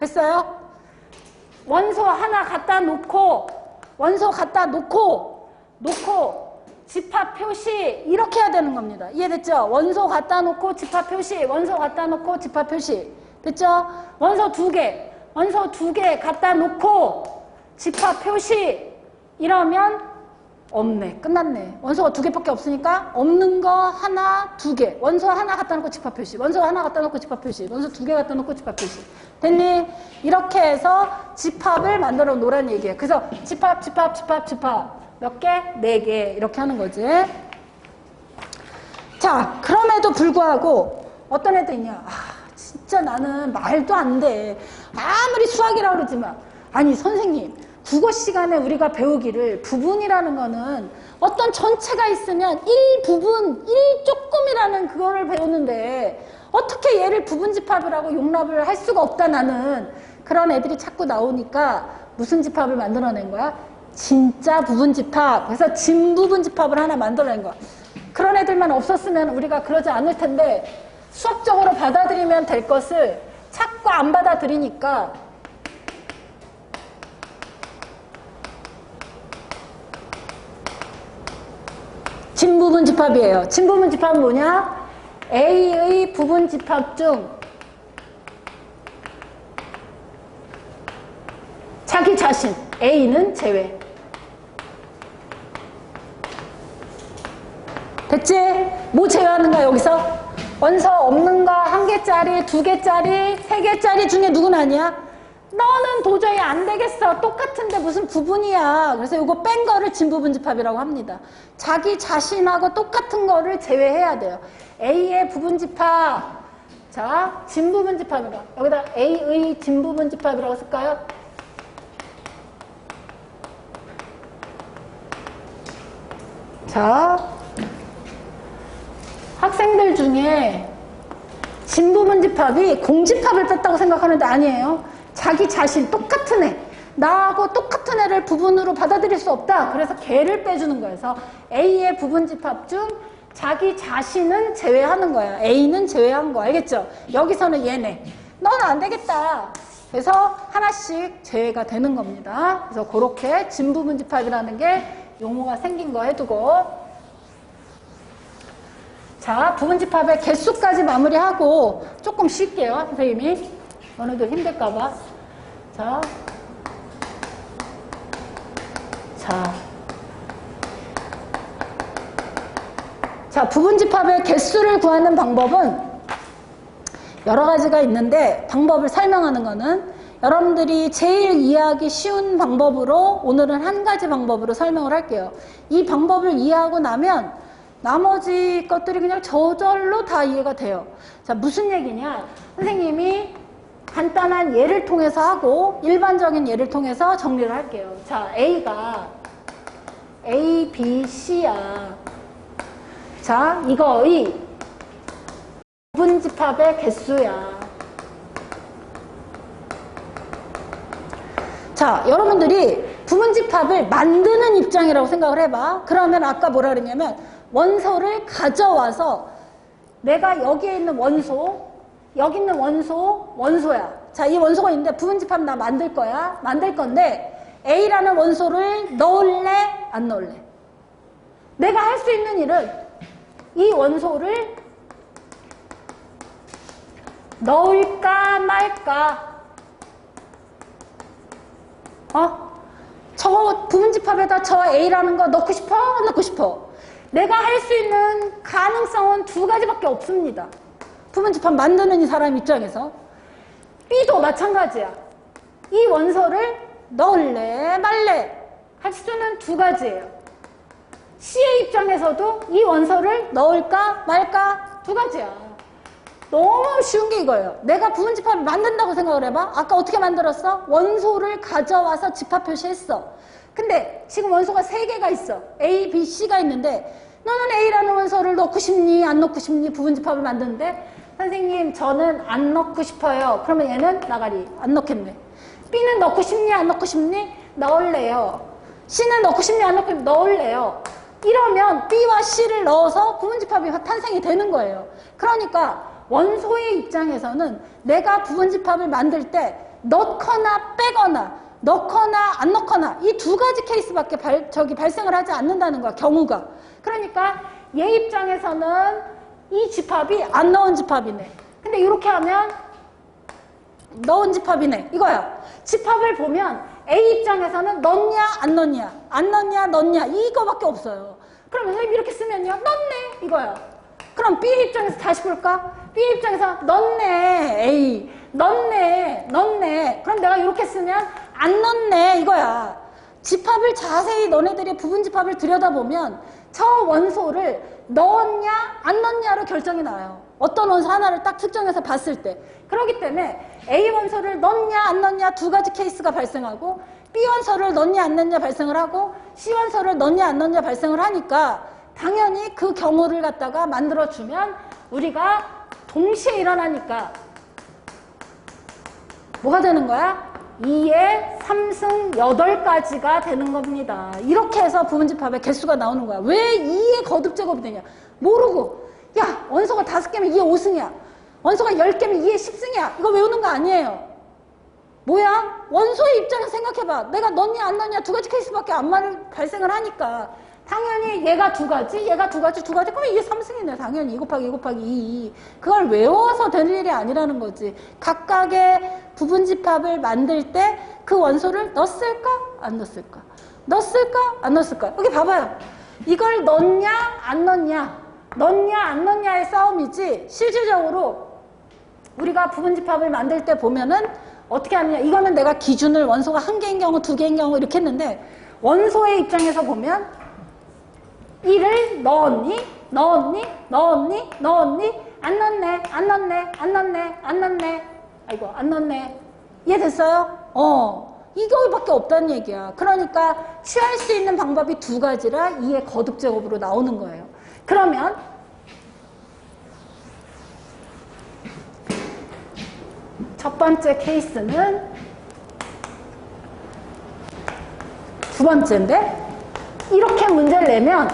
Speaker 4: 됐어요? 원소 하나 갖다 놓고 집합 표시 이렇게 해야 되는 겁니다. 이해됐죠? 원소 갖다 놓고 집합 표시, 원소 갖다 놓고 집합 표시. 됐죠? 원소 2개, 원소 2개 갖다 놓고 집합 표시 이러면 없네. 끝났네. 원소가 2개밖에 없으니까 없는 거 하나, 2개. 원소 하나 갖다 놓고 집합 표시. 원소 하나 갖다 놓고 집합 표시. 원소 2개 갖다 놓고 집합 표시. 됐니? 이렇게 해서 집합을 만들어 놓으라는 얘기예요. 그래서 집합 몇 개? 4개. 이렇게 하는 거지. 자, 그럼에도 불구하고 어떤 애도 있냐? 아, 진짜 나는 말도 안 돼. 아무리 수학이라고 그러지만. 아니, 선생님. 국어 시간에 우리가 배우기를 부분이라는 거는 어떤 전체가 있으면 1부분, 1조금이라는 그거를 배우는데 어떻게 얘를 부분집합이라고 용납을 할 수가 없다 나는. 그런 애들이 자꾸 나오니까 무슨 집합을 만들어낸 거야? 진짜 부분집합. 그래서 진부분집합을 하나 만들어낸 거야. 그런 애들만 없었으면 우리가 그러지 않을 텐데 수학적으로 받아들이면 될 것을 자꾸 안 받아들이니까 진부분집합이에요. 진부분집합은 뭐냐? A의 부분집합 중 자기 자신, A는 제외. 됐지? 뭐 제외하는 거야 여기서? 원소 없는 거 1개짜리, 2개짜리, 3개짜리 중에 누군 아니야? 너는 도저히 안 되겠어. 똑같은데 무슨 부분이야. 그래서 이거 뺀 거를 진부분집합이라고 합니다. 자기 자신하고 똑같은 거를 제외해야 돼요. A의 부분집합. 자, 진부분집합이라. 여기다 A의 진부분집합이라고 쓸까요? 자, 학생들 중에 진부분집합이 공집합을 뺐다고 생각하는데 아니에요. 자기 자신 똑같은 애, 나하고 똑같은 애를 부분으로 받아들일 수 없다. 그래서 걔를 빼주는 거예요. 그래서 A의 부분집합 중 자기 자신은 제외하는 거야. A는 제외한 거 알겠죠? 여기서는 얘네. 너는 안 되겠다. 그래서 하나씩 제외가 되는 겁니다. 그래서 그렇게 진부분집합이라는 게 용어가 생긴 거 해두고, 자, 부분집합의 개수까지 마무리하고 조금 쉴게요. 선생님이. 너네들 힘들까봐. 자, 부분집합의 개수를 구하는 방법은 여러 가지가 있는데 방법을 설명하는 거는 여러분들이 제일 이해하기 쉬운 방법으로 오늘은 한 가지 방법으로 설명을 할게요. 이 방법을 이해하고 나면 나머지 것들이 그냥 저절로 다 이해가 돼요. 자, 무슨 얘기냐? 선생님이 간단한 예를 통해서 하고 일반적인 예를 통해서 정리를 할게요. 자, A가 A, B, C야. 자, 이거의 부분집합의 개수야. 자, 여러분들이 부분집합을 만드는 입장이라고 생각을 해봐. 그러면 아까 뭐라 그랬냐면 원소를 가져와서 내가 여기에 있는 원소, 여기 있는 원소, 원소야. 자, 이 원소가 있는데 부분집합 나 만들 거야. 만들 건데 A라는 원소를 넣을래? 안 넣을래? 내가 할 수 있는 일은 이 원소를 넣을까 말까? 저 부분집합에다 저 A라는 거 넣고 싶어? 안 넣고 싶어? 내가 할 수 있는 가능성은 2가지밖에 없습니다. 부분집합 만드는 이 사람 입장에서. B도 마찬가지야. 이 원소를 넣을래 말래 할 수는 2가지예요. C의 입장에서도 이 원소를 넣을까 말까 2가지야. 너무 쉬운 게 이거예요. 내가 부분집합을 만든다고 생각을 해봐. 아까 어떻게 만들었어? 원소를 가져와서 집합 표시했어. 근데 지금 원소가 3개가 있어. A, B, C가 있는데 너는 A라는 원소를 넣고 싶니? 안 넣고 싶니? 부분집합을 만드는데 선생님 저는 안 넣고 싶어요. 그러면 얘는 나가리. 안 넣겠네. B는 넣고 싶니? 안 넣고 싶니? 넣을래요. C는 넣고 싶니? 안 넣고 싶니? 넣을래요. 이러면 B와 C를 넣어서 부분집합이 탄생이 되는 거예요. 그러니까 원소의 입장에서는 내가 부분집합을 만들 때 넣거나 빼거나 넣거나 안 넣거나 이 2가지 케이스밖에 발생을 하지 않는다는 거야. 경우가. 그러니까 얘 입장에서는 이 집합이 안 넣은 집합이네. 근데 이렇게 하면 넣은 집합이네. 이거야. 집합을 보면 A 입장에서는 넣냐 안 넣냐 안 넣냐 넣냐 이거밖에 없어요. 그럼 선생님 이렇게 쓰면요. 넣네 이거야. 그럼 B 입장에서 다시 볼까? B 입장에서 넣네 A 넣네 넣네. 그럼 내가 이렇게 쓰면 안 넣네 이거야. 집합을 자세히 너네들이 부분집합을 들여다보면 저 원소를 넣었냐 안 넣었냐로 결정이 나요. 어떤 원소 하나를 딱 특정해서 봤을 때. 그렇기 때문에 A 원소를 넣냐 안 넣냐 두 가지 케이스가 발생하고 B 원소를 넣냐 안 넣냐 발생을 하고 C 원소를 넣냐 안 넣냐 발생을 하니까 당연히 그 경우를 갖다가 만들어주면 우리가 동시에 일어나니까 뭐가 되는 거야? 2의 3승 8가지가 되는 겁니다. 이렇게 해서 부분집합의 개수가 나오는 거야. 왜 2의 거듭제곱이 되냐? 모르고 야 원소가 5개면 2의 5승이야. 원소가 10개면 2의 10승이야. 이거 외우는 거 아니에요. 뭐야? 원소의 입장에서 생각해봐. 내가 넣냐 안 넣냐 두 가지 케이스밖에 안 발생을 하니까 당연히 얘가 두 가지 그러면 2의 3승이네. 당연히 2 곱하기 2 곱하기 2. 그걸 외워서 되는 일이 아니라는 거지. 각각의 부분집합을 만들 때 그 원소를 넣었을까? 안 넣었을까? 넣었을까? 안 넣었을까? 여기 봐봐요. 이걸 넣냐 안 넣냐 넣냐 안 넣냐의 싸움이지 실질적으로 우리가 부분집합을 만들 때 보면은 어떻게 하느냐. 이거는 내가 기준을 원소가 1개인 경우 2개인 경우 이렇게 했는데 원소의 입장에서 보면 1을 넣었니? 넣었니? 넣었니? 넣었니? 안 넣네 안 넣네 안 넣네 안 넣네 아이고 안 넣네. 이해됐어요? 이거밖에 없다는 얘기야. 그러니까 취할 수 있는 방법이 두 가지라 2의 거듭제곱으로 나오는 거예요. 그러면 첫 번째 케이스는 두 번째인데 이렇게 문제를 내면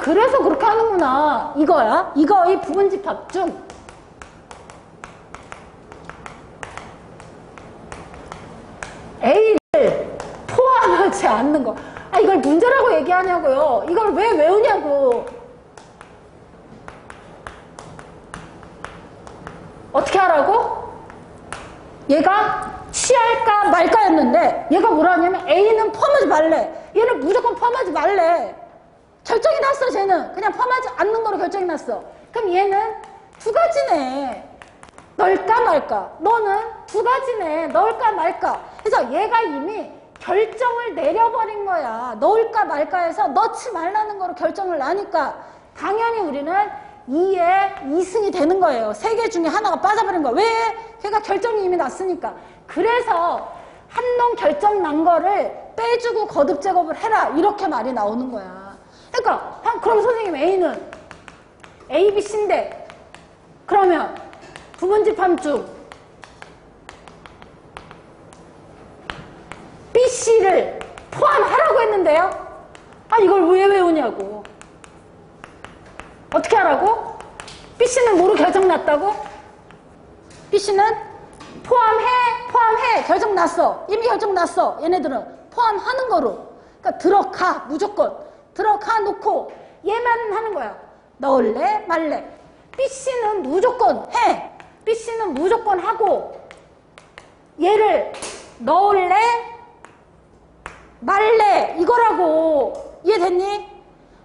Speaker 4: 그래서 그렇게 하는구나 이거야. 이거의 부분집합 중 A를 포함하지 않는 거. 이걸 문제라고 얘기하냐고요. 이걸 왜 외우냐고. 어떻게 하라고? 얘가 취할까 말까였는데 얘가 뭐라 하냐면 A는 포함하지 말래. 얘는 무조건 포함하지 말래. 결정이 났어. 쟤는 그냥 포함하지 않는 거로 결정이 났어. 그럼 얘는 두 가지네. 넣을까 말까. 너는 두 가지네. 넣을까 말까. 그래서 얘가 이미 결정을 내려버린 거야. 넣을까 말까 해서 넣지 말라는 거로 결정을 나니까 당연히 우리는 2의 2승이 되는 거예요. 3개 중에 하나가 빠져버린 거야. 왜? 걔가 결정이 이미 났으니까. 그래서 한 놈 결정 난 거를 빼주고 거듭제곱을 해라. 이렇게 말이 나오는 거야. 그러니까 그럼 선생님 A는 A, B, C인데 그러면 부분집합 중 B, C를 포함하라고 했는데요. 이걸 왜 외우냐고. 어떻게 하라고? B, C는 뭐로 결정 났다고? B, C는 포함해. 결정 났어. 이미 결정 났어. 얘네들은 포함하는 거로. 그러니까 들어가. 무조건. 들어가 놓고 얘만 하는 거야. 넣을래 말래. B, C는 무조건 해. B, C는 무조건 하고 얘를 넣을래 말래 이거라고. 이해됐니?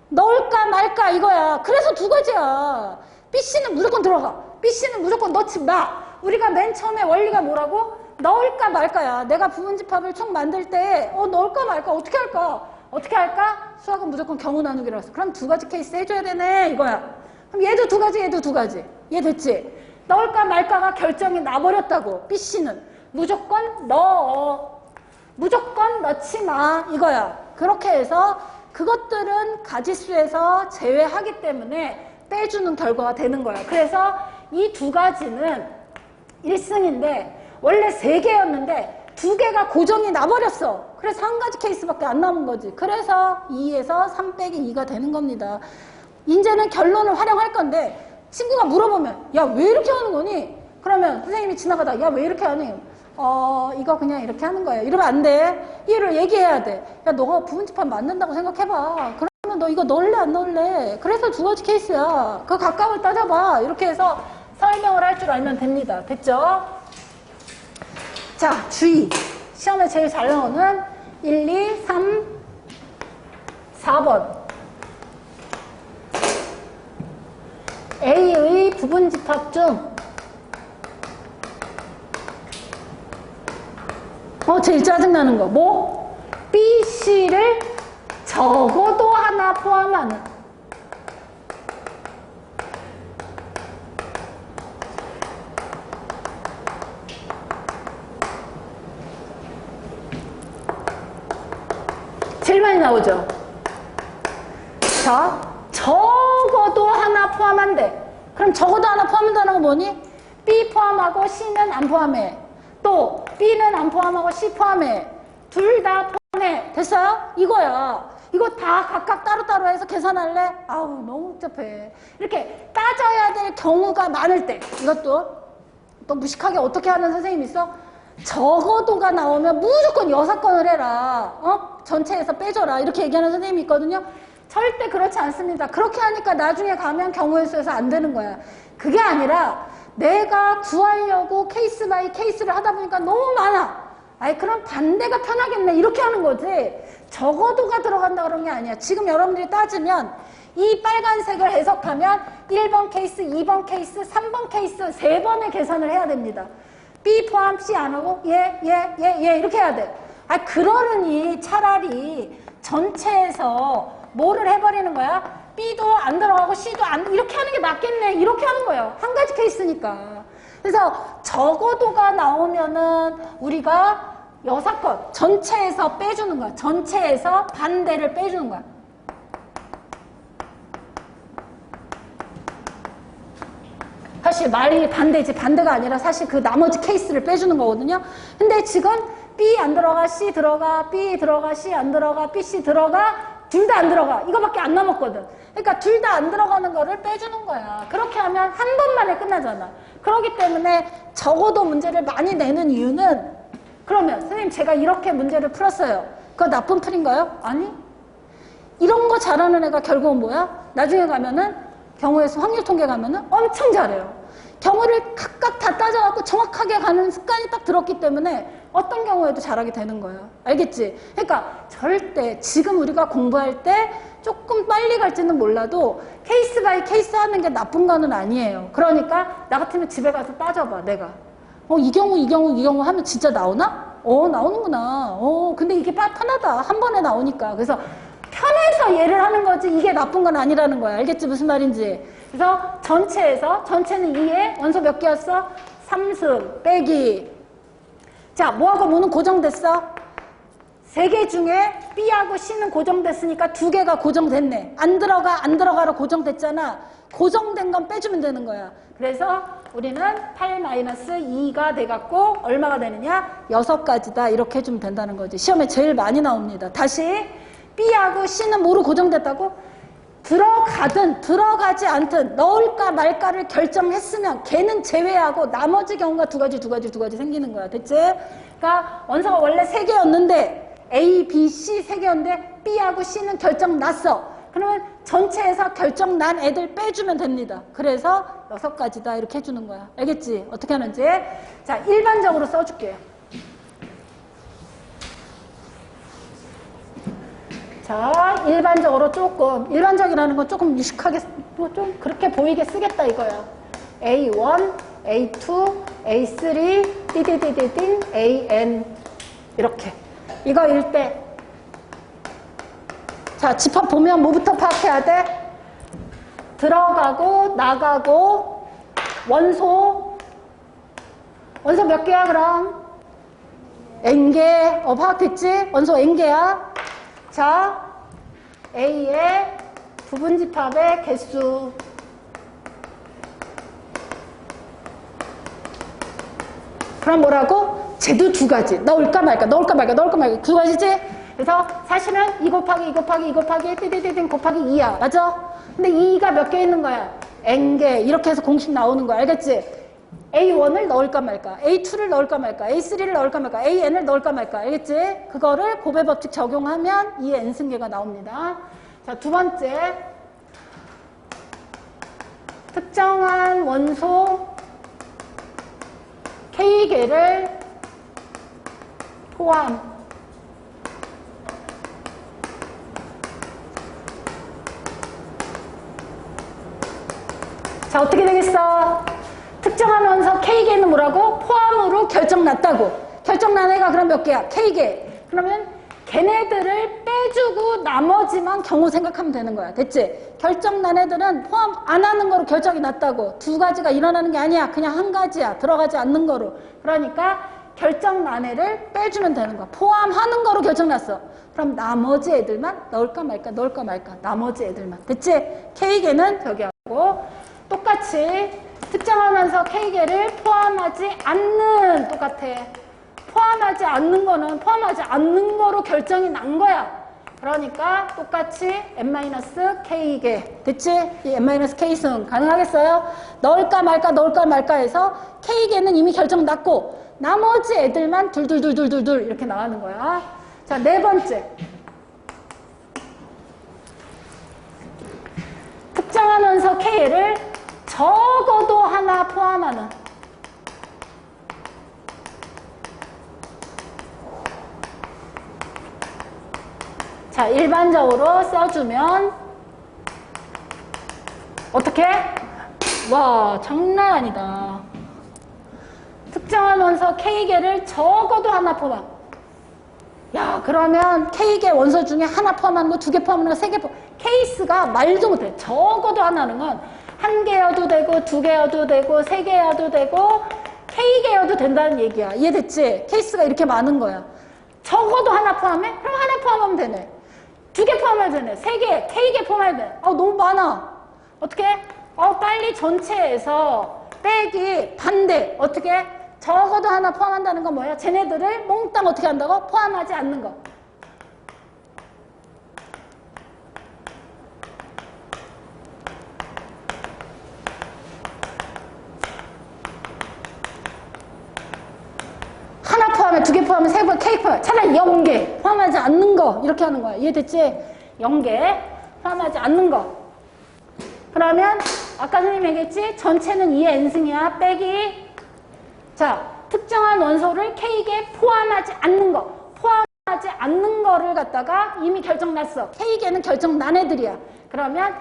Speaker 4: 넣을까 말까 이거야. 그래서 두 가지야. B, C는 무조건 들어가. B, C는 무조건 넣지 마. 우리가 맨 처음에 원리가 뭐라고? 넣을까 말까야. 내가 부분집합을 총 만들 때 넣을까 말까 어떻게 할까? 어떻게 할까? 수학은 무조건 경우 나누기로 했어. 그럼 두 가지 케이스 해줘야 되네 이거야. 그럼 얘도 두 가지 얘도 두 가지. 이해됐지? 넣을까 말까가 결정이 나버렸다고. B, C는 무조건 넣어. 무조건 넣지 마 이거야. 그렇게 해서 그것들은 가지수에서 제외하기 때문에 빼주는 결과가 되는 거야. 그래서 이 두 가지는 1승인데 원래 3개였는데 2개가 고정이 나버렸어. 그래서 한 가지 케이스밖에 안 남은 거지. 그래서 2에서 3 빼기 2가 되는 겁니다. 이제는 결론을 활용할 건데 친구가 물어보면 야 왜 이렇게 하는 거니? 그러면 선생님이 지나가다 야 왜 이렇게 하니? 이거 그냥 이렇게 하는 거예요. 이러면 안 돼. 이유를 얘기해야 돼. 야 너가 부분집합 만든다고 생각해봐. 그러면 너 이거 넣을래 안 넣을래? 그래서 두 가지 케이스야. 그 각각을 따져봐. 이렇게 해서 설명을 할 줄 알면 됩니다. 됐죠? 자, 주의. 시험에 제일 잘 나오는 1, 2, 3, 4번. A의 부분집합 중 제일 짜증나는 거. 뭐? B, C를 적어도 하나 포함하는. 제일 많이 나오죠. 자, 적어도 하나 포함한대. 그럼 적어도 하나 포함한다는 건 뭐니? B 포함하고 C는 안 포함해. 또 B는 안 포함하고 C 포함해. 둘 다 포함해. 됐어요? 이거야. 이거 다 각각 따로따로 해서 계산할래? 아우 너무 복잡해. 이렇게 따져야 될 경우가 많을 때 이것도 또 무식하게 어떻게 하는 선생님이 있어? 적어도가 나오면 무조건 6건을 해라. 전체에서 빼줘라. 이렇게 얘기하는 선생님이 있거든요. 절대 그렇지 않습니다. 그렇게 하니까 나중에 가면 경우의 수에서 안 되는 거야. 그게 아니라 내가 구하려고 케이스 바이 케이스를 하다 보니까 너무 많아. 아이 그럼 반대가 편하겠네. 이렇게 하는 거지. 적어도가 들어간다 그런 게 아니야. 지금 여러분들이 따지면 이 빨간색을 해석하면 1번 케이스, 2번 케이스, 3번 케이스 3번의 계산을 해야 됩니다. B 포함 C 안 하고 얘 이렇게 해야 돼. 아 그러느니 차라리 전체에서 뭐를 해버리는 거야? B도 안 들어가고 C도 안 이렇게 하는 게 낫겠네. 이렇게 하는 거예요. 한 가지 케이스니까. 그래서 적어도가 나오면은 우리가 6건 전체에서 빼주는 거야. 전체에서 반대를 빼주는 거야. 사실 말이 반대지 반대가 아니라 사실 그 나머지 케이스를 빼주는 거거든요. 근데 지금 B 안 들어가, C 들어가, B 들어가, C 안 들어가, B, C 들어가, 둘 다 안 들어가. 이거밖에 안 남았거든. 그러니까 둘 다 안 들어가는 거를 빼주는 거야. 그렇게 하면 한 번만에 끝나잖아. 그렇기 때문에 적어도 문제를 많이 내는 이유는 그러면 선생님 제가 이렇게 문제를 풀었어요. 그거 나쁜 풀인가요? 아니. 이런 거 잘하는 애가 결국은 뭐야? 나중에 가면은 경우의 수 확률 통계 가면은 엄청 잘해요. 경우를 각각 다 따져갖고 정확하게 가는 습관이 딱 들었기 때문에 어떤 경우에도 잘하게 되는 거예요. 알겠지? 그러니까 절대 지금 우리가 공부할 때 조금 빨리 갈지는 몰라도 케이스 바이 케이스 하는 게 나쁜 거는 아니에요. 그러니까 나 같으면 집에 가서 따져봐. 내가 이 경우 하면 진짜 나오나? 나오는구나. 근데 이게 편하다. 한 번에 나오니까. 그래서 편해서 얘를 하는 거지 이게 나쁜 건 아니라는 거야. 알겠지? 무슨 말인지. 그래서 전체는 2에 원소 몇 개였어? 3승 빼기. 자, 뭐하고 뭐는 고정됐어? 3개 중에 B하고 C는 고정됐으니까 2개가 고정됐네. 안 들어가로 고정됐잖아. 고정된 건 빼주면 되는 거야. 그래서 우리는 8-2가 돼갖고 얼마가 되느냐? 6가지다. 이렇게 해주면 된다는 거지. 시험에 제일 많이 나옵니다. 다시 B하고 C는 뭐로 고정됐다고? 들어가든 들어가지 않든 넣을까 말까를 결정했으면 걔는 제외하고 나머지 경우가 두 가지 생기는 거야. 됐지? 그러니까 원소가 원래 3개였는데 A, B, C 3개였는데 B하고 C는 결정 났어. 그러면 전체에서 결정 난 애들 빼주면 됩니다. 그래서 6가지다 이렇게 해주는 거야. 알겠지? 어떻게 하는지. 자, 일반적으로 써줄게요. 자, 일반적이라는 건 조금 무식하게, 좀 그렇게 보이게 쓰겠다 이거야. A1, A2, A3, 띠띠띠띠띵, AN. 이렇게. 이거일 때. 자, 집합 보면 뭐부터 파악해야 돼? 들어가고, 나가고, 원소 몇 개야, 그럼? N개. 파악됐지? 원소 N개야. 자, A의 부분집합의 개수. 그럼 뭐라고? 쟤도 2가지. 넣을까 말까. 2가지지? 그래서 사실은 2 곱하기 띠띠띠띵 곱하기 2야. 맞아? 근데 2가 몇 개 있는 거야? N개. 이렇게 해서 공식 나오는 거야. 알겠지? A1을 넣을까 말까, A2를 넣을까 말까, A3를 넣을까 말까, AN을 넣을까 말까. 알겠지? 그거를 곱의 법칙 적용하면 이 N승계가 나옵니다. 자, 두 번째. 특정한 원소 K개를 포함. 자, 어떻게 되겠어? 특정한 원소 K개는 뭐라고? 포함으로 결정났다고. 결정난 애가 그럼 몇 개야? K개. 그러면 걔네들을 빼주고 나머지만 경우 생각하면 되는 거야. 됐지? 결정난 애들은 포함 안 하는 거로 결정이 났다고. 두 가지가 일어나는 게 아니야. 그냥 한 가지야. 들어가지 않는 거로. 그러니까 결정난 애를 빼주면 되는 거야. 포함하는 거로 결정났어. 그럼 나머지 애들만 넣을까 말까 넣을까 말까. 나머지 애들만. 됐지? K개는 저기 하고 똑같이 특정하면서 K개를 포함하지 않는 똑같아. 포함하지 않는 거는 포함하지 않는 거로 결정이 난 거야. 그러니까 똑같이 n-k개. 됐지? 이 n-k승 가능하겠어요? 넣을까 말까 넣을까 말까 해서 K개는 이미 결정 났고 나머지 애들만 둘둘둘둘둘 이렇게 나가는 거야. 자, 네 번째. 특정한 원소 K를 적어도 하나 포함하는. 자, 일반적으로 써주면 어떻게? 와, 장난 아니다. 특정한 원소 K개를 적어도 하나 포함. 야, 그러면 K개 원소 중에 하나 포함하는 거, 두 개 포함하는 거, 세 개 포함. 케이스가 말도 못해. 적어도 하나는 건 한 개여도 되고, 두 개여도 되고, 세 개여도 되고, K개여도 된다는 얘기야. 이해됐지? 케이스가 이렇게 많은 거야. 적어도 하나 포함해? 그럼 하나 포함하면 되네. 두 개 포함해야 되네. 세 개, K개 포함해야 돼. 너무 많아. 어떻게? 빨리 전체에서 빼기 반대. 어떻게? 적어도 하나 포함한다는 건 뭐야? 쟤네들을 몽땅 어떻게 한다고? 포함하지 않는 거. 하나 포함해, 두 개 포함해, 세 개, K 포함해. 차라리 0개 포함하지 않는 거. 이렇게 하는 거야. 이해됐지? 0개 포함하지 않는 거. 그러면 아까 선생님이 얘기했지? 전체는 2의 n승이야. 빼기. 자, 특정한 원소를 K개 포함하지 않는 거. 포함하지 않는 거를 갖다가 이미 결정났어. K개는 결정난 애들이야. 그러면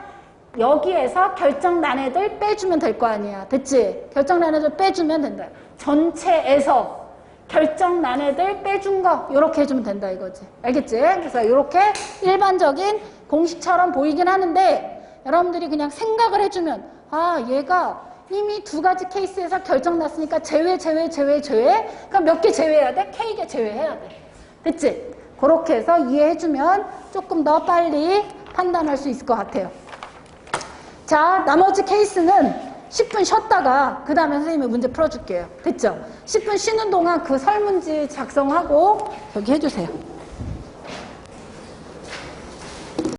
Speaker 4: 여기에서 결정난 애들 빼주면 될 거 아니야. 됐지? 결정난 애들 빼주면 된다. 전체에서 결정난 애들 빼준 거 이렇게 해주면 된다 이거지. 알겠지? 그래서 이렇게 일반적인 공식처럼 보이긴 하는데 여러분들이 그냥 생각을 해주면 얘가 이미 두 가지 케이스에서 결정났으니까 제외. 그럼 몇 개 제외해야 돼? K개 제외해야 돼. 됐지? 그렇게 해서 이해해주면 조금 더 빨리 판단할 수 있을 것 같아요. 자, 나머지 케이스는 10분 쉬었다가 그 다음에 선생님이 문제 풀어줄게요. 됐죠? 10분 쉬는 동안 그 설문지 작성하고 저기 해주세요.